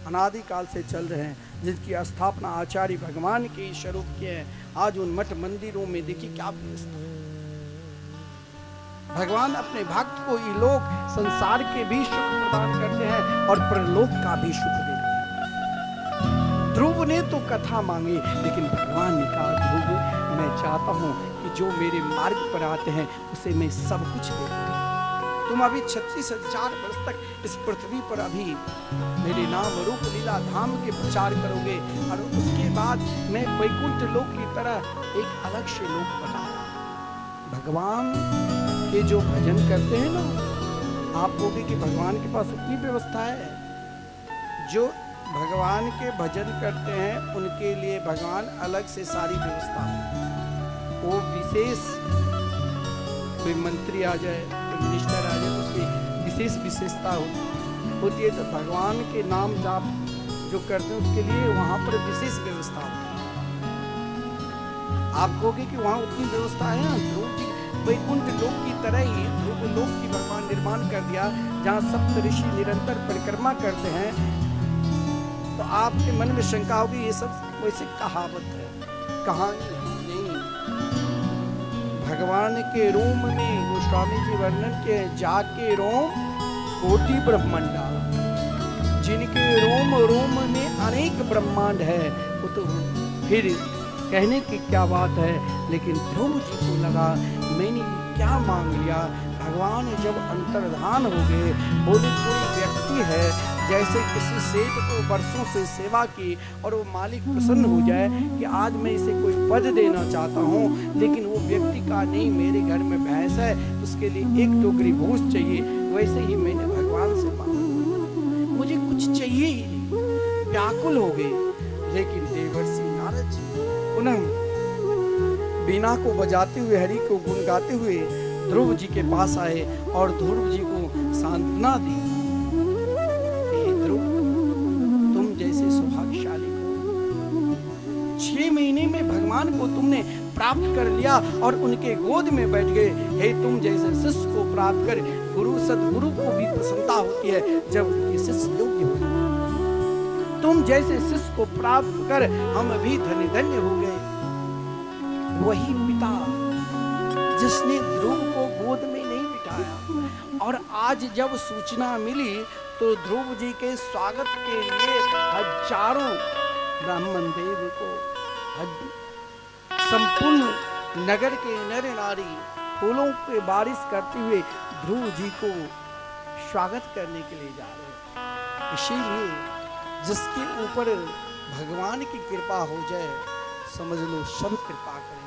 अनादिकाल से चल रहे हैं, जिनकी स्थापना आचार्य भगवान के स्वरूप की है। आज उन मठ मंदिरों में देखिए क्या व्यवस्था है। भगवान अपने भक्त को इलोक संसार के भी सुख प्रदान करते हैं और परलोक का भी सुख देते हैं। ध्रुव ने तो कथा मांगी, लेकिन भगवान ने कहा, ध्रुव मैं चाहता हूं कि जो मेरे मार्ग पर आते हैं उसे मैं सब कुछ दे दूं। तुम अभी 36,000 वर्ष तक इस पृथ्वी पर अभी मेरे नाम रूप लीला धाम के प्रचार करोगे, और उसके बाद मैं वैकुंठ लोक की तरह एक अलग से लोक बनाऊंगा। भगवान के जो भजन करते हैं ना, आप कहोगे कि भगवान के पास उतनी व्यवस्था है। जो भगवान के भजन करते हैं उनके लिए भगवान अलग से सारी व्यवस्था है। वो विशेष कोई मंत्री आ जाए, कोई मिनिस्टर आ जाए, तो उसकी विशेष विशेषता होती है। तो भगवान के नाम जाप जो करते हैं उसके लिए वहाँ पर विशेष व्यवस्था होती है। आप कहोगे कि वहाँ उतनी व्यवस्था है? ध्रुव जी वैकुंठ लोक की तरह ही ध्रुव लोक की भगवान निर्माण कर दिया, जहाँ सप्त ऋषि निरंतर परिक्रमा करते हैं। तो आपके मन में शंका होगी ये सब वैसे कहावत है, कहानी है। नहीं, भगवान के रोम में गोस्वामी जी वर्णन के जाके रोम कोटि ब्रह्मांडा, जिनके रोम रोम में अनेक ब्रह्मांड है, वो तो फिर कहने की क्या बात है। लेकिन ध्रुव जी को लगा मैंने क्या मांग लिया। भगवान जब अंतर्धान हो गए, बोले कोई व्यक्ति है जैसे किसी सेठ को वर्षों से सेवा की और वो मालिक प्रसन्न हो जाए कि आज मैं इसे कोई पद देना चाहता हूँ, लेकिन वो व्यक्ति का नहीं, मेरे घर में भैंस है, उसके लिए एक टोकरी भूस चाहिए। वैसे ही मैंने भगवान से मांगा, मुझे कुछ चाहिए ही नहीं, व्याकुल हो गए। लेकिन देवर्षि नारद जी पुनः बीना को बजाते हुए, हरि को गुण गाते हुए ध्रुव जी के पास आए और ध्रुव जी को सांत्वना दी। ध्रुव, तुम जैसे सौभाग्यशाली को 6 महीने में भगवान को तुमने प्राप्त कर लिया और उनके गोद में बैठ गए। हे तुम जैसे शिष्य को प्राप्त कर गुरु सदगुरु को भी प्रसन्नता होती है जब उनके शिष्य योग्य हो जाते। तुम जैसे शिष्य को प्राप्त कर हम भी धन्य धन्य हो गए। वही पिता जिसने ध्रुव को गोद में नहीं बिठाया, और आज जब सूचना मिली तो ध्रुव जी के स्वागत के लिए हजारों ब्राह्मण देव को, संपूर्ण नगर के नर नारी फूलों पे बारिश करते हुए ध्रुव जी को स्वागत करने के लिए जा रहे हैं। इसीलिए जिसके ऊपर भगवान की कृपा हो जाए, समझ लो सब कृपा करेंगे।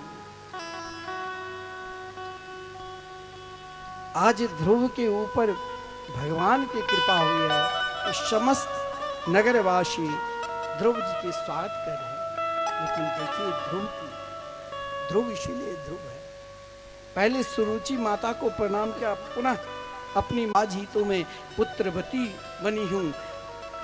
आज ध्रुव के ऊपर भगवान की कृपा हुई है तो समस्त नगरवासी ध्रुव जी के स्वागत कर रहे हैं। लेकिन देखिए ध्रुव इसीलिए ध्रुव है। पहले सुरुचि माता को प्रणाम किया, पुनः अपनी माझीतों में पुत्रवती बनी हूँ।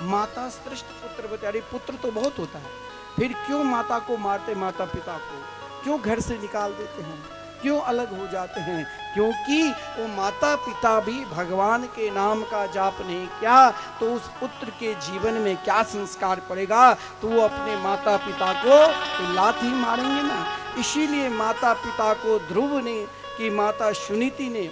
माता श्रेष्ठ पुत्रवती, अरे पुत्र तो बहुत होता है, फिर क्यों माता को मारते, माता पिता को क्यों घर से निकाल देते हैं, क्यों अलग हो जाते हैं? क्योंकि वो माता पिता भी भगवान के नाम का जाप नहीं किया तो उस पुत्र के जीवन में क्या संस्कार पड़ेगा? तो वो अपने माता पिता को तो लात ही मारेंगे ना। इसीलिए माता पिता को ध्रुव ने की माता सुनीति ने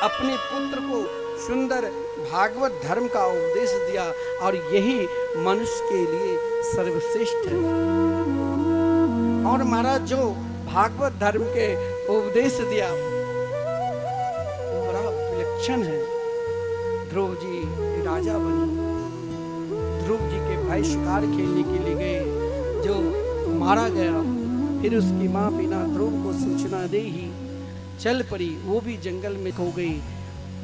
अपने पुत्र को सुंदर भागवत धर्म का उपदेश दिया, और यही मनुष्य के लिए सर्वश्रेष्ठ है। और महाराज जो भागवत धर्म के उपदेश दिया बड़ा विलक्षण है। ध्रुव जी राजा बने, ध्रुव जी के भाई शिकार खेलने के लिए गए, जो मारा गया। फिर उसकी माँ बिना ध्रुव को सूचना दे ही चल पड़ी, वो भी जंगल में खो गई।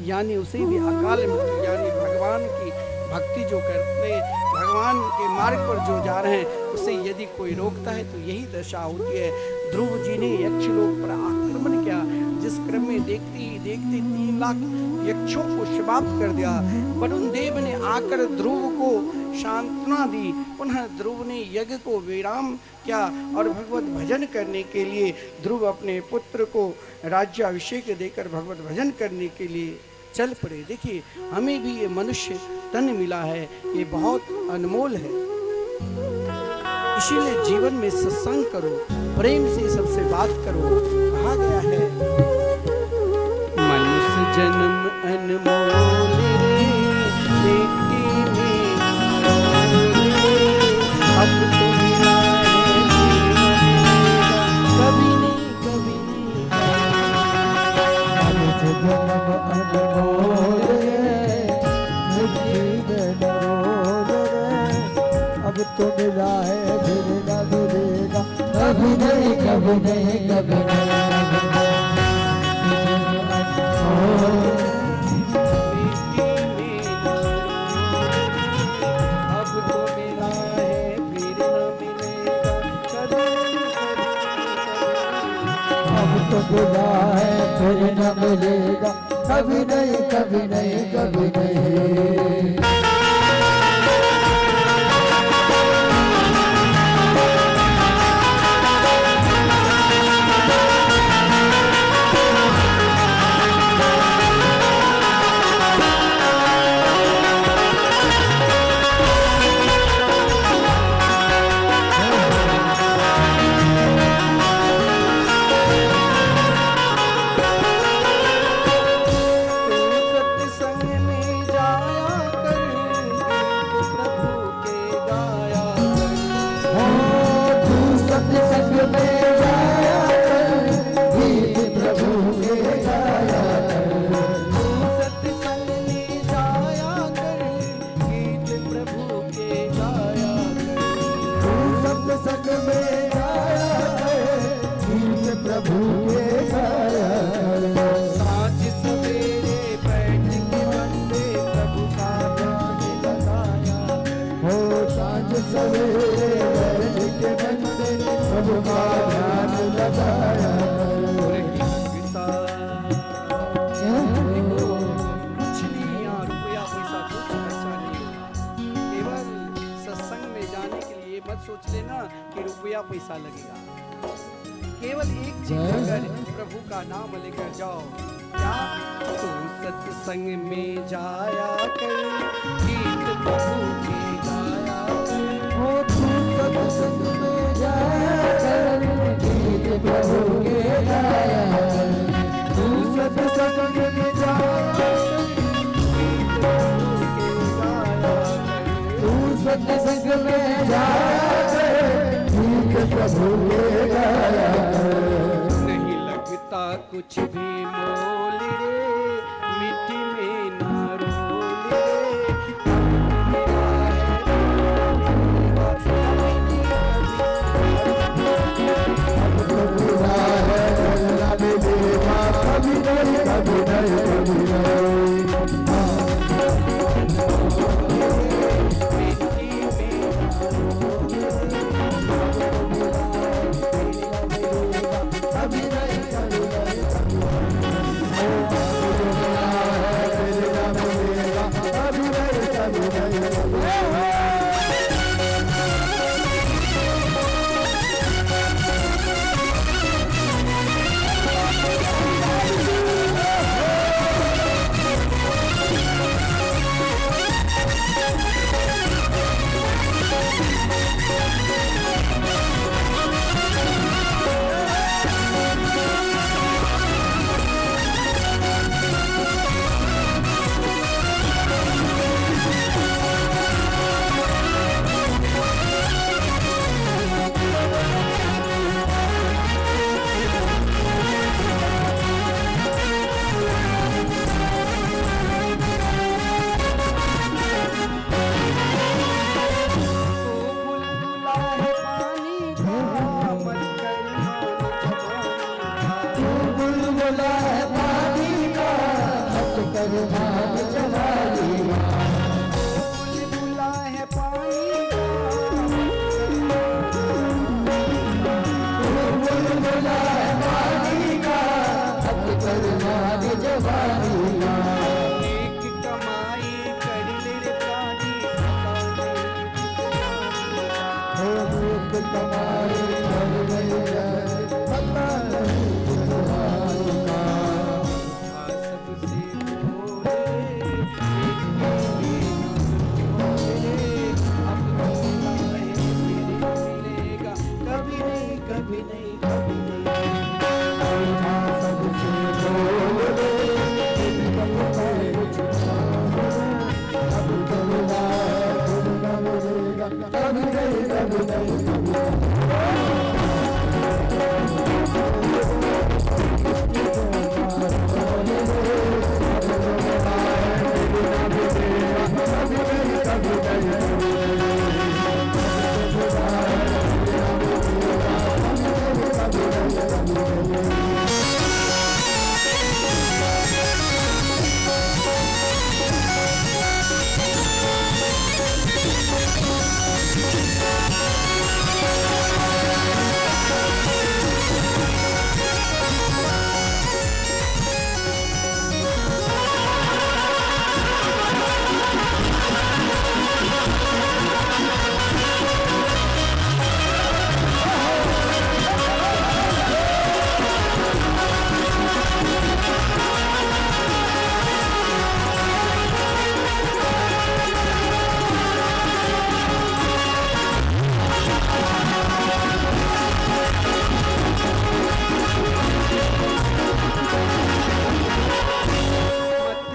यानी उसे भी अकाल मृत्यु, यानी भगवान की भक्ति जो करते, भगवान के मार्ग पर जो जा रहे हैं, उसे यदि कोई रोकता है तो यही दशा होती है। ध्रुव जी ने यक्षलोक पर आक्रमण किया, जिस क्रम में देखते ही देखते 3 लाख यक्षों को समाप्त कर दिया। वरुण देव ने आकर ध्रुव को सांत्वना दी। पुनः ध्रुव ने यज्ञ को विराम किया और भगवत भजन करने के लिए ध्रुव अपने पुत्र को राज्याभिषेक देकर भगवत भजन करने के लिए चल पड़े। देखिए, हमें भी ये मनुष्य तन मिला है, ये बहुत अनमोल है। इसीलिए जीवन में सत्संग करो, प्रेम से सबसे बात करो। कहा गया है, मनुष्य जन्म अनमोल रे, बेटी में अब तो मिला है, कभी नहीं कभी नहीं। मनुष्य जन्म अनमोल रे, मिट्टी में डरोल रे, अब तो मिला है फिर न मिलेगा, कभी नहीं कभी नहीं कभी नहीं। अब तो मिला है फिर न मिलेगा, अब तो मिला है फिर न मिलेगा, कभी नहीं कभी नहीं कभी नहीं। सोच लेना कि रुपया पैसा लगेगा। केवल एक चीज अगर प्रभु का नाम लेकर जाओ, क्या तो सत्संग में जाया कर, गीत प्रभु के गाया कर। हो तू सत्संग में जाया कर, गीत प्रभु के गाया कर। तू सत्संग में जाया कर, गीत प्रभु के गाया कर। तू सत्संग में जाया प्रभु के गाया। नहीं लगता कुछ भी मोल रे, मिट्टी में ना रोल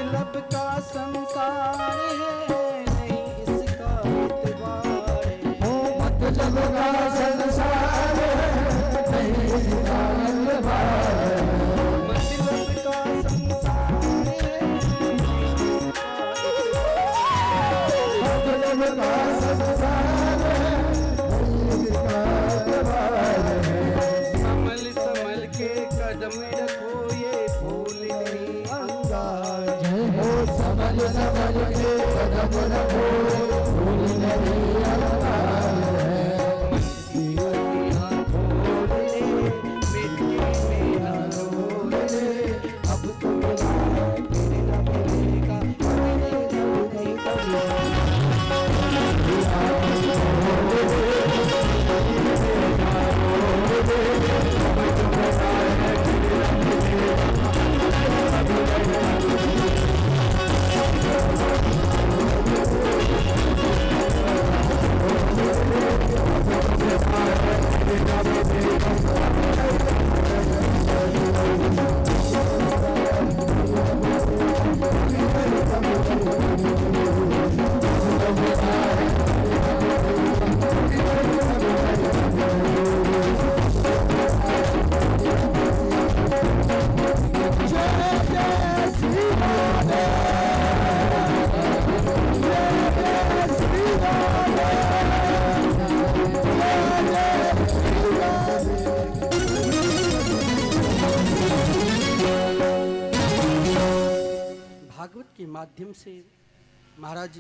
मतलब का संसार है नहीं इसका एतबार है। मतलब का संसार है नहीं इसका एतबार है। मतलब का संसार है नहीं मतलब का संसार है नहीं इसका एतबार है। संभल संभल के कदम रखो ये फूल नहीं अंगार। समझ समझ के कदम रखो भूल नहीं अंगार है। अब तो मिला फिर न मिलेगा कभी कभी। भागवत के माध्यम से महाराज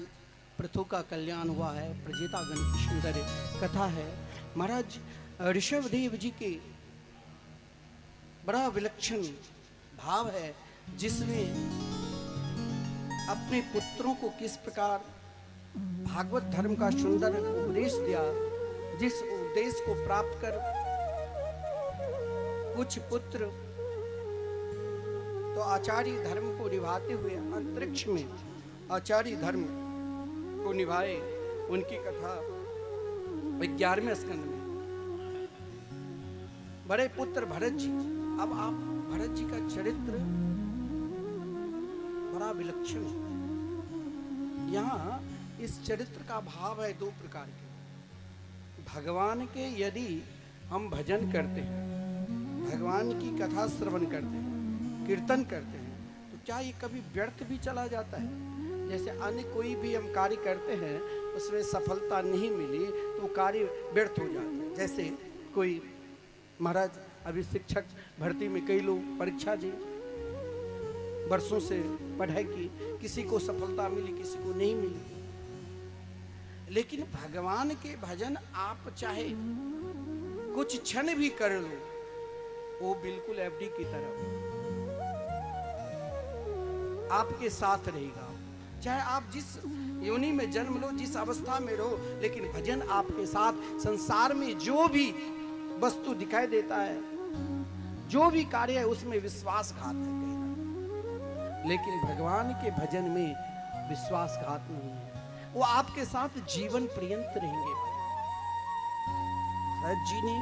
प्रथु का कल्याण हुआ है। प्रजेतागण की सुंदर कथा है। महाराज ऋषभदेव जी के बड़ा विलक्षण भाव है, जिसने अपने पुत्रों को किस प्रकार भागवत धर्म का सुंदर उपदेश दिया, जिस उपदेश को प्राप्त कर कुछ पुत्र तो आचार्य धर्म को निभाते हुए अंतरिक्ष में आचार्य धर्म को निभाए। उनकी कथा 11वें स्कंद में। बड़े पुत्र भरत जी। अब आप भरत जी का चरित्र बड़ा विलक्षण है। यहाँ इस चरित्र का भाव है दो प्रकार के। भगवान के यदि हम भजन करते हैं, भगवान की कथा श्रवण करते हैं, कीर्तन करते हैं, तो क्या ये कभी व्यर्थ भी चला जाता है? जैसे अन्य कोई भी हम कार्य करते हैं उसमें सफलता नहीं मिली तो कार्य व्यर्थ हो जाता है। जैसे कोई महाराज अभी शिक्षक भर्ती में कई लोग परीक्षा दी, वर्षों से पढ़ाई की, किसी को सफलता मिली किसी को नहीं मिली। लेकिन भगवान के भजन आप चाहे कुछ क्षण भी कर लो, वो बिल्कुल एफडी की तरह आपके साथ रहेगा। चाहे आप जिस योनि में जन्म लो, जिस अवस्था में रहो, लेकिन भजन आपके साथ। संसार में जो भी वस्तु दिखाई देता है, जो भी कार्य है, उसमें विश्वासघात है कहीं ना। लेकिन भगवान के भजन में विश्वासघात नहीं है। वो आपके साथ जीवन पर्यंत रहेंगे। शायद जी ने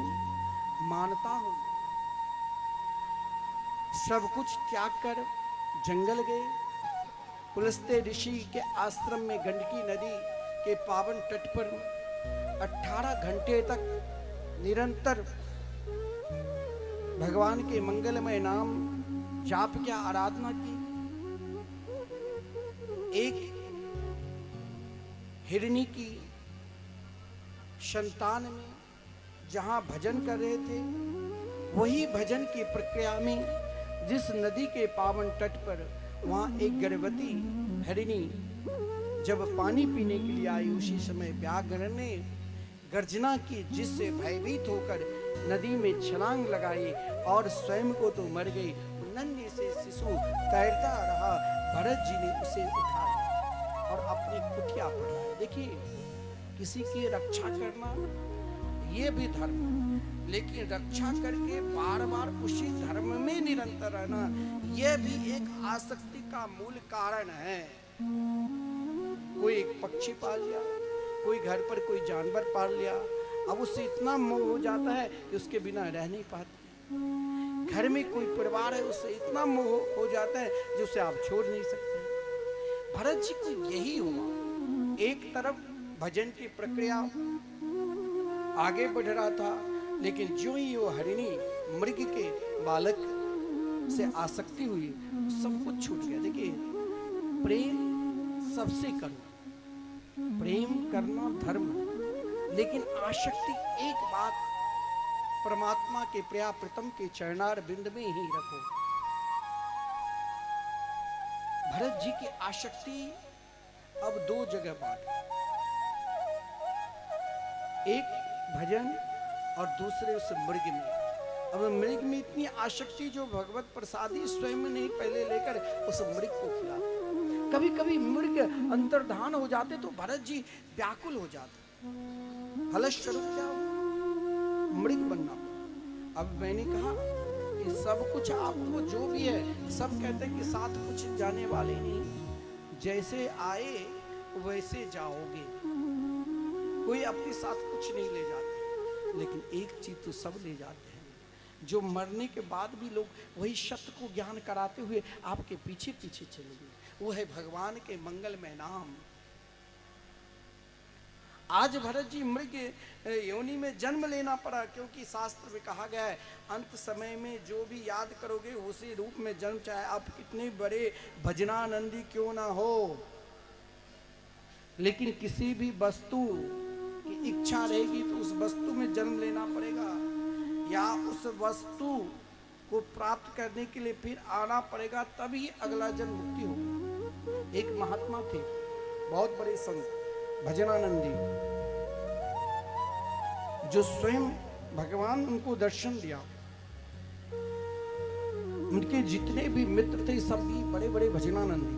मानता हो, सब कुछ त्याग कर जंगल गए, पुलस्त्य ऋषि के आश्रम में गंडकी नदी के पावन तट पर 18 घंटे तक निरंतर भगवान के मंगलमय नाम जाप किया, आराधना की। एक हिरणी की संतान में जहां भजन कर रहे थे, वही भजन की प्रक्रिया में जिस नदी के पावन तट पर वहां एक गर्भवती हिरणी जब पानी पीने के लिए आई, उसी समय व्याघ्र ने गर्जना की, जिससे भयभीत होकर नदी में छलांग लगाई और स्वयं को तो मर गई। नन्हे से शिशु तैरता रहा, भरत जी ने उसे उठाया और अपनी कुटिया पर लाया। देखिए, किसी की रक्षा करना ये भी धर्म है, लेकिन रक्षा करके बार बार उसी धर्म में निरंतर रहना, यह भी एक आसक्ति का मूल कारण है। कोई एक पक्षी पाल लिया, कोई घर पर कोई जानवर पाल लिया, अब उससे इतना मोह हो जाता है कि उसके बिना रह नहीं पाते। घर में कोई परिवार है, उससे इतना मोह हो जाता है जो उसे आप छोड़ नहीं सकते। भरत जी को यही हुआ। एक तरफ भजन की प्रक्रिया आगे बढ़ रहा था, लेकिन जो ही वो हरिणी मृग के बालक से आसक्ति हुई, सब कुछ छूट गया। देखिए, प्रेम सबसे करो, प्रेम करना धर्म, लेकिन आसक्ति एक बात परमात्मा के प्रिया प्रीतम के चरणार बिंद में ही रखो। भरत जी की आसक्ति अब दो जगह बांट, एक भजन और दूसरे उस मृग में। अब मृग में इतनी आसक्ति जो भगवत प्रसादी स्वयं ने पहले लेकर उस मृग को खिला। कभी कभी मृग अंतर्धान हो जाते तो भरत जी व्याकुल हो जाते, फलस्वरूप क्या मृग बनना। अब मैंने कहा कि सब कुछ आपको जो भी है, सब कहते हैं कि साथ कुछ जाने वाले नहीं, जैसे आए वैसे जाओगे, कोई अपने साथ कुछ नहीं ले जाते, लेकिन एक चीज तो सब ले जाते हैं, जो मरने के बाद भी लोग वही सत्य को ज्ञान कराते हुए आपके पीछे पीछे चलेंगे, वो है भगवान के मंगलमय नाम। आज भरत जी मृग योनि में जन्म लेना पड़ा, क्योंकि शास्त्र में कहा गया है अंत समय में जो भी याद करोगे उसी रूप में जन्म, चाहे आप कितने बड़े भजनानंदी क्यों ना हो, लेकिन किसी भी वस्तु की इच्छा रहेगी तो उस वस्तु में जन्म लेना पड़ेगा, या उस वस्तु को प्राप्त करने के लिए फिर आना पड़ेगा, तभी अगला जन्म मुक्ति होगी। एक महात्मा थे, बहुत बड़े संत भजनानंदी, जो स्वयं भगवान उनको दर्शन दिया। उनके जितने भी मित्र थे सब भी बड़े बड़े भजनानंदी।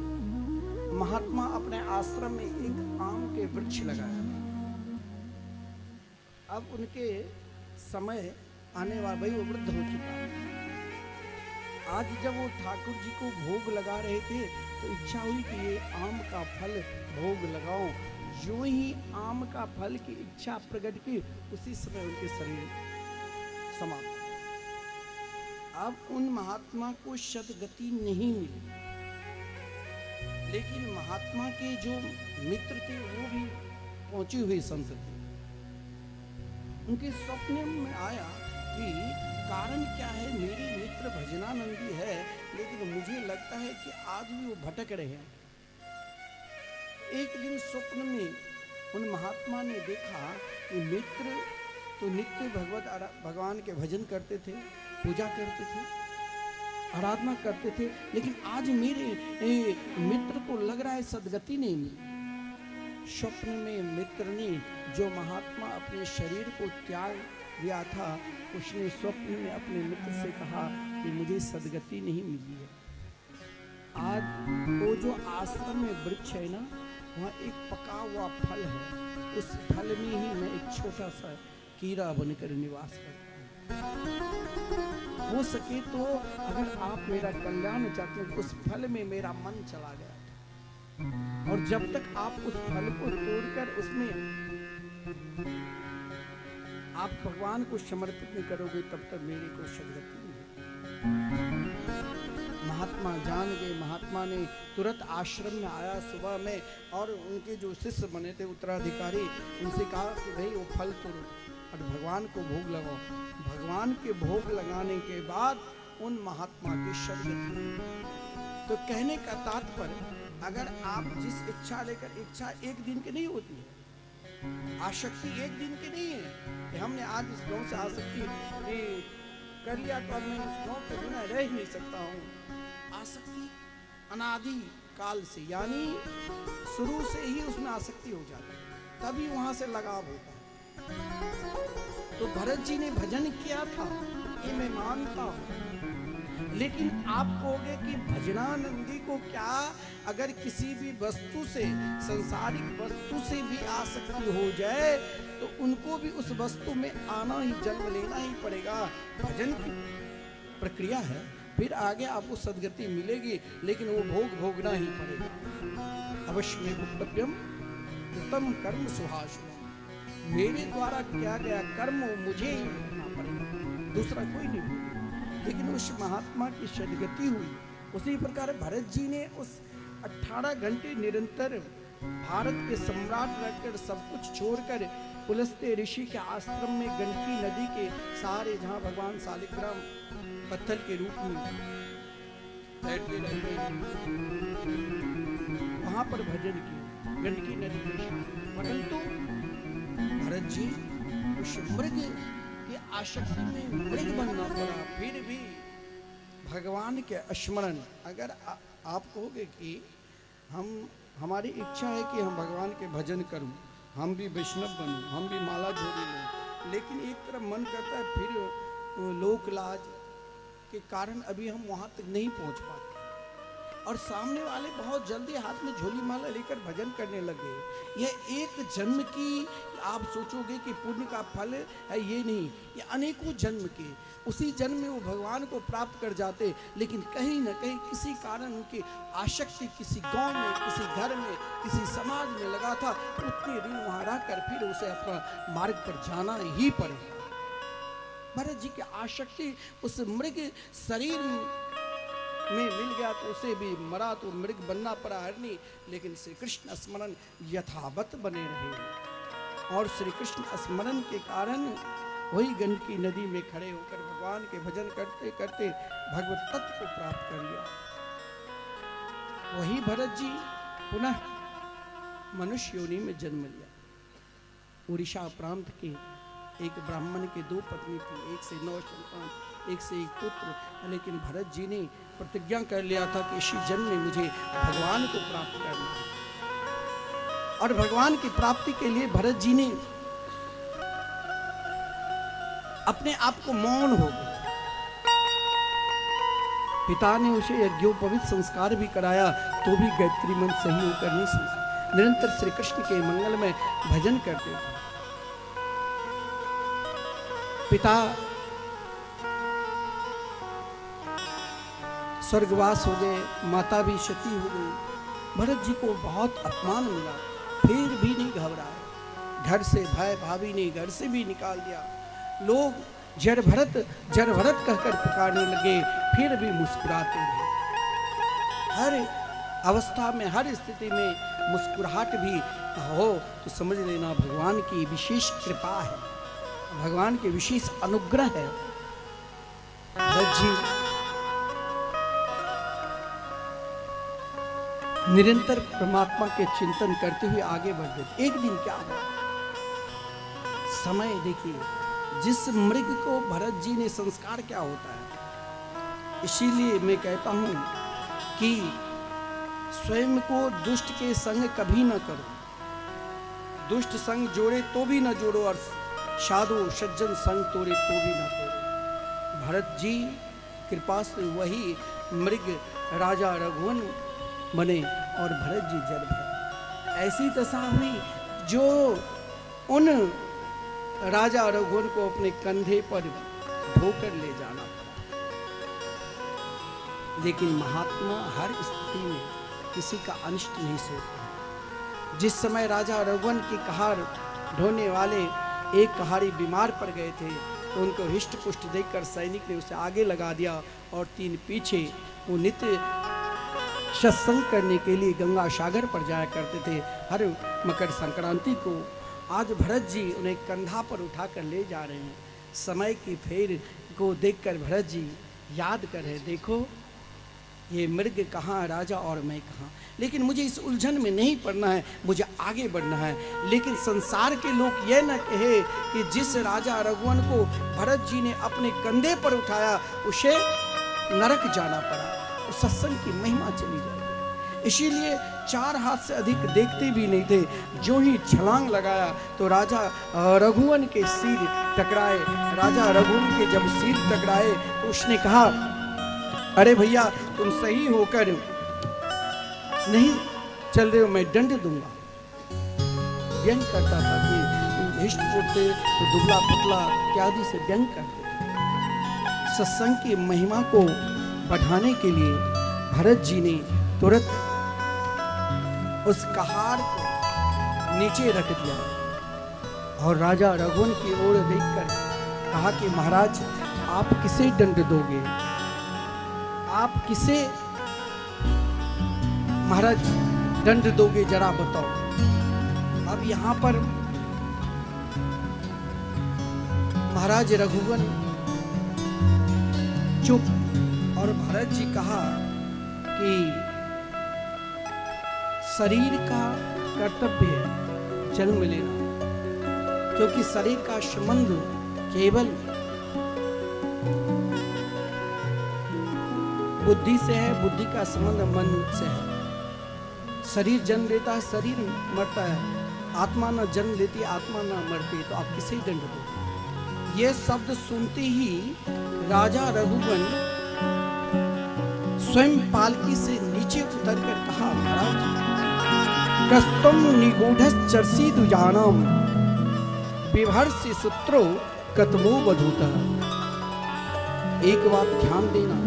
महात्मा अपने आश्रम में एक आम के वृक्ष लगाया। अब उनके समय आने वाला, भाई वो वृद्ध हो चुका। आज जब वो ठाकुर जी को भोग लगा रहे थे तो इच्छा हुई कि ये आम का फल भोग लगाओ। जो ही आम का फल की इच्छा प्रकट की, उसी समय उनके शरीर समाप्त। अब उन महात्मा को सद्गति नहीं मिली, लेकिन महात्मा के जो मित्र थे वो भी पहुंचे हुए संत थे। उनके स्वप्न में आया कि कारण क्या है, मेरे मित्र भजनानंदी है, लेकिन मुझे लगता है कि आज भी वो भटक रहे हैं। एक दिन स्वप्न में उन महात्मा ने देखा कि मित्र तो नित्य भगवान के भजन करते थे, पूजा करते थे, आराधना करते थे, लेकिन आज मेरे मित्र को लग रहा है सद्गति नहीं मिली। स्वप्न में मित्र ने, जो महात्मा अपने शरीर को त्याग दिया था, उसने स्वप्न में अपने मित्र से कहा कि मुझे सद्गति नहीं मिली है। आज वो जो आश्रम में वृक्ष है ना, वहाँ एक पका हुआ फल है, उस फल में ही मैं एक छोटा सा कीड़ा बनकर निवास करता हूँ। हो सके तो अगर आप मेरा कल्याण चाहते हैं, उस फल में मेरा मन चला गया था, और जब तक आप उस फल को तोड़कर उसमें आप भगवान को समर्पित नहीं करोगे, तब तक मेरे को सद्गति नहीं। महात्मा जान गए। महात्मा ने तुरंत आश्रम में आया सुबह में, और उनके जो शिष्य बने थे उत्तराधिकारी, उनसे कहा कि भाई वो फल तोड़ो और भगवान को भोग लगाओ। भगवान के भोग लगाने के बाद उन महात्मा की सदगति। तो कहने का तात्पर्य, अगर आप जिस इच्छा लेकर, इच्छा एक दिन की नहीं होती है, आसक्ति एक दिन की नहीं है कि हमने आज इस गाँव से आसक्ति कर लिया तो अब मैं उस गाँव के बिना रह ही नहीं सकता हूँ। आसक्ति अनादि काल से, यानी शुरू से ही उसमें आसक्ति हो जाती है, तभी वहां से लगाव होता है। तो भरत जी ने भजन किया था, ये मैं मानता हूँ, लेकिन आप कहोगे कि भजनानंदी को क्या अगर किसी भी वस्तु से, संसारिक वस्तु से भी आसक्ति हो जाए तो उनको भी उस वस्तु में आना ही, जन्म लेना ही पड़ेगा। भजन की प्रक्रिया है, फिर आगे आपको सद्गति मिलेगी, लेकिन वो भोग भोगना ही पड़ेगा। अवश्य में भोक्तव्यम उत्तम कर्म सुहासुना, मेरे द्वारा किया गया कर्म मुझे ही भोगना पड़ेगा, दूसरा कोई नहीं। लेकिन उस महात्मा की सद्गति हुई। उसी प्रकार भरत जी ने उस 18 घंटे निरंतर भारत के सम्राट रहकर सब कुछ छोड़कर पुलस्त्य ऋषि के आश्रम में गंडकी नदी के सहारे, जहाँ भगवान शालिग्राम पत्थर के रूप में बैठते रहते, वहां पर भजन किया गंडकी नदी के सहारे। परंतु भरत जी उस मृग की आसक्ति में मृग बनना पड़ा। फिर भी भगवान के स्मरण, अगर आप कहोगे कि हमारी इच्छा है कि हम भगवान के भजन करूं, हम भी वैष्णव बनूं, हम भी माला झोली लें, लेकिन एक तरफ मन करता है फिर लोक लाज के कारण अभी हम वहां तक नहीं पहुंच पाते, और सामने वाले बहुत जल्दी हाथ में झोली माला लेकर भजन करने लगे। यह एक जन्म की आप सोचोगे कि पुण्य का फल है, ये नहीं, ये अनेकों जन्म के, उसी जन्म में वो भगवान को प्राप्त कर जाते, लेकिन कहीं न कहीं किसी कारण उनकी आसक्ति किसी गांव में, किसी घर में, किसी समाज में लगा था, उतने दिन वहां रहकर फिर उसे अपना मार्ग पर जाना ही पड़ेगा। भरत जी की आसक्ति उस मृग शरीर में मिल गया तो उसे भी मरा तो मृग बनना पड़ा हरनी, लेकिन श्री कृष्ण स्मरण यथावत बने रहे, और श्री कृष्ण स्मरण के कारण वही गंडकी नदी में खड़े होकर भगवान के भजन करते करते भगवत तत्व को प्राप्त कर लिया। वही भरत जी पुनः मनुष्य योनि में जन्म लिया। उड़ीसा प्रांत के एक ब्राह्मण के 2 पत्नी थी, एक से 9 संतान, एक से 1 पुत्र, लेकिन भरत जी ने प्रतिज्ञा कर लिया था कि इसी जन्म में मुझे भगवान को प्राप्त करना है। और भगवान की प्राप्ति के लिए भरत जी ने अपने आप को मौन हो गए। पिता ने उसे यज्ञोपवीत संस्कार भी कराया, तो भी गायत्री मंत्र सही होकर नहीं सुना। निरंतर श्री कृष्ण के मंगल में भजन करते थे। पिता स्वर्गवास हो गए, माता भी सती हो गई। भरत जी को बहुत अपमान मिला, फिर भी नहीं घबराए। घर से भाई भाभी ने घर से भी निकाल दिया। लोग जड़ भरत कहकर पुकारने लगे, फिर भी मुस्कुराते रहे। हर अवस्था में, हर स्थिति में मुस्कुराहट भी हो तो समझ लेना भगवान की विशेष कृपा है, भगवान के विशेष अनुग्रह है। भरत जी निरंतर परमात्मा के चिंतन करते हुए आगे बढ़ते थे। एक दिन क्या हुआ, समय देखिए, जिस मृग को भरत जी ने संस्कार क्या होता है। इसीलिए मैं कहता हूं कि स्वयं को दुष्ट के संग कभी न करो, दुष्ट संग जोड़े तो भी न जोड़ो, और साधु सज्जन संग तोड़े तो भी न तोड़ो। भरत जी कृपा से वही मृग राजा रघुवन बने और भरत जी जड़ भरत। ऐसी दशा हुई जो उन राजा रघुवन को अपने कंधे पर ढोकर ले जाना पड़ा। लेकिन महात्मा हर स्थिति में किसी का अनिष्ट नहीं सोचता। जिस समय राजा रघुवन की कहार ढोने वाले एक कहारी बीमार पड़ गए थे, तो उनको हिष्ट पुष्ट देखकर सैनिक ने उसे आगे लगा दिया और 3 पीछे वो नित्य सत्संग करने के लिए गंगा सागर पर जाया करते थे हर मकर संक्रांति को। आज भरत जी उन्हें कंधा पर उठाकर ले जा रहे हैं। समय की फेर को देखकर भरत जी याद कर रहे, देखो ये मृग कहाँ, राजा और मैं कहाँ। लेकिन मुझे इस उलझन में नहीं पड़ना है, मुझे आगे बढ़ना है। लेकिन संसार के लोग यह न कहे कि जिस राजा रघुवन को भरत जी ने अपने कंधे पर उठाया उसे नरक जाना पड़ा, तो सत्संग की महिमा चली जाएगी। इसीलिए 4 हाथ से अधिक देखते भी नहीं थे। जो ही छलांग लगाया तो राजा रघुवन के सिर टकराए। राजा रघुवन के जब सिर टकराए तो उसने कहा, अरे भैया तुम सही होकर नहीं चल रहे हो, मैं दंड दूंगा। व्यंग करता था कि हिष्ट पुटते तो दुबला पुतला इत्यादि से व्यंग करते थे। सत्संग की महिमा को बढ़ाने के लिए भरत जी ने तुरंत उस कहार को नीचे रख दिया और राजा रघुवन की ओर देखकर कहा कि महाराज आप किसे दंड दोगे, आप किसे महाराज दंड दोगे, जरा बताओ। अब यहां पर महाराज रघुवन चुप और भरत जी कहा कि शरीर का कर्तव्य है जन्म लेना, क्योंकि शरीर का संबंध केवल बुद्धि से है, बुद्धि का संबंध मन से है। शरीर जन्म लेता है, शरीर मरता है, आत्मा न जन्म लेती, आत्मा न मरती, तो आप किसे दंड दो। ये शब्द सुनते ही राजा रघुवन स्वयं पालकी से नीचे उतरकर कहा, महाराज कस्तम निगूढ़श्चर्षि दुजानम विभर्षि सूत्रो कतमो वधूता। एक बात ध्यान देना,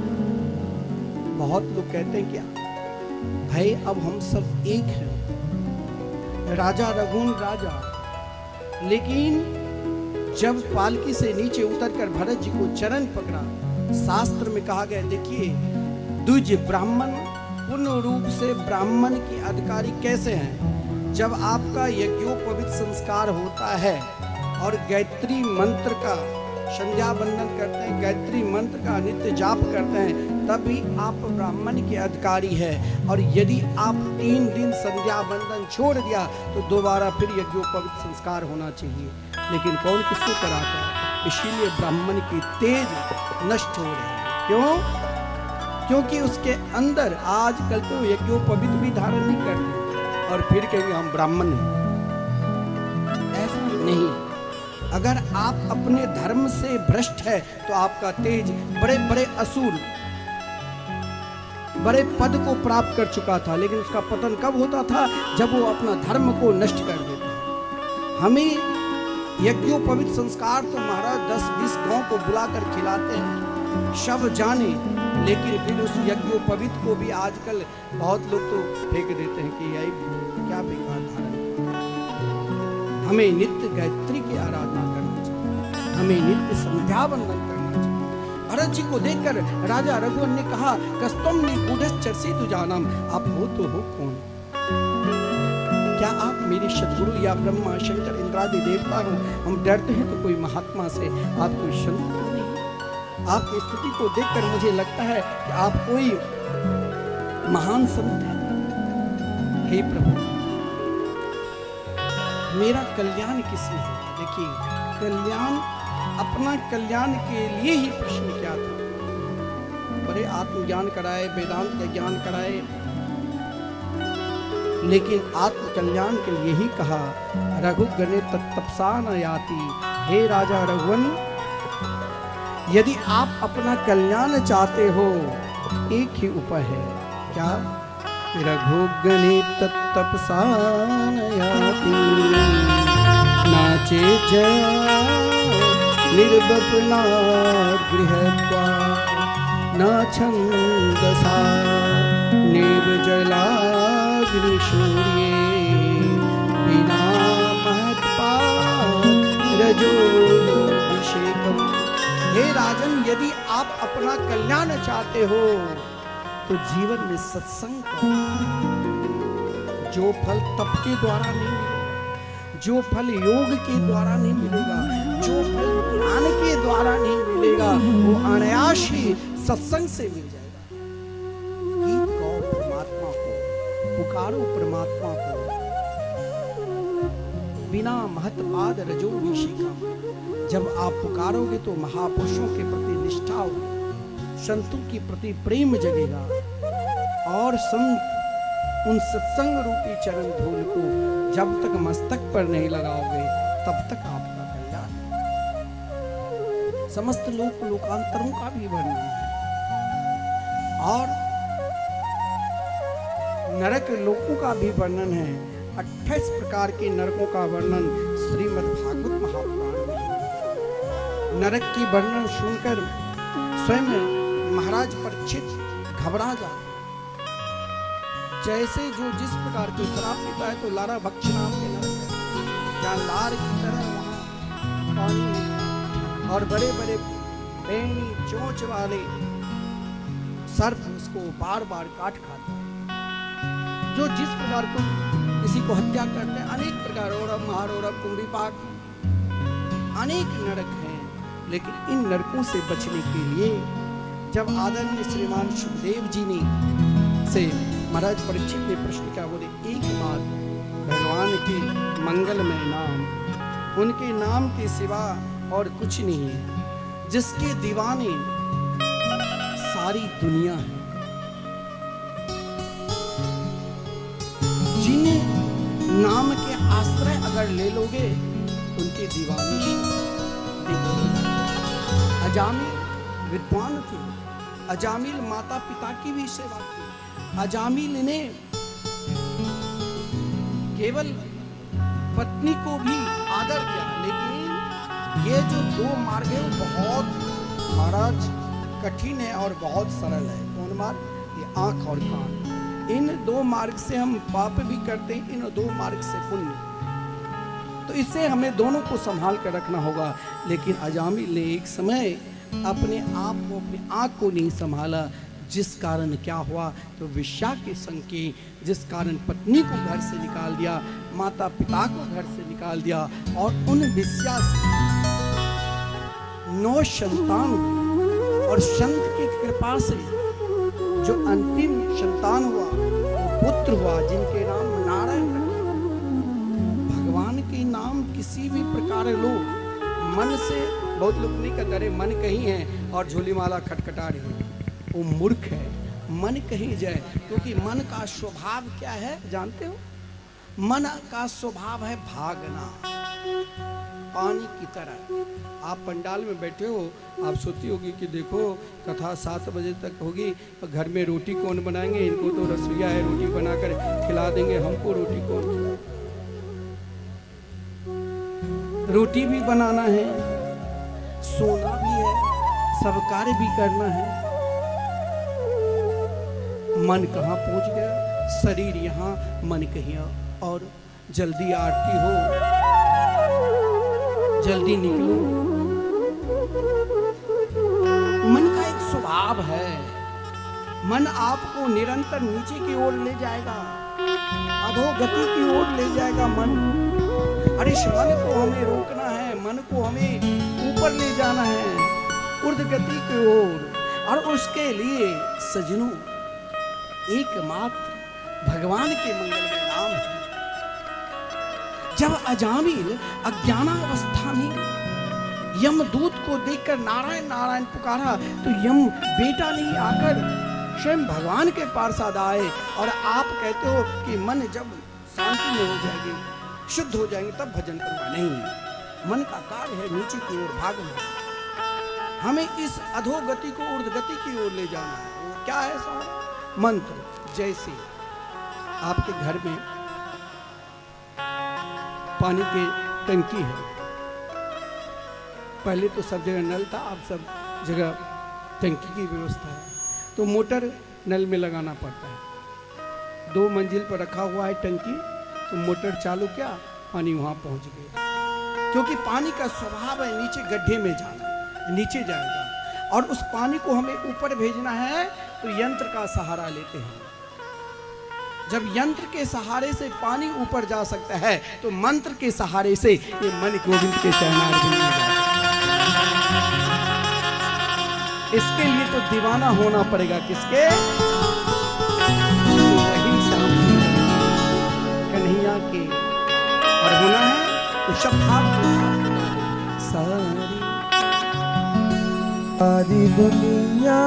बहुत लोग कहते हैं क्या भाई अब हम सब एक हैं, राजा रघुवन राजा। लेकिन जब पालकी से नीचे उतरकर भरत जी को चरण पकड़ा, शास्त्र में कहा गया, देखिए द्विज ब्राह्मण पूर्ण रूप से ब्राह्मण के अधिकारी कैसे हैं। जब आपका यज्ञोपवीत संस्कार होता है और गायत्री मंत्र का संध्या वंदन करते हैं, गायत्री मंत्र का नित्य जाप करते हैं, तभी आप ब्राह्मण के अधिकारी है। और यदि आप 3 दिन संध्या वंदन छोड़ दिया तो दोबारा फिर यज्ञोपवीत संस्कार होना चाहिए। लेकिन कौन किसको कराता है? इसीलिए ब्राह्मण की तेज नष्ट हो रही है। क्यों? क्योंकि उसके अंदर आजकल तो यज्ञोपवीत भी धारण नहीं करते और फिर कहेंगे हम ब्राह्मण हैं। ऐसा नहीं। अगर आप अपने धर्म से भ्रष्ट है तो आपका तेज, बड़े बड़े असुर बड़े पद को प्राप्त कर चुका था, लेकिन उसका पतन कब होता था? जब वो अपना धर्म को नष्ट कर देता। हमें यज्ञोपवीत संस्कार तो महाराज 10-20 गांव को बुलाकर खिलाते हैं, सब जाने, लेकिन फिर उस यज्ञोपवीत को भी आजकल बहुत लोग तो फेंक देते हैं कि यही क्या बेकार धारण। हमें नित्य गायत्री की आराधना करना चाहिए, हमें नित्य संध्या वंदन करना चाहिए। भरत जी को देखकर राजा रघुवन ने कहा, कस्तम निगूढ़श्चर्षि दुजानम, आप हो तो हो कौन? क्या आप मेरे सद्गुरु या ब्रह्मा शंकर इंद्रादि देवता हो? हम डरते हैं तो कोई महात्मा से, आप कोई संत तो नहीं। आपकी स्थिति को देखकर मुझे लगता है कि आप कोई महान संत हैं। हे प्रभु, मेरा कल्याण किसने है? देखिए, कल्याण अपना कल्याण के लिए ही प्रश्न किया था। बड़े आत्मज्ञान कराए, वेदांत का ज्ञान कराए, लेकिन आत्म कल्याण के लिए ही कहा, रघुगणे तत्तपसा न याति। हे राजा रघुवन, यदि आप अपना कल्याण चाहते हो, एक ही उपाय है। क्या? रघुगणे तत्तपसा न याति, नाचे जया निर्वपना गृहत्वा, न छन्दसा नेव जलाग्निशूर्ये, बिना महत्पाद रजोभिषेकम्। हे राजन, यदि आप अपना कल्याण चाहते हो तो जीवन में सत्संग करो। जो फल तप के द्वारा नहीं मिलेगा, जो फल योग के द्वारा नहीं मिलेगा, जो फल ज्ञान के द्वारा नहीं मिलेगा, वो अनायास ही सत्संग से मिल जाएगा। गीत गाओ परमात्मा को, पुकारो परमात्मा को, बिना महत्पाद रजो विषिका। जब आप पुकारोगे तो महापुरुषों के प्रति निष्ठा होगी, संतों के प्रति प्रेम जगेगा, और संत उन सत्संग रूपी चरण धूल को जब तक मस्तक पर नहीं लगाओगे तब तक आपका कल्याण। समस्त लोक लोकांतरों का भी वर्णन है, और नरक लोकों का भी वर्णन है। 28 प्रकार के नरकों का वर्णन श्रीमद् भागवत महापुराण में है। नरक की वर्णन सुनकर स्वयं महाराज परीक्षित घबरा जाते। जैसे जो जिस प्रकार की शराब पीता है तो लारा भक्ष नाम के नरक है, जहाँ लार की तरह वहाँ पानी है, और बड़े बड़े बेनी चोंच वाले सर्प उसको बार बार काट खाता है। जो जिस प्रकार को किसी को हत्या करते हैं, अनेक प्रकार, औरब महारौरब कुंभीपाक, अनेक नरक हैं। लेकिन इन नरकों से बचने के लिए जब आदरणीय श्रीमान सुखदेव जी ने से महाराज परीक्षित ने प्रश्न किया, बोले एक बात, भगवान के मंगलमय नाम, उनके नाम के सिवा और कुछ नहीं है, जिसके दीवाने सारी दुनिया है। जिन नाम के आश्रय अगर ले लोगे उनके दीवाने। अजामिल विद्वान थे, अजामिल माता पिता की भी सेवा की। अजामिल ने केवल पत्नी को भी आदर दिया, लेकिन ये जो दो मार्ग है वो बहुत महाराज कठिन है और बहुत सरल है। कौन मार्ग? ये आंख और कान। इन दो मार्ग से हम पाप भी करते हैं, इन दो मार्ग से पुण्य। तो इससे हमें दोनों को संभाल कर रखना होगा। लेकिन अजामिल ने एक समय अपने आप को, अपनी आंख को नहीं संभाला, जिस कारण क्या हुआ तो विषया के संग की, जिस कारण पत्नी को घर से निकाल दिया, माता पिता को घर से निकाल दिया, और उन विषया से 9 संतान हुए। और संत की कृपा से जो अंतिम संतान हुआ वो पुत्र हुआ, जिनके नाम नारायण रखे। भगवान के नाम किसी भी प्रकार लो, मन से, बहुत लोग नहीं कहते अरे मन कहीं है और झोली माला खटखटा रही है, वो मूर्ख है। मन कहीं जाए, क्योंकि मन का स्वभाव क्या है जानते हो? मन का स्वभाव है भागना, पानी की तरह। आप पंडाल में बैठे हो, आप सोचती होगी कि देखो कथा 7 बजे तक होगी, घर में रोटी कौन बनाएंगे, इनको तो रसोईया है, रोटी बनाकर खिला देंगे, हमको रोटी कौन खिलाएगा? रोटी भी बनाना है, सोना भी है, सब कार्य भी करना है। मन कहाँ पहुंच गया? शरीर यहाँ, मन कहीं और। जल्दी आरती हो, जल्दी निकलो। मन का एक स्वभाव है, मन आपको निरंतर नीचे की ओर ले जाएगा, अधोगति की ओर ले जाएगा मन। अरे इस मन को हमें रोकना है, मन को हमें ऊपर ले जाना है, ऊर्ध्वगति की ओर। और उसके लिए सजनों एकमात्र भगवान के मंगलमय नाम है। जब अजामिल अज्ञानावस्था में यमदूत को देखकर नारायण नारायण पुकारा, तो यम बेटा नहीं आकर स्वयं भगवान के पार्षद आए। और आप कहते हो कि मन जब शांति में हो जाएगी, शुद्ध हो जाएंगे, तब भजन करूंगा। नहीं, मन का कार्य है नीचे की ओर भागना। हमें इस अधोगति को ऊर्ध्वगति की ओर ले जाना है। वो क्या है साहब? मंत्र। जैसे आपके घर में पानी की टंकी है, पहले तो सब जगह नल था, अब सब जगह टंकी की व्यवस्था है, तो मोटर नल में लगाना पड़ता है। 2 मंजिल पर रखा हुआ है टंकी, तो मोटर चालू किया, पानी वहां पहुंच गया। क्योंकि पानी का स्वभाव है नीचे गड्ढे में जाना, नीचे जाएगा। और उस पानी को हमें ऊपर भेजना है, तो यंत्र का सहारा लेते हैं। जब यंत्र के सहारे से पानी ऊपर जा सकता है तो मंत्र के सहारे से ये मन गोविंद के चरणारविंद में जा सकता है। इसके लिए तो दीवाना होना पड़ेगा किसके? वही श्याम कन्हैया के। और होना है तो शब्दार्थ के साथ। सारी दुनिया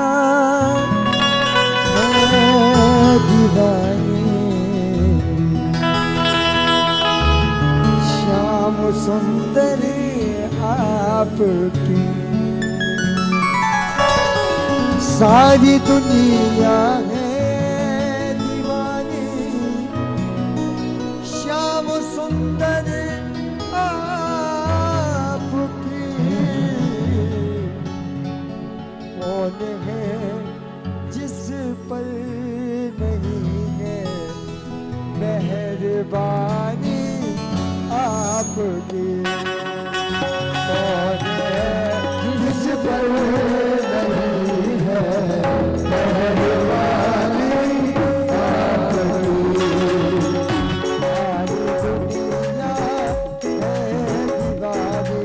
दीवानी श्याम सुंदर आपकी, सारी दुनिया है दीवानी श्याम सुंदर आपकी। कौन है जिस पर नहीं है मेहरबानी आपकी? कौन है जिस पर नहीं है मेहरबानी आपकी? सारी दुनिया है दीवानी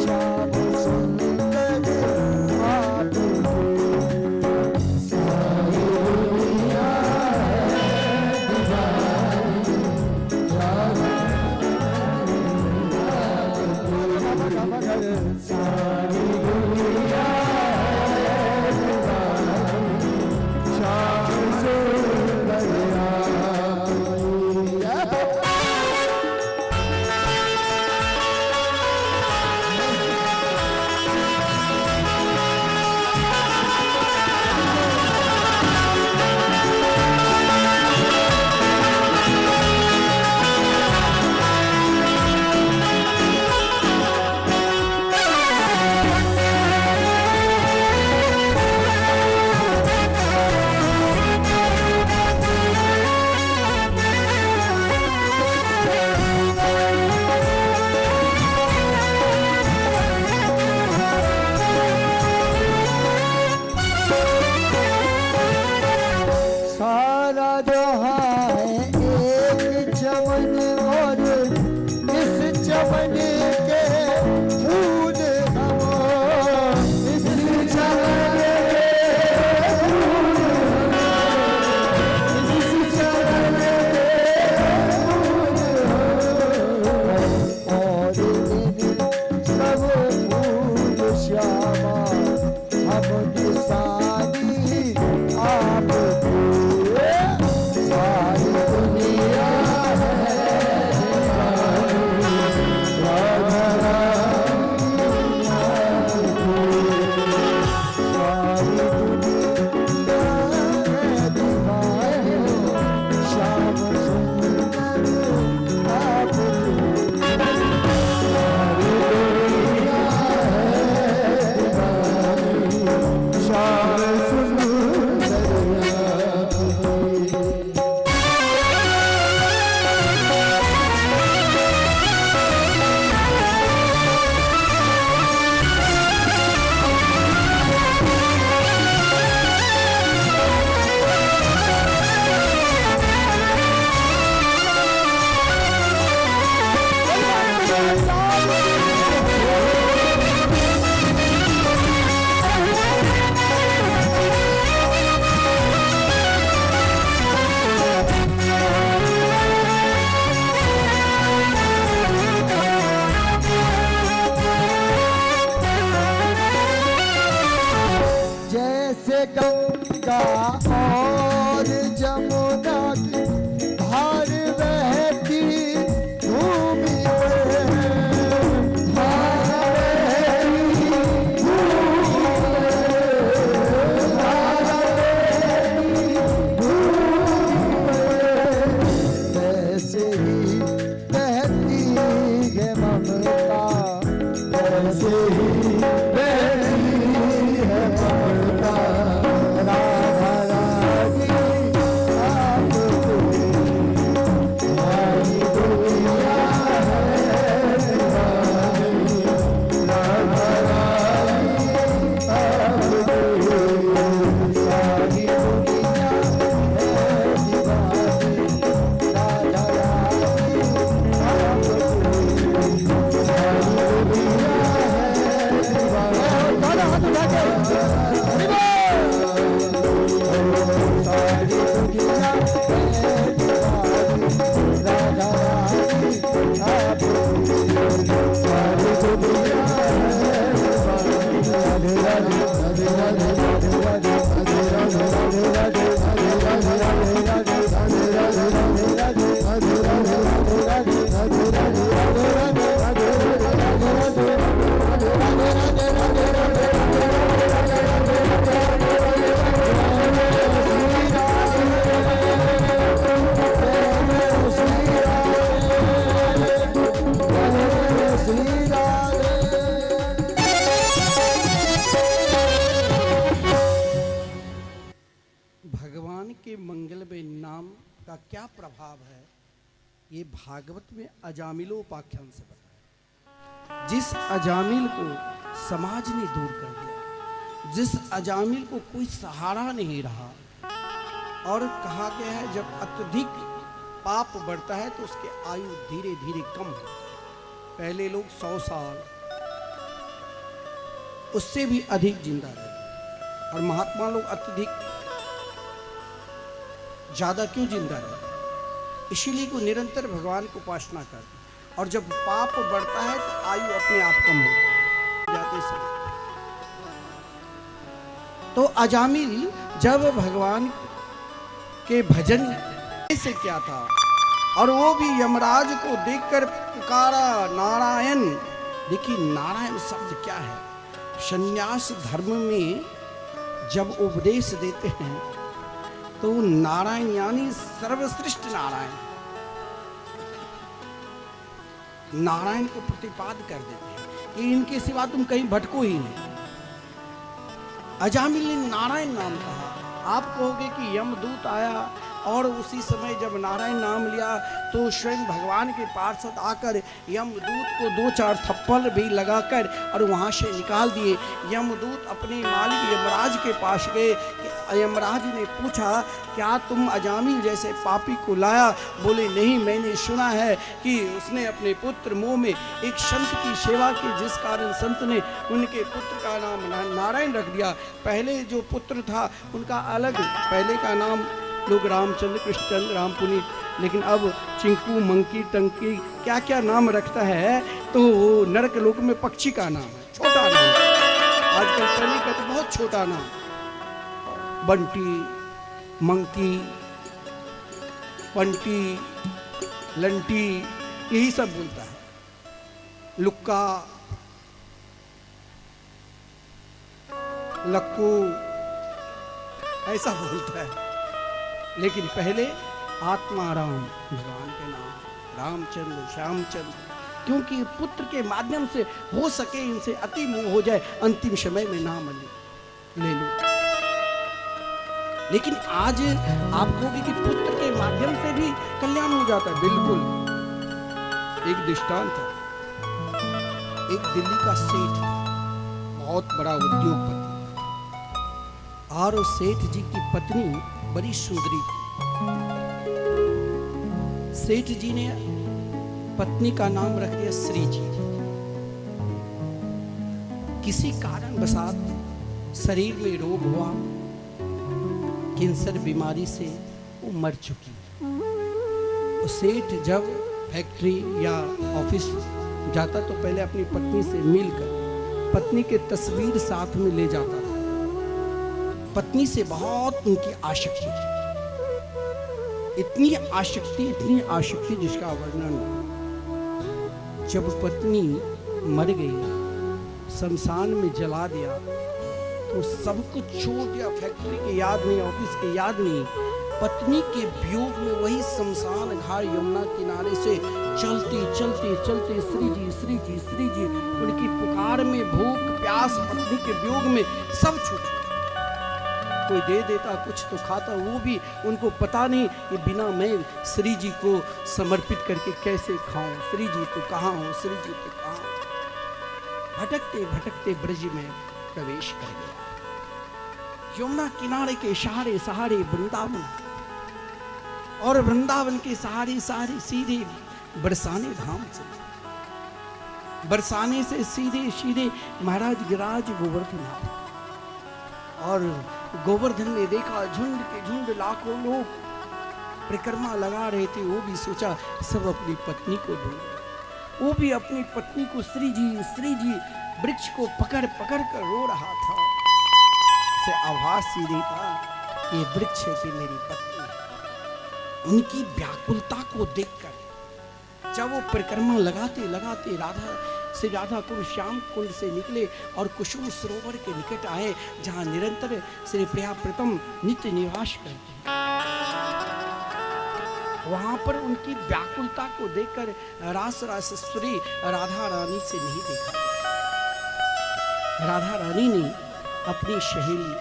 श्याम सुंदर आपकी। सारी दुनिया है का क्या प्रभाव है, ये भागवत में अजामिलोपाख्यान से बताया। जिस अजामिल को समाज ने दूर कर दिया, जिस अजामिल को कोई सहारा नहीं रहा, और कहा गया है जब अत्यधिक पाप बढ़ता है तो उसके आयु धीरे धीरे कम होती है। पहले लोग 100 साल उससे भी अधिक जिंदा रहे, और महात्मा लोग अत्यधिक ज्यादा क्यों जिंदा रहे? इसीलिए को निरंतर भगवान को उपासना करते, और जब पाप बढ़ता है तो आयु अपने आप कम हो जाते समय। तो अजामिल जब भगवान के भजन से क्या था, और वो भी यमराज को देखकर पुकारा नारायण। देखिए नारायण शब्द क्या है? संन्यास धर्म में जब उपदेश देते हैं तो नारायण यानी सर्वश्रेष्ठ नारायण, नारायण को प्रतिपाद कर देते हैं कि इनके सिवा तुम कहीं भटको ही नहीं। अजामिल ने नारायण नाम कहा। आप कहोगे कि यमदूत आया और उसी समय जब नारायण नाम लिया तो स्वयं भगवान के पार्षद आकर यमदूत को 2-4 थप्पड़ भी लगाकर और वहाँ से निकाल दिए। यमदूत अपने मालिक यमराज के पास गए। यमराज ने पूछा क्या तुम अजामिल जैसे पापी को लाया? बोले नहीं, मैंने सुना है कि उसने अपने पुत्र मुंह में एक संत की सेवा की, जिस कारण संत ने उनके पुत्र का नाम नारायण रख दिया। पहले जो पुत्र था उनका अलग, पहले का नाम लोग रामचंद्र, कृष्णचंद्र, राम पुनीत, लेकिन अब चिंकू, मंकी, टंकी क्या क्या नाम रखता है तो वो नरक लोक में पक्षी का नाम है, छोटा नाम। आजकल पहले का तो बहुत छोटा नाम, बंटी, मंकी, पंटी, लंटी, यही सब बोलता है। लुक्का, लक्कू, ऐसा बोलता है। लेकिन पहले आत्माराम भगवान के नाम, रामचंद्र, श्यामचंद्र, क्योंकि पुत्र के माध्यम से हो सके इनसे अति मोह हो जाए, अंतिम समय में नाम ले लो। लेकिन आज आप कहोगे कि पुत्र के माध्यम से भी कल्याण हो जाता है। बिल्कुल। एक दृष्टांत था, एक दिल्ली का सेठ था, बहुत बड़ा उद्योगपति, और उस सेठ जी की पत्नी बड़ी सुंदरी थी। सेठ जी ने पत्नी का नाम रख दिया श्री जी। किसी कारणवशात शरीर में रोग हुआ, कैंसर बीमारी से वो मर चुकी। सेठ जब फैक्ट्री या ऑफिस जाता तो पहले अपनी पत्नी से मिलकर पत्नी के तस्वीर साथ में ले जाता था। पत्नी से बहुत उनकी आसक्ति थी, इतनी आसक्ति जिसका वर्णन। जब पत्नी मर गई, शमशान में जला दिया, तो सब कुछ छोड़ दिया। फैक्ट्री की याद नहीं, ऑफिस की याद नहीं, पत्नी के वियोग में वही शमशान घाट यमुना किनारे से चलते चलते चलते श्री जी श्री जी श्री जी, उनकी पुकार में भूख प्यास पत्नी के वियोग में सब छूट। कोई दे देता कुछ तो खाता, वो भी उनको पता नहीं कि बिना मैं श्री जी को समर्पित करके कैसे खाऊं। श्री जी तो कहाँ हो, श्री जी तो कहाँ हो। भटकते भटकते ब्रज में प्रवेश कर गया। यमुना किनारे के सहारे सहारे वृंदावन, और वृंदावन के सहारे सहारे सीधे बरसाने धाम चले। बरसाने से सीधे सीधे महाराज गिरिराज गोवर्धन, और गोवर्धन ने देखा झुंड के झुंड लाखों लोग परिक्रमा लगा रहे थे। वो भी सोचा सब अपनी पत्नी को ढूंढे। वो भी अपनी पत्नी को श्री जी वृक्ष को पकड़ पकड़ कर रो रहा था। से आवाज सी देता कि ये वृक्ष है कि मेरी पत्नी है। उनकी व्याकुलता को देखकर जब वो परिक्रमा लगाते लगाते राधा कुंड श्याम कुंड से निकले और कुसुम सरोवर के निकट आए, जहां निरंतर श्री प्रिया प्रीतम नित्य निवास करते हैं। वहां पर उनकी व्याकुलता को देखकर रासेश्वरी राधा रानी से नहीं देखा। राधा रानी ने अपनी सहेली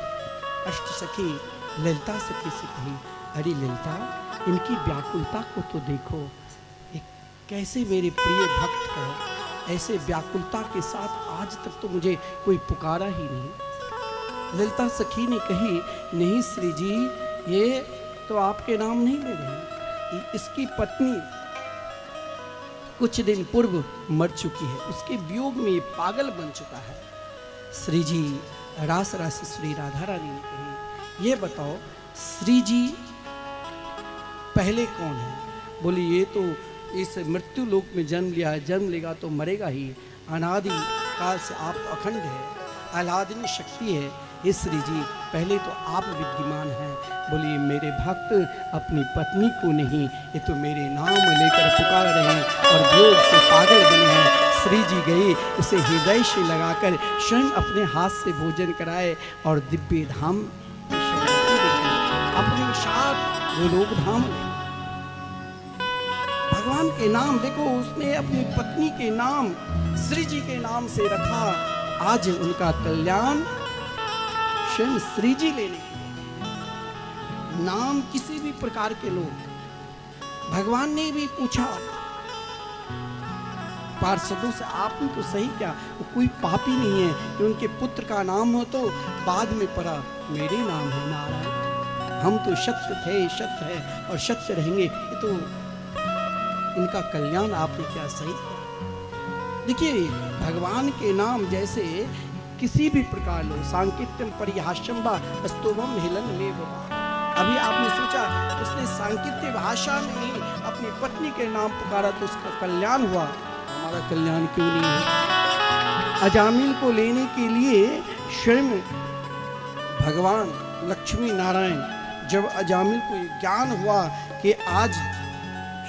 अष्ट सखी ललिता सखी से कही, अरे ललिता, इनकी व्याकुलता को तो देखो, एक कैसे मेरे प्रिय भक्त है, ऐसे व्याकुलता के साथ आज तक तो मुझे कोई पुकारा ही नहीं। ललिता सखी ने कही, नहीं श्री जी, ये तो आपके नाम नहीं ले रहे। इसकी पत्नी कुछ दिन पूर्व मर चुकी है, उसके वियोग में ये पागल बन चुका है। श्री जी रास श्री राधा रानी ने कही, ये बताओ श्री जी पहले कौन है? बोली, ये तो इस मृत्यु लोक में जन्म लिया है, जन्म लेगा तो मरेगा ही, अनादि काल से आप तो अखंड है, आह्लादनी शक्ति है। ये श्री जी पहले तो आप विद्यमान हैं। बोलिए, मेरे भक्त अपनी पत्नी को नहीं, ये तो मेरे नाम लेकर पुकार रहे हैं और वियोग से पागल बने हैं। श्री जी गई, उसे हृदय से लगाकर स्वयं अपने हाथ से भोजन कराए और दिव्य धाम अपने साथ गोलोक धाम ले। भगवान के नाम देखो, उसने अपनी पत्नी के नाम श्री जी के नाम से रखा। आज उनका कल्याण स्वयं श्री जी लेने के नाम किसी भी प्रकार के लोग। भगवान ने भी पूछा पार्षदों से, आपने तो सही क्या, वो कोई पापी नहीं है कि उनके पुत्र का नाम हो तो बाद में पड़ा मेरे नाम है नारायण। हम तो सत्य थे, सत्य है और सत्य रहेंगे। ये तो इनका कल्याण आपने क्या सही किया। देखिए, भगवान के नाम जैसे किसी भी प्रकार लो, सांकीर्त्यम परिहास्यम वा स्तोभम हेलन में बाबा। अभी आपने सोचा उसने सांकीर्त्य भाषा में ही अपनी पत्नी के नाम पुकारा तो उसका कल्याण हुआ, हमारा कल्याण क्यों नहीं है? अजामिल को लेने के लिए स्वयं भगवान लक्ष्मी नारायण, जब अजामिल को ज्ञान हुआ कि आज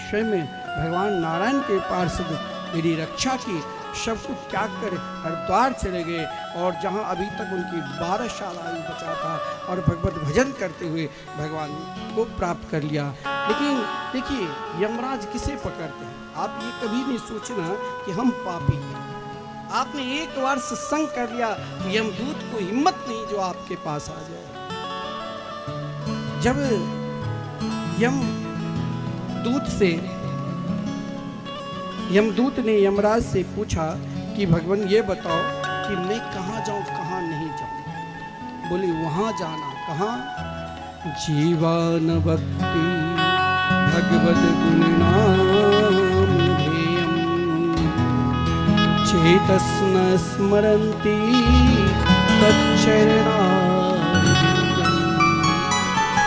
स्वयं भगवान नारायण के पार्षद मेरी रक्षा की, सब कुछ त्याग कर हरिद्वार चले गए और जहां अभी तक उनकी 12 साल आयु बचा था और भगवत भजन करते हुए भगवान को प्राप्त कर लिया। लेकिन देखिए, यमराज किसे पकड़ते हैं? आप ये कभी नहीं सोचना कि हम पापी हैं। आपने एक बार सत्संग कर लिया, यमदूत को हिम्मत नहीं जो आपके पास आ जाए। जब यमदूत ने यमराज से पूछा कि भगवान ये बताओ कि मैं कहाँ जाऊँ कहाँ नहीं जाऊँ? बोले, वहाँ जाना। कहाँ? जीवन भक्ति भगवद गुण नाम ध्येयम् चेतस्न स्मरन्ति तच्चरणारविन्दम्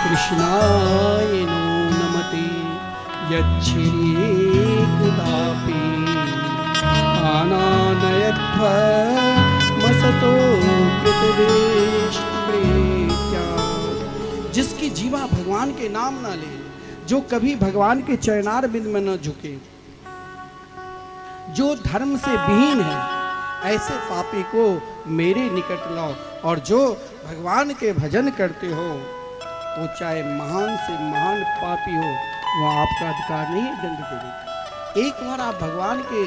कृष्णाय नो नमते यच्छ्रेकुदापि आनानयध्व मसतो कृतवेष्ट्या। जिसकी जीवा भगवान के नाम ना ले, जो कभी भगवान के चरणार बिंद में न झुके, जो धर्म से विहीन है, ऐसे पापी को मेरे निकट लाओ। और जो भगवान के भजन करते हो तो चाहे महान से महान पापी हो, वह आपका अधिकार नहीं है दंड देने। एक बार आप भगवान के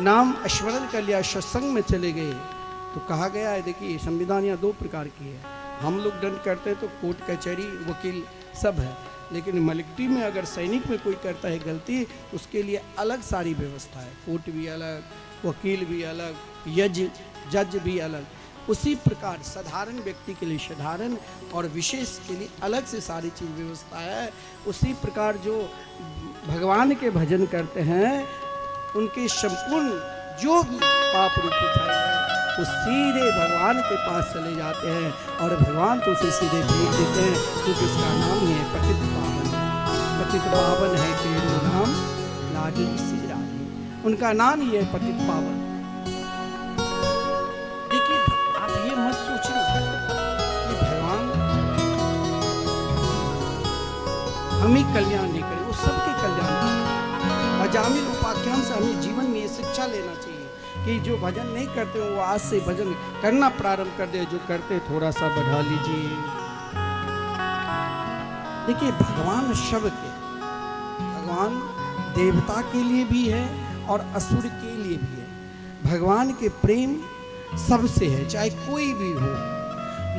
नाम स्मरण कर लिया, सत्संग में चले गए तो कहा गया है, देखिए संविधान यहाँ 2 प्रकार की है। हम लोग दंड करते हैं तो कोर्ट कचहरी वकील सब है, लेकिन मिलिट्री में अगर सैनिक में कोई करता है गलती, उसके लिए अलग सारी व्यवस्था है, कोर्ट भी अलग, वकील भी अलग, जज भी अलग। उसी प्रकार साधारण व्यक्ति के लिए साधारण और विशेष के लिए अलग से सारी चीज़ व्यवस्था है। उसी प्रकार जो भगवान के भजन करते हैं उनके संपूर्ण जो भी पाप रूप उठाए हैं वो सीधे भगवान के पास चले जाते हैं और भगवान तो उसे सीधे भेज देते हैं, क्योंकि उसका नाम ही है पतित पावन। पतित पावन है तेरो नाम लाडली श्री राधे, उनका नाम ही है पतित पावन। देखिए, आप ये मत सोचना कि भगवान हम ही कल्याण नहीं करें, वो सबके कल्याण करें। अजामिल उपाख्यान से हमें जीवन में ये शिक्षा लेना चाहिए कि जो भजन नहीं करते वो आज से भजन करना प्रारंभ कर दे, जो करते थोड़ा सा बढ़ा लीजिए। देखिए, भगवान सबके, भगवान देवता के लिए भी है और असुर के लिए भी है। भगवान के प्रेम सबसे है, चाहे कोई भी हो,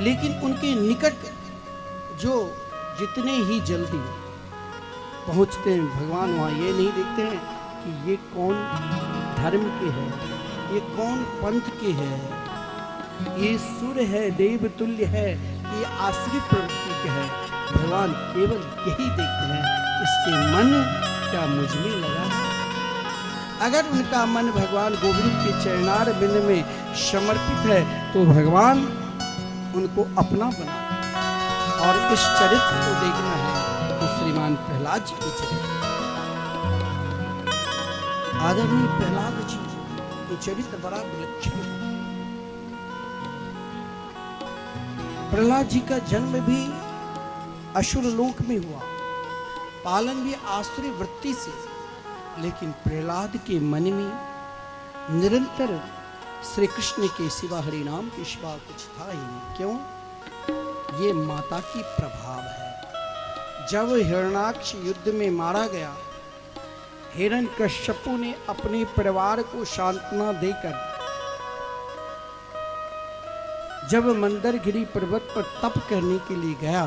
लेकिन उनके निकट जो जितने ही जल्दी पहुंचते हैं भगवान वहाँ ये नहीं देखते हैं कि ये कौन धर्म के है, ये कौन पंथ के है, ये सुर है, देव तुल्य है, ये आश्रित प्रवृत्ति के है। भगवान केवल यही देखते हैं इसके मन क्या मुझ में लगा। अगर उनका मन भगवान गोविंद के चरणार बिंद में समर्पित है तो भगवान उनको अपना बना। और इस चरित्र को देखना है तो श्रीमान प्रहलाद जी के चरित्र, आदरणीय प्रहलाद जी ये चरित्र बड़ा विलक्षण है। प्रहलाद जी का जन्म भी असुर लोक में हुआ, पालन भी आसुरी वृत्ति से, लेकिन प्रहलाद के मन में निरंतर श्री कृष्ण के सिवा हरि नाम के सिवा कुछ था ही नहीं। क्यों? ये माता की प्रभाव है। जब हिरण्याक्ष युद्ध में मारा गया, हिरण्यकश्यपु ने अपने परिवार को सांत्वना देकर जब मंदरगिरी पर्वत पर तप करने के लिए गया,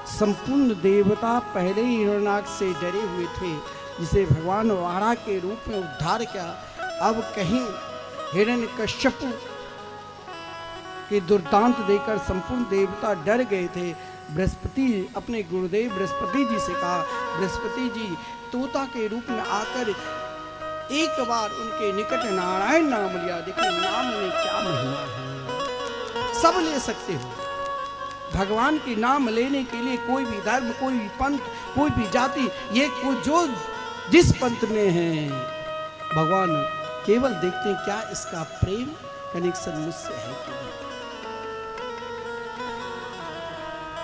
संपूर्ण देवता पहले ही हिरण्याक्ष से डरे हुए थे, जिसे भगवान वारा के रूप में उद्धार किया। अब कहीं हिरण्यकश्यपु के दुर्दांत देकर संपूर्ण देवता डर गए थे। बृहस्पति अपने गुरुदेव बृहस्पति जी से कहा, बृहस्पति जी तोता के रूप में आकर एक बार उनके निकट नारायण नाम लिया। देखिए नाम में क्या महिमा है, सब ले सकते हो। भगवान के नाम लेने के लिए कोई भी धर्म, कोई भी पंथ, कोई भी जाति, ये कोई जो जिस पंथ में है, भगवान केवल देखते हैं क्या इसका प्रेम कनेक्शन मुझसे है कि नहीं।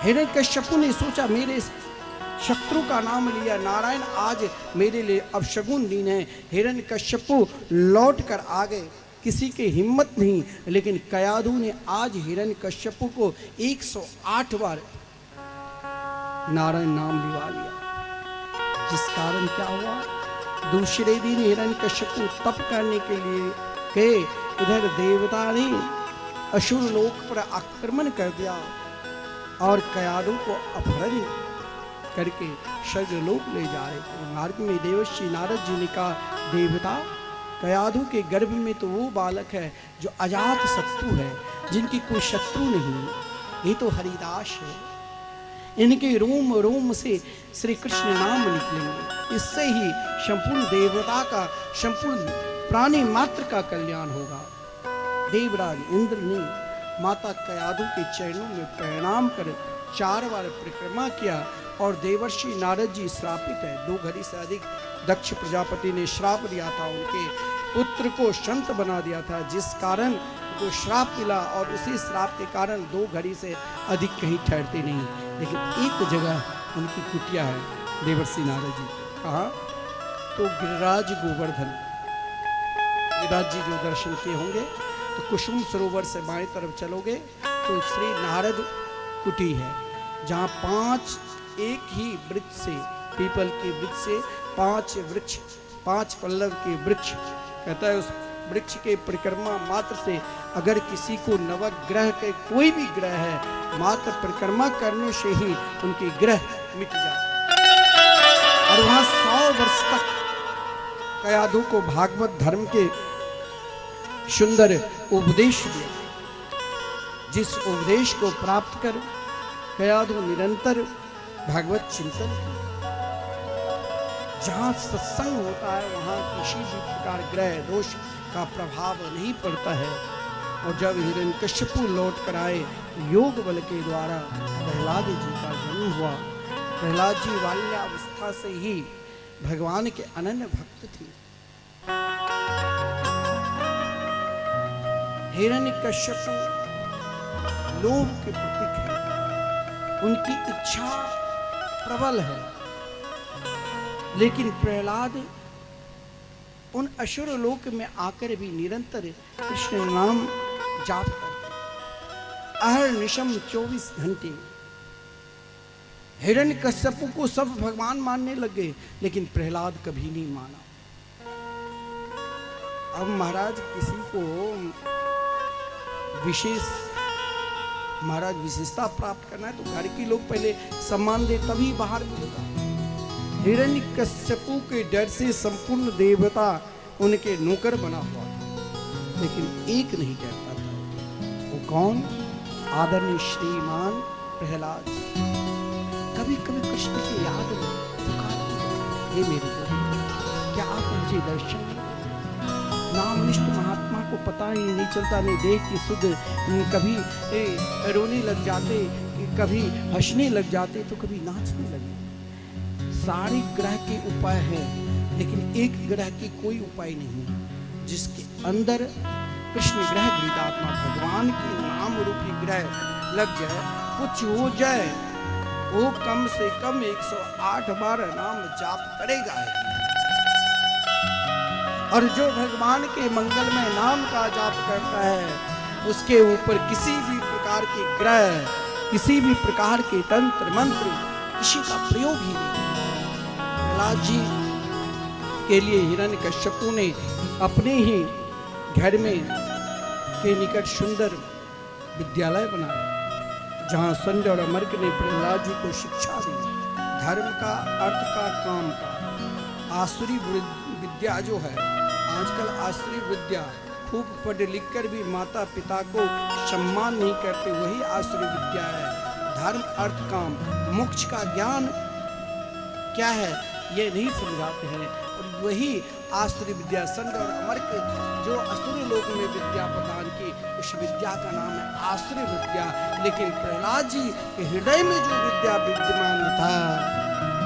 हिरण्यकश्यपु ने सोचा मेरे शत्रु का नाम लिया नारायण, आज मेरे लिए अपशगुन दिन है। हिरण्यकश्यपु लौट कर आ गए, किसी की हिम्मत नहीं, लेकिन कयाधु ने आज हिरण्यकश्यपु को 108 बार नारायण नाम लिवा लिया। जिस कारण क्या हुआ, दूसरे दिन हिरण्यकश्यपु तप करने के लिए गए, इधर देवता ने असुर लोक पर आक्रमण कर दिया और कयाधु को अपहरण करके स्वर्गलोक ले जा रहे थे। मार्ग में देवर्षि नारद जी ने कहा, देवता कयाधु के गर्भ में तो वो बालक है जो अजात शत्रु है, जिनकी कोई शत्रु नहीं, ये तो हरिदास है। इनके रोम रोम से श्री कृष्ण नाम निकलेंगे, इससे ही संपूर्ण देवता का, संपूर्ण प्राणी मात्र का कल्याण होगा। देवराज इंद्र ने माता कयाधु के चरणों में प्रणाम कर 4 बार परिक्रमा किया और देवर्षि नारद जी श्रापित है। 2 घड़ी से अधिक दक्ष प्रजापति ने श्राप दिया था, उनके पुत्र को संत बना दिया था, जिस कारण को श्राप मिला और उसी श्राप के कारण 2 घड़ी से अधिक कहीं ठहरते नहीं। लेकिन एक जगह उनकी कुटिया है देवर्षि नारद जी। कहाँ? तो गिरिराज गोवर्धन, गिरिराज जी जो दर्शन किए होंगे तो कुसुम सरोवर से बाएं तरफ चलोगे तो श्री नारद कुटी है, जहाँ 5 एक ही वृक्ष से, पीपल के वृक्ष से 5 वृक्ष, 5 पल्लव के वृक्ष, कहता है उस वृक्ष के परिक्रमा मात्र से अगर किसी को नवग्रह के कोई भी ग्रह है, मात्र परिक्रमा करने से ही उनके ग्रह मिट जाते। और वहां 100 वर्ष तक कयाधु को भागवत धर्म के सुंदर उपदेश दिए, जिस उपदेश को प्राप्त कर कयाधु निरंतर भागवत चिंतन किया। जहाँ सत्संग होता है वहाँ किसी भी प्रकार ग्रह दोष का प्रभाव नहीं पड़ता है। और जब हिरण्यकश्यपु लौट कर आए, योग बल के द्वारा प्रहलाद जी का जन्म हुआ। प्रहलाद जी बाल्यावस्था से ही भगवान के अनन्य भक्त थे। हिरण्यकश्यपु लोभ के प्रतीक है, उनकी इच्छा प्रबल है, लेकिन प्रहलाद उन असुर लोक में आकर भी निरंतर कृष्ण नाम जाप करते, अहर्निशम 24 घंटे। हिरण्यकश्यपु को सब भगवान मानने लगे, लेकिन प्रहलाद कभी नहीं माना। अब महाराज किसी को विशेष महाराज विशेषता प्राप्त करना है तो घर के लोग पहले सम्मान दे तभी बाहर मिलेगा। हिरण्यकश्यपु के डर से संपूर्ण देवता उनके नौकर बना हुआ था, लेकिन एक नहीं डरता था। वो कौन? आदरणीय श्रीमान प्रहलाद। कभी कभी कृष्ण की याद में हे मेरे प्रभु, क्या आप मुझे दर्शन दें? नामनिष्ठ महात्मा को पता ही नहीं चलता, नहीं देख के सुध कभी रोने लग जाते, कभी हंसने लग जाते, तो कभी नाचने लगे। सारे ग्रह के उपाय हैं, लेकिन एक ग्रह की कोई उपाय नहीं जिसके अंदर कृष्ण ग्रह गीतात्मा भगवान के नाम रूपी ग्रह लग जाए, कुछ हो जाए, वो कम से कम 108 बार नाम जाप करेगा। और जो भगवान के मंगलमय नाम का जाप करता है, उसके ऊपर किसी भी प्रकार के ग्रह, किसी भी प्रकार के तंत्र मंत्र, किसी का प्रयोग ही नहीं। प्रहलाद जी के लिए हिरण्यकश्यपु ने अपने ही घर में के निकट सुंदर विद्यालय बनाया, जहाँ संजय और अमर्क ने प्रहलाद जी को शिक्षा दी, धर्म का, अर्थ का, काम का। आसुरी विद्या जो है, आजकल आसुरी विद्या खूब पढ़ लिख कर भी माता पिता को सम्मान नहीं करते, वही आसुरी विद्या है। धर्म, अर्थ, काम, मोक्ष का ज्ञान क्या है ये नहीं समझाते हैं, और वही आसुरी विद्या। संत और अमर्क जो असुरी लोक में विद्या प्रदान की, उस विद्या का नाम है आसुरी विद्या। लेकिन प्रहलाद जी के हृदय में जो विद्या विद्यमान था,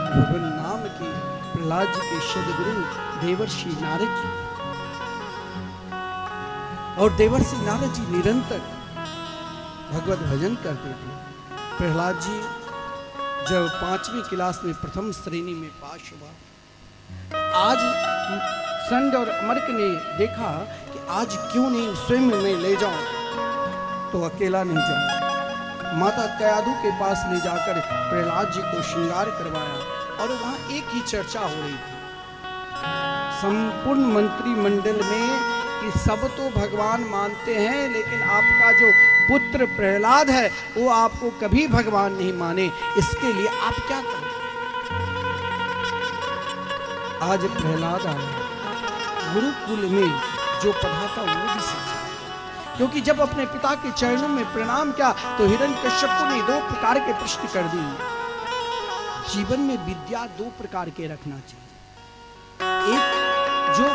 भगवान नाम की, प्रहलाद जी के सदगुरु देवर्षि नारद जी, और देवर्षि नारद जी निरंतर भगवत भजन करते थे। प्रहलाद जी जब 5वीं क्लास में प्रथम श्रेणी में पास हुआ, आज संड और अमर्क ने देखा कि आज क्यों नहीं स्वयं में ले जाऊं, तो अकेला नहीं जाऊं। माता कयादु के पास ले जाकर प्रहलाद जी को श्रृंगार करवाया, और वहां एक ही चर्चा हो रही थी संपूर्ण मंत्रिमंडल में कि सब तो भगवान मानते हैं, लेकिन आपका जो पुत्र प्रहलाद है वो आपको कभी भगवान नहीं माने, इसके लिए आप क्या करें? आज प्रहलाद आया, गुरुकुल में जो पढ़ा था वो भी सीखा, क्योंकि जब अपने पिता के चरणों में प्रणाम किया तो हिरण्यकश्यपु ने 2 प्रकार के प्रश्न कर दिए। जीवन में विद्या 2 प्रकार के रखना चाहिए। एक, जो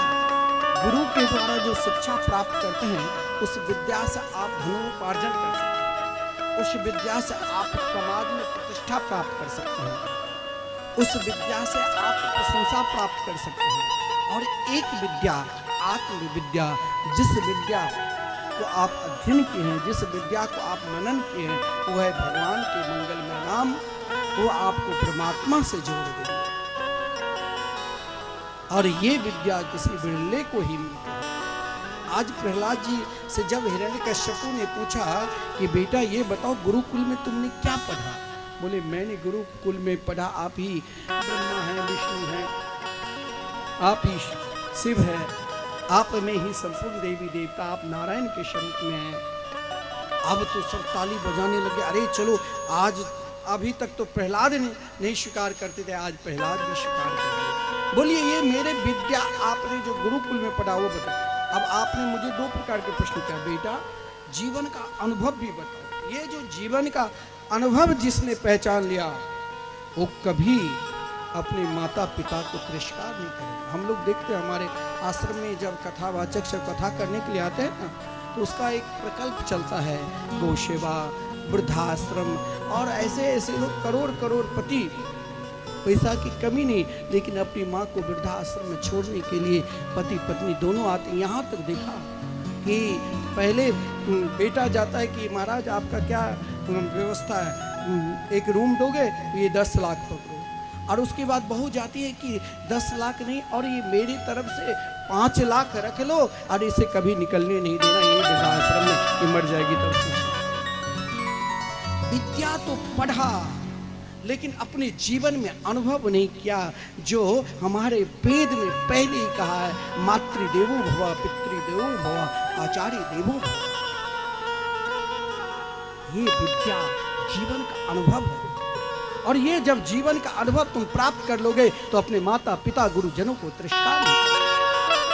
गुरु के द्वारा जो शिक्षा प्राप्त करते हैं, उस विद्या से आप धनोपार्जन कर सकते हैं, उस विद्या से आप समाज में प्रतिष्ठा प्राप्त कर सकते हैं, उस विद्या से आप प्रशंसा प्राप्त कर सकते हैं। और एक विद्या, आत्मविद्या, जिस विद्या को आप अध्ययन किए हैं, जिस विद्या को आप मनन किए हैं, वो है भगवान के मंगलमय नाम, वो आपको परमात्मा से जोड़ देगी। और ये विद्या किसी बिरले को ही मिलती है। आज प्रहलाद जी से जब हिरण्यकश्यपु ने पूछा कि बेटा ये बताओ गुरुकुल में तुमने क्या पढ़ा, बोले मैंने गुरुकुल में पढ़ा आप ही ब्रह्मा हैं, विष्णु हैं, आप ही शिव है, आप में ही संपूर्ण देवी देवता, आप नारायण के स्वरूप में हैं। अब तो सब ताली बजाने लगे, अरे चलो आज, अभी तक तो प्रहलाद ने नहीं स्वीकार करते थे, आज प्रहलाद भी स्वीकार कर रहे। बोलिए ये मेरे विद्या आपने जो गुरुकुल में पढ़ा वो बताओ। अब आपने मुझे 2 प्रकार के प्रश्न किया, बेटा जीवन का अनुभव भी बताओ। ये जो जीवन का अनुभव जिसने पहचान लिया, वो कभी अपने माता पिता को तिरस्कार नहीं करेगा। हम लोग देखते हैं हमारे आश्रम में जब कथावाचक सब कथा करने के लिए आते हैं ना, तो उसका एक प्रकल्प चलता है, गौ सेवा, वृद्धाश्रम, और ऐसे ऐसे लोग करोड़पति, पैसा की कमी नहीं, लेकिन अपनी माँ को वृद्धाश्रम में छोड़ने के लिए पति पत्नी दोनों आते। यहाँ तक देखा कि पहले बेटा जाता है कि महाराज आपका क्या व्यवस्था है, एक रूम दोगे, ये 10 लाख पकड़ो, और उसके बाद बहू जाती है कि 10 लाख नहीं, और ये मेरी तरफ से 5 लाख रख लो, और इसे कभी निकलने नहीं देना, यही वृद्धाश्रम में ये मर जाएगी तब से। विद्या तो पढ़ा, लेकिन अपने जीवन में अनुभव नहीं किया, जो हमारे वेद में पहले ही कहा है, मातृदेवो भव, पितृदेवो भव, आचार्य देवो भव। ये विद्या जीवन का अनुभव है, और ये जब जीवन का अनुभव तुम प्राप्त कर लोगे तो अपने माता पिता गुरुजनों को तिरस्कार नहीं करोगे।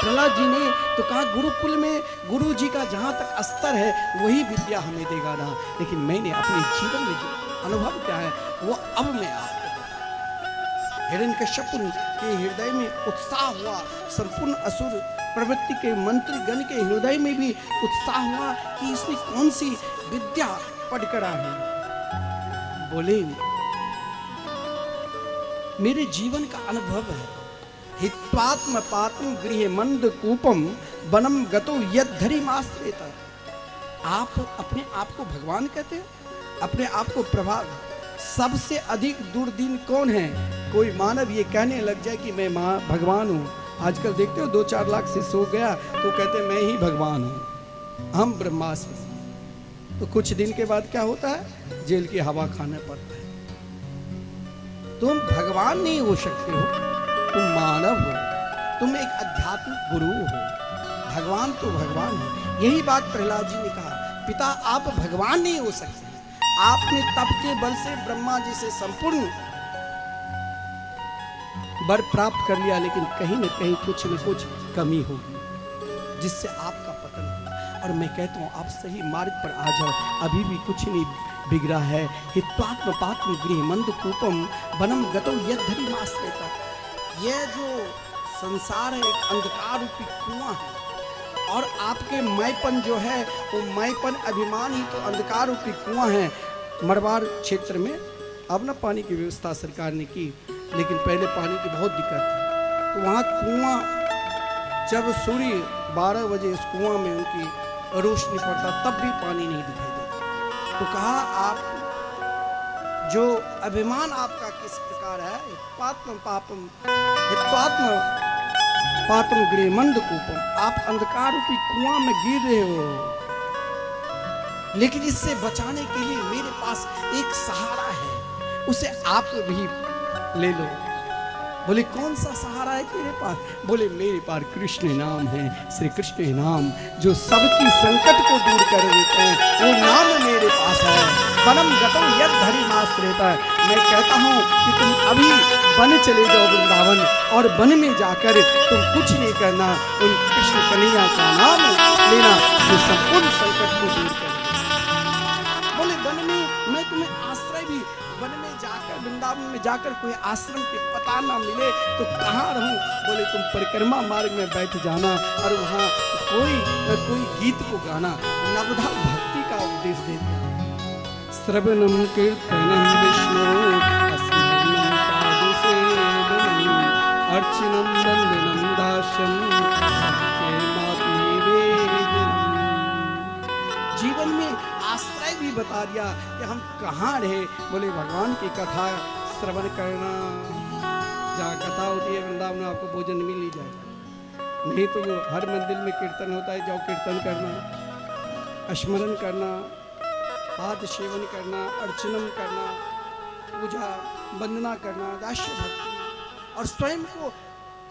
प्रहलाद जी ने तो कहा गुरुकुल में गुरु जी का जहाँ तक स्तर है वही विद्या हमें देगा ना, लेकिन मैंने अपने जीवन में जो अनुभव क्या है वो अब मैं आपको बताऊं। हिरण्यकश्यप के हृदय में उत्साह हुआ, संपूर्ण असुर प्रवृत्ति के मंत्री गण के हृदय में भी उत्साह हुआ कि इसने कौन सी विद्या पढ़कर है। बोले मेरे जीवन का अनुभव है, हित्वात्म पात्म गृह मंद कूपम वनम गतो यद्धरिमाश्रित। आप अपने आप को भगवान कहते हो, अपने आप को प्रभाव। सबसे अधिक दुर्दीन कौन है? कोई मानव ये कहने लग जाए कि मैं भगवान हूँ। आजकल देखते हो 2-4 लाख से सो गया तो कहते मैं ही भगवान हूँ, हम ब्रह्मास्मि। तो कुछ दिन के बाद क्या होता है? जेल की हवा खाना पड़ता है। तुम भगवान नहीं हो सकते हो, तुम मानव हो, तुम एक आध्यात्मिक गुरु हो। भगवान तो भगवान है। यही बात प्रहलाद जी ने कहा, पिता आप भगवान नहीं हो सकते। आपने तप के बल से ब्रह्मा जी से संपूर्ण वर प्राप्त कर लिया, लेकिन कहीं न कहीं कुछ न कुछ कमी होगी जिससे आपका पतन होगा। और मैं कहता हूँ आप सही मार्ग पर आ जाओ, अभी भी कुछ नहीं बिगड़ा है। हित्वात्म पात्म गृह मंद कूपम वनम गतो यद्धरिमाश्रित। यह जो संसार है एक अंधकार रूपी कुआं है, और आपके मैपन जो है वो मैपन अभिमान ही तो अंधकार रूपी कुआं है। मरवाड़ क्षेत्र में अब ना पानी की व्यवस्था सरकार ने की, लेकिन पहले पानी की बहुत दिक्कत थी। तो वहाँ कुआं, जब सूर्य 12 बजे इस कुआं में उनकी रोशनी पड़ता तब भी पानी नहीं दिखाई देता। तो कहा आप जो अभिमान आपका किस प्रकार है, पात्म पापम हित्वात्म पात्म गृह मंद कूपम, आप अंधकार रूपी कुआं में गिर रहे हो। लेकिन इससे बचाने के लिए मेरे पास एक सहारा है, उसे आप भी ले लो। बोले कौन सा सहारा है तेरे पास? बोले मेरे पास कृष्ण नाम है, श्री कृष्ण नाम जो सबकी संकट को दूर कर देते हैं, वो नाम मेरे पास है। वनम गतो यद्धरिमाश्रित। मैं कहता हूँ कि तुम अभी वन चले जाओ वृंदावन, और वन में जाकर तुम कुछ नहीं करना, उन कृष्ण कन्हैया का नाम लेना जो संपूर्ण संकट को दूर कर। बोले वन में मैं तुम्हें आश्रय भी, वन में जाकर वृंदावन में जाकर कोई आश्रम के पता ना मिले तो कहाँ रहूं? बोले तुम परिक्रमा मार्ग में बैठ जाना और वहाँ कोई गीत को गाना, नवधा भक्ति का उपदेश दे दिया। श्रवणम कीर्तनम विष्णु स्मरणम पादसेवनम अर्चनम वंदनम दास्यम जीवन में आश्रय भी बता दिया कि हम कहाँ रहे। बोले भगवान की कथा श्रवण करना, जहाँ कथा होती है वृंदावन में आपको भोजन मिल ही जाएगा। नहीं तो हर मंदिर में कीर्तन होता है, जाओ कीर्तन करना, स्मरण करना, पाद सेवन करना, अर्चनम करना, पूजा वंदना करना, दास्य भक्ति और स्वयं को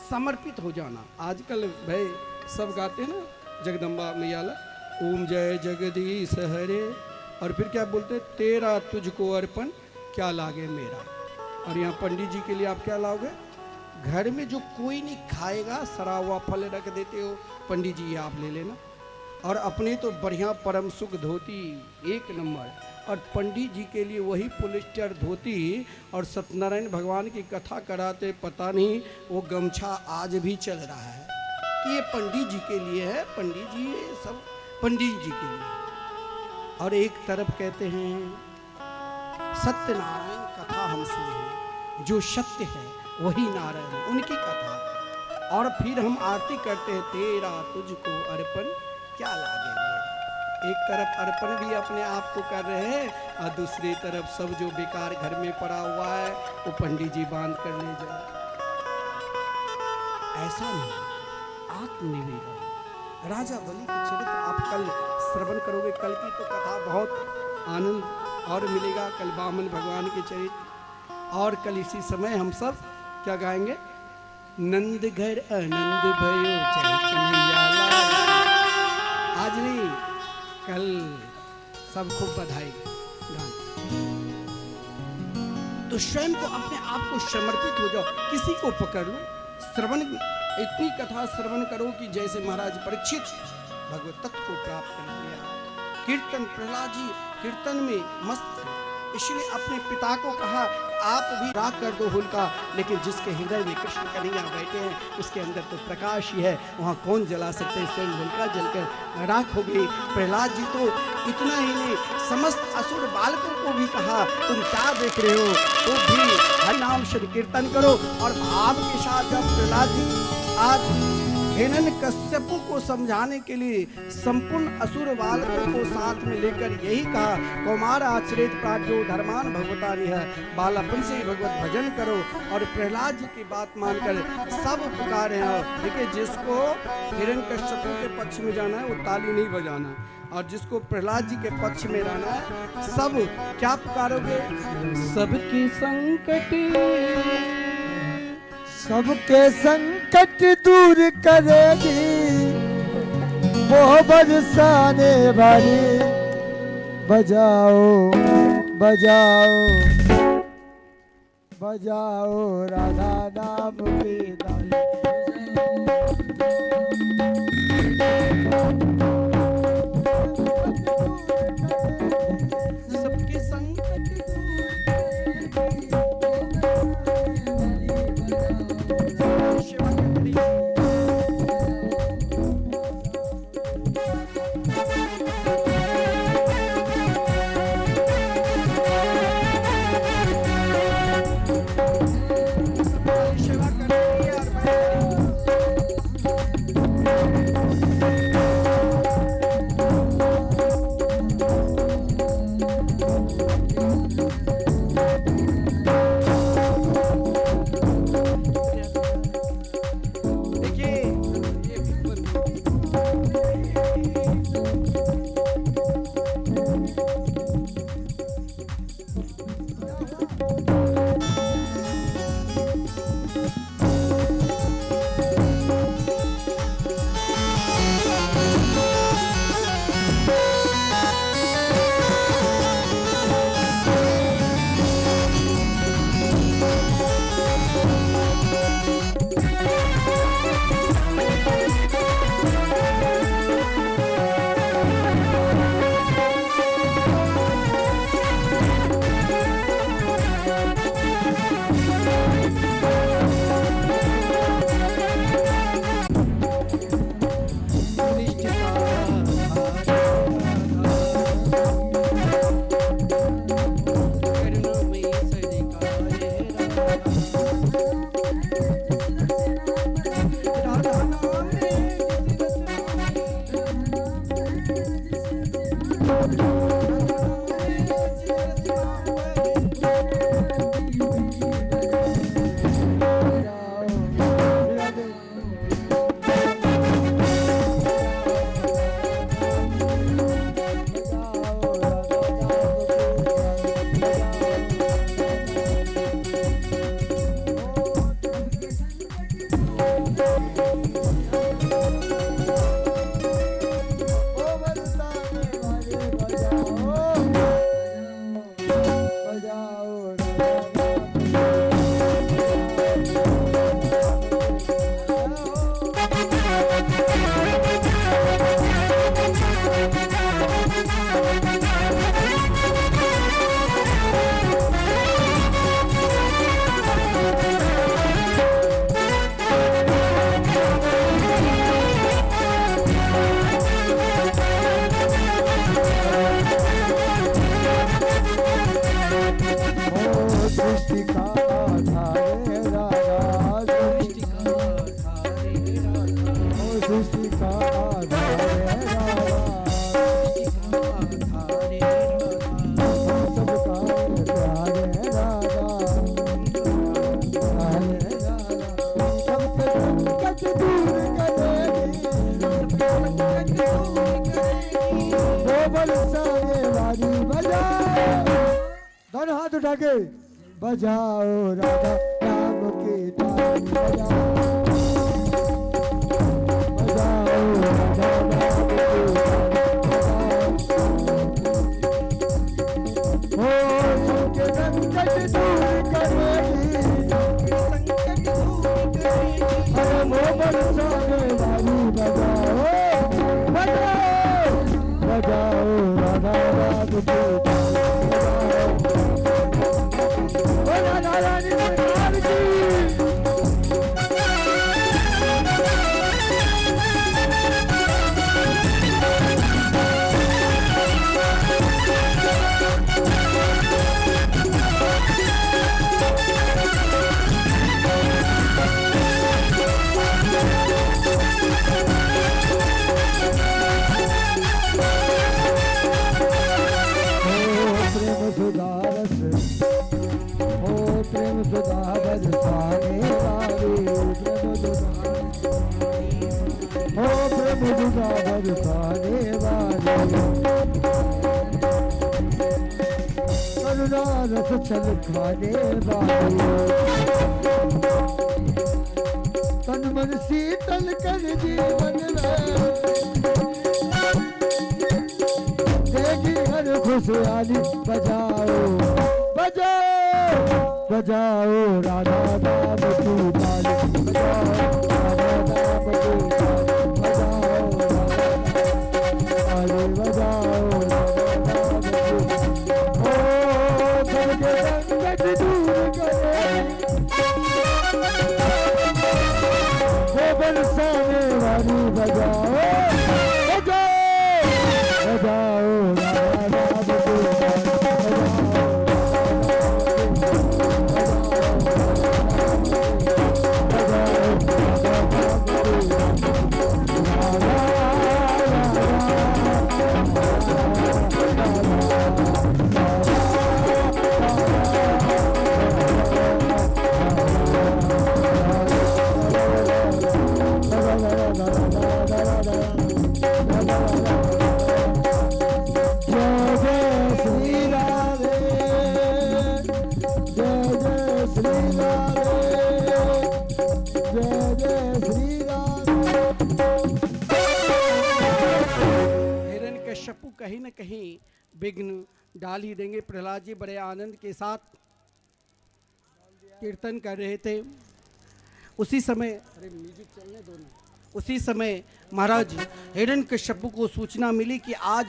समर्पित हो जाना। आजकल भाई सब गाते हैं ना जगदम्बा मैयाला, ओम जय जगदीश हरे, और फिर क्या बोलते, तेरा तुझको अर्पण क्या लागे मेरा। और यहाँ पंडित जी के लिए आप क्या लाओगे? घर में जो कोई नहीं खाएगा सड़ा हुआ फल रख देते हो, पंडित जी आप ले लेना। और अपने तो बढ़िया परम सुख धोती एक नंबर, और पंडित जी के लिए वही पॉलिस्टर धोती। और सत्यनारायण भगवान की कथा कराते पता नहीं वो गमछा आज भी चल रहा है कि ये पंडित जी के लिए है, पंडित जी ये सब पंडित जी के लिए। और एक तरफ कहते हैं सत्यनारायण कथा हम सुने, जो सत्य है वही नारायण है, उनकी कथा। और फिर हम आरती करते हैं, तेरा तुझको अर्पण क्या लागे मेरा। एक तरफ अर्पण भी अपने आप को कर रहे हैं, और दूसरी तरफ सब जो बेकार घर में पड़ा हुआ है वो पंडित जी बांध कर ले जाए। ऐसा नहीं, आत्मनिवेदन। राजा बलि के चरित्र आप कल श्रवण करोगे, कल की तो कथा बहुत आनंद और मिलेगा। कल वामन भगवान के चरित्र, और कल इसी समय हम सब क्या गाएंगे, नंद घर आनंद भयो जय कन्हैया लाल। आज नहीं कल सब खूब बधाई। तो स्वयं को अपने आप को समर्पित हो जाओ, किसी को पकड़ लो, श्रवण, इतनी कथा श्रवण करो कि जैसे महाराज परीक्षित भगवत तत्व को प्राप्त कर लिया। कीर्तन, प्रहलाद जी कीर्तन में मस्त थे, इसलिए अपने पिता को कहा आप भी राख कर दो होलिका, लेकिन जिसके हृदय में कृष्ण कन्हैया बैठे हैं उसके अंदर तो प्रकाश ही है, वहाँ कौन जला सकते हैं। स्वयं होलिका जलकर राख हो गई। प्रहलाद जी तो इतना ही नहीं, समस्त असुर बालकों को भी कहा तुम क्या देख रहे हो, तो भी हरि नाम श्री कीर्तन करो। और भाव के साथ जब प्रहलाद जी आज हिरण्यकश्यपु को समझाने के लिए संपूर्ण असुर बालकों को साथ में लेकर यही कहा, कौमार आश्रित प्राज्ञो धर्मान भगवता निह, बालापन से भगवत भजन करो। और प्रहलाद जी की बात मानकर सब पुकारे हैं। देखिए, जिसको हिरण्यकश्यपु के पक्ष में जाना है वो ताली नहीं बजाना, और जिसको प्रहलाद जी के पक्ष में रहना है सब क्या पुकारोगे, सबकी संकट सबके संकट दूर करेगी, वो बरसाने वाली। बजाओ बजाओ बजाओ राधा नाम की ताली। सबके संकट दोनों हाथ उठा के बजाओ राधा नाम की ताली बजाओ बजाओ राधा नाम की ताली बजाओ। ओ सबके संकट दूर मृगा बरसाने वाले करुणा रस छल खाने वाले तन मन शीतल कर जीवन देखी हर खुशहाली बजाओ बजाओ बजाओ राधा नाम की ताली बजाओ राधा नाम की ताली बजाओ राधा बजाओ ओ सबके संकट दूर करे वो बरसाने वाली बजाओ बजाओ बजाओ राधा नाम की हिरण्यकश्यपु कहीं न कहीं विघ्न डाल ही देंगे। प्रहलाद जी बड़े आनंद के साथ कीर्तन कर रहे थे। उसी समय अरे म्यूजिक चलने दो ना। उसी समय महाराज हिरण्यकश्यपु को सूचना मिली कि आज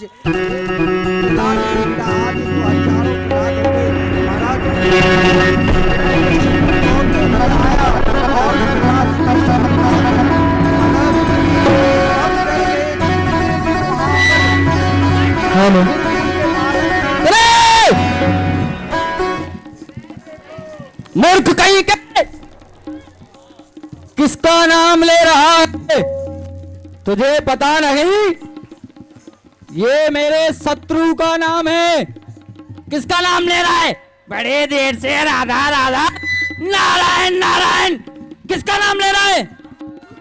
मूर्ख कहीं के किसका नाम ले रहा है? तुझे पता नहीं? ये मेरे शत्रु का नाम है। किसका नाम ले रहा है? बड़े देर से राधा राधा नारायण नारायण किसका नाम ले रहा है?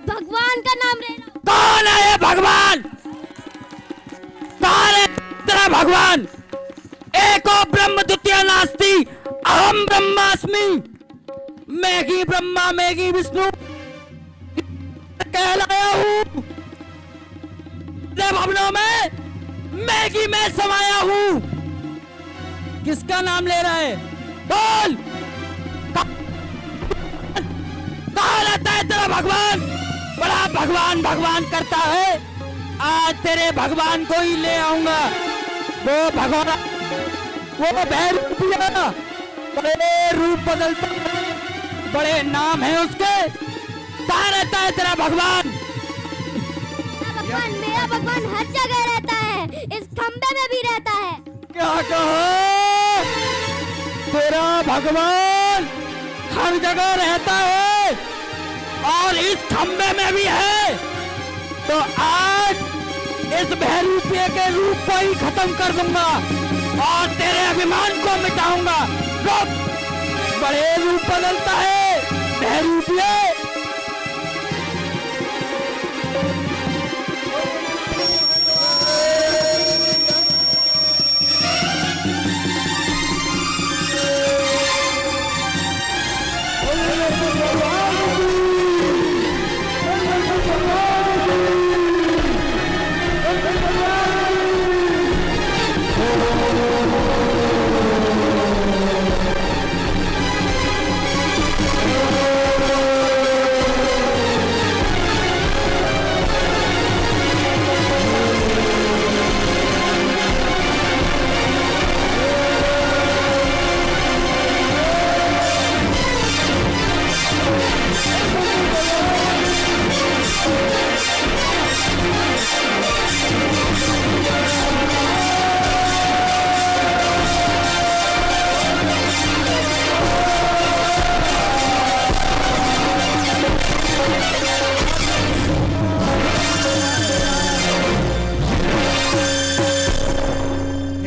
भगवान का नाम ले रहा। कौन है ये भगवान? कौन है तेरा भगवान? एको ब्रह्म द्वितीय नास्ति अहम ब्रह्मास्मि। मैं ही ब्रह्मा मैं ही विष्णु कहलाया हूँ। भवनों में मैं समाया हूँ। किसका नाम ले रहा है? बोल। कहाँ रहता है तेरा भगवान? बड़ा भगवान भगवान करता है। आज तेरे भगवान को ही ले आऊंगा। वो भगवान वो भैरव बड़े रूप बदलता है, बड़े नाम है उसके। कहाँ रहता है तेरा भगवान? मेरा भगवान हर जगह रहता है, इस खंबे में भी रहता है। क्या कहो? तेरा भगवान हर जगह रहता है और इस खंबे में भी है। तो आज इस भैरूपिये के रूप को ही खत्म कर दूंगा और तेरे अभिमान को मिटाऊंगा। रुक, बड़े रूप बदलता है भैरूपिये।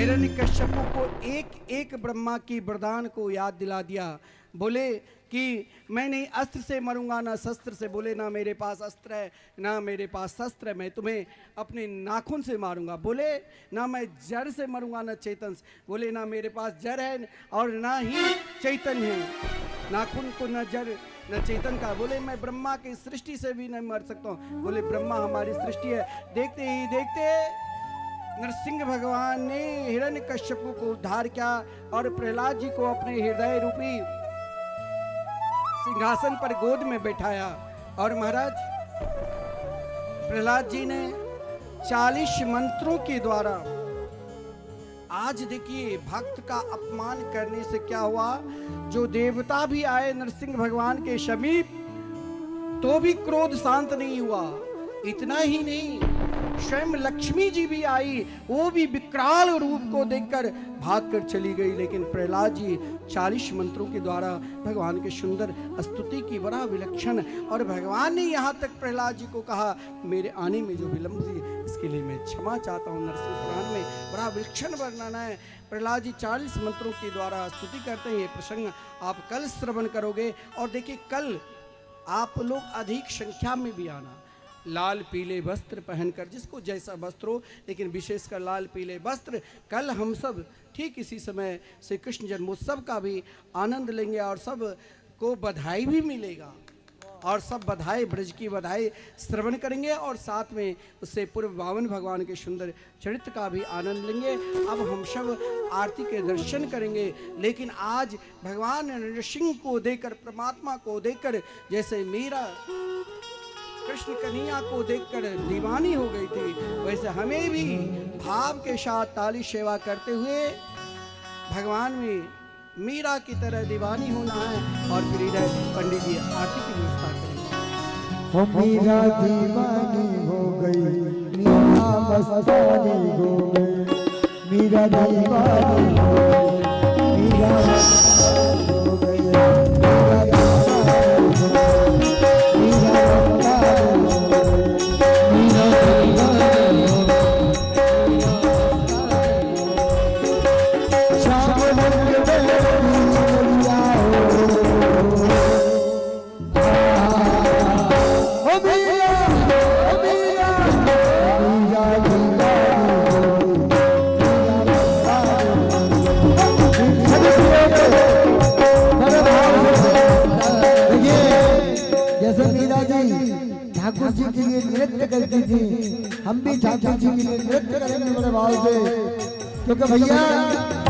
हिरण्यकश्यपु को एक एक ब्रह्मा की वरदान को याद दिला दिया। बोले कि मैं नहीं अस्त्र से मरूंगा ना शस्त्र से। बोले ना मेरे पास अस्त्र है ना मेरे पास शस्त्र है, मैं तुम्हें अपने नाखून से मारूंगा। बोले ना मैं जड़ से मरूंगा ना चेतन से। बोले ना मेरे पास जड़ है और ना ही चैतन्य है, नाखून को न जड़ न चेतन का। बोले मैं ब्रह्मा की सृष्टि से भी नहीं मर सकता हूँ। बोले ब्रह्मा हमारी सृष्टि है। देखते ही देखते नरसिंह भगवान ने हिरण्यकश्यप को उद्धार किया और प्रहलाद जी को अपने हृदय रूपी सिंहासन पर गोद में बैठाया। और महाराज प्रहलाद जी ने 40 मंत्रों के द्वारा, आज देखिए भक्त का अपमान करने से क्या हुआ, जो देवता भी आए नरसिंह भगवान के समीप तो भी क्रोध शांत नहीं हुआ। इतना ही नहीं, स्वयं लक्ष्मी जी भी आई, वो भी विकराल रूप को देखकर भागकर चली गई। लेकिन प्रहलाद जी 40 मंत्रों के द्वारा भगवान की सुंदर स्तुति की, बड़ा विलक्षण। और भगवान ने यहाँ तक प्रहलाद जी को कहा मेरे आने में जो विलंब थी इसके लिए मैं क्षमा चाहता हूँ। नरसिंह पुराण में बड़ा विलक्षण वर्णन है। प्रहलाद जी 40 मंत्रों के द्वारा स्तुति करते हैं। ये प्रसंग आप कल श्रवण करोगे। और देखिए कल आप लोग अधिक संख्या में भी आना, लाल पीले वस्त्र पहनकर, जिसको जैसा वस्त्र हो, लेकिन विशेषकर लाल पीले वस्त्र। कल हम सब ठीक इसी समय श्री कृष्ण जन्मोत्सव का भी आनंद लेंगे और सब को बधाई भी मिलेगा और सब बधाई, ब्रज की बधाई श्रवण करेंगे और साथ में उससे पूर्व बावन भगवान के सुंदर चरित्र का भी आनंद लेंगे। अब हम सब आरती के दर्शन करेंगे। लेकिन आज भगवान नरसिंह को देकर, परमात्मा को देकर, जैसे मीरा कृष्ण कन्हैया को देखकर दीवानी हो गई थी, वैसे हमें भी भाव के साथ ताली सेवा करते हुए भगवान में मीरा की तरह दीवानी होना है। और फिर इधर पंडित जी आरती की व्यवस्था करेंगे। हो मीरा दीवानी हो गई, मीरा मस्तानी हो गई, मीरा दीवानी हो गई, मीरा मस्तानी हो गई, मीरा दीवानी हो गई, मीरा ठाकुर जी के लिए नृत्य करती थी, हम भी ठाकुर जी के लिए नृत्य करेंगे बड़े भाव से। क्योंकि भैया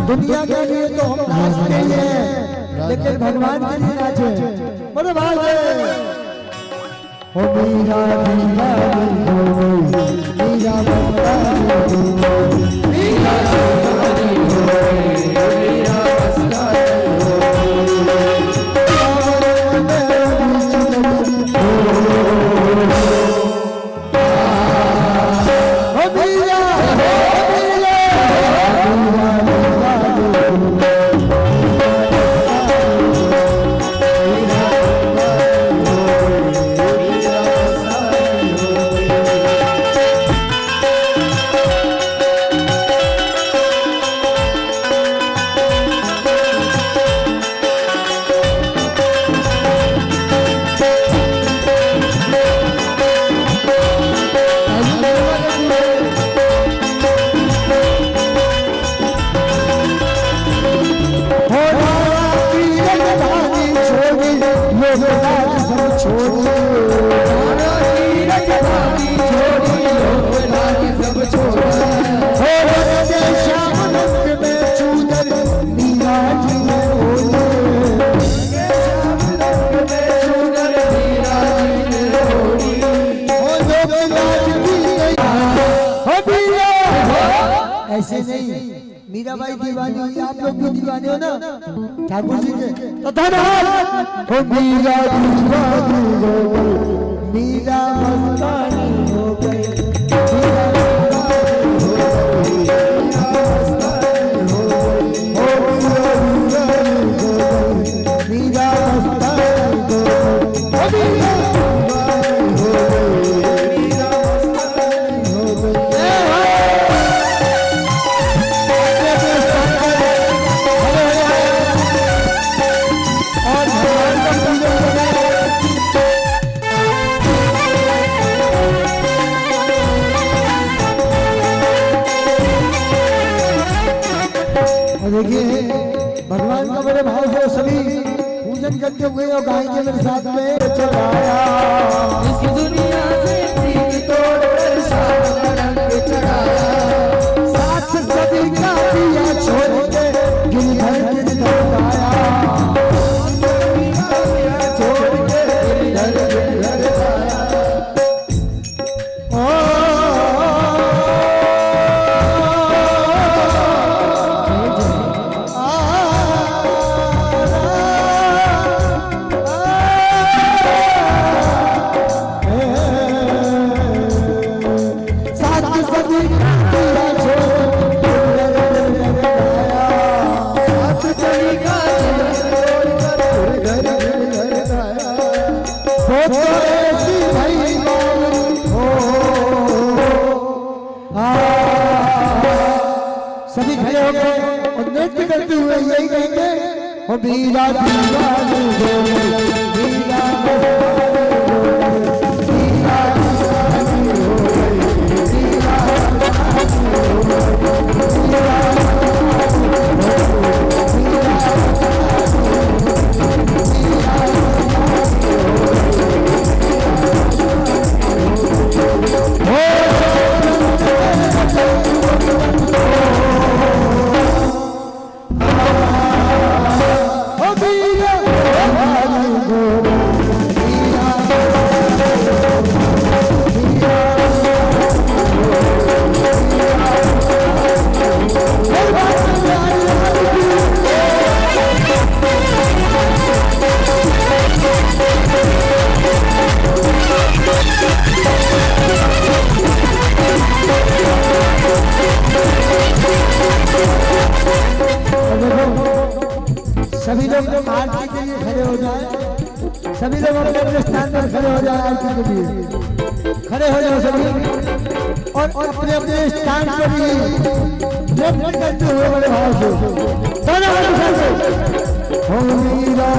दुनिया के लिए तो हम नाचते ही हैं, लेकिन भगवान के लिए नाचे बड़े भाव से। हो मीरा दीवानी हो गई, मीरा मस्तानी हो गई, मीरा दीवानी हो गई, मीरा मस्तानी हो गई। ऐसे नहीं, मीराबाई दीवानी हुई, आप लोग भी दीवाने हो ना ठाकुर जी के, तो धन्यवाद। हो मीरा दीवानी हो गई, मीरा मस्तानी हो गई, मीरा मस्तानी हो गई, मीरा मस्तानी हो गई, हो मीरा दीवानी हो गई, मीरा मस्तानी हो गई, हो मीरा दीवानी हो गई, मीरा मस्तानी हो गई। और देखिए भगवान का बड़े भाव से सभी पूजन करते हुए और गाएंगे मेरे साथ में चढ़ाया इस दुनिया से प्रीत तोड़कर शाम रंग चढ़ाया, साथ सभी का दिया छोड़ के गिरधर गाया छोड़ के गिरधर गाया। सभी खड़े हो गए और नृत्य करते हुए यही कहेंगे हो बीरा सभी लोग आरती के लिए खड़े हो जाए, सभी लोग अपने अपने स्थान पर खड़े हो जाए, आरती के लिए खड़े हो जाओ सभी और अपने अपने स्थान पर ही नृत्य करते हुए बड़े भाव से दोनों हाथ उठाते हो मीरा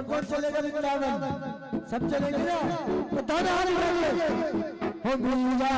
कौन चलेगा वृंदावन? सब चलेंगे ना? तो दोनों हाथ उठाइए हो मीरा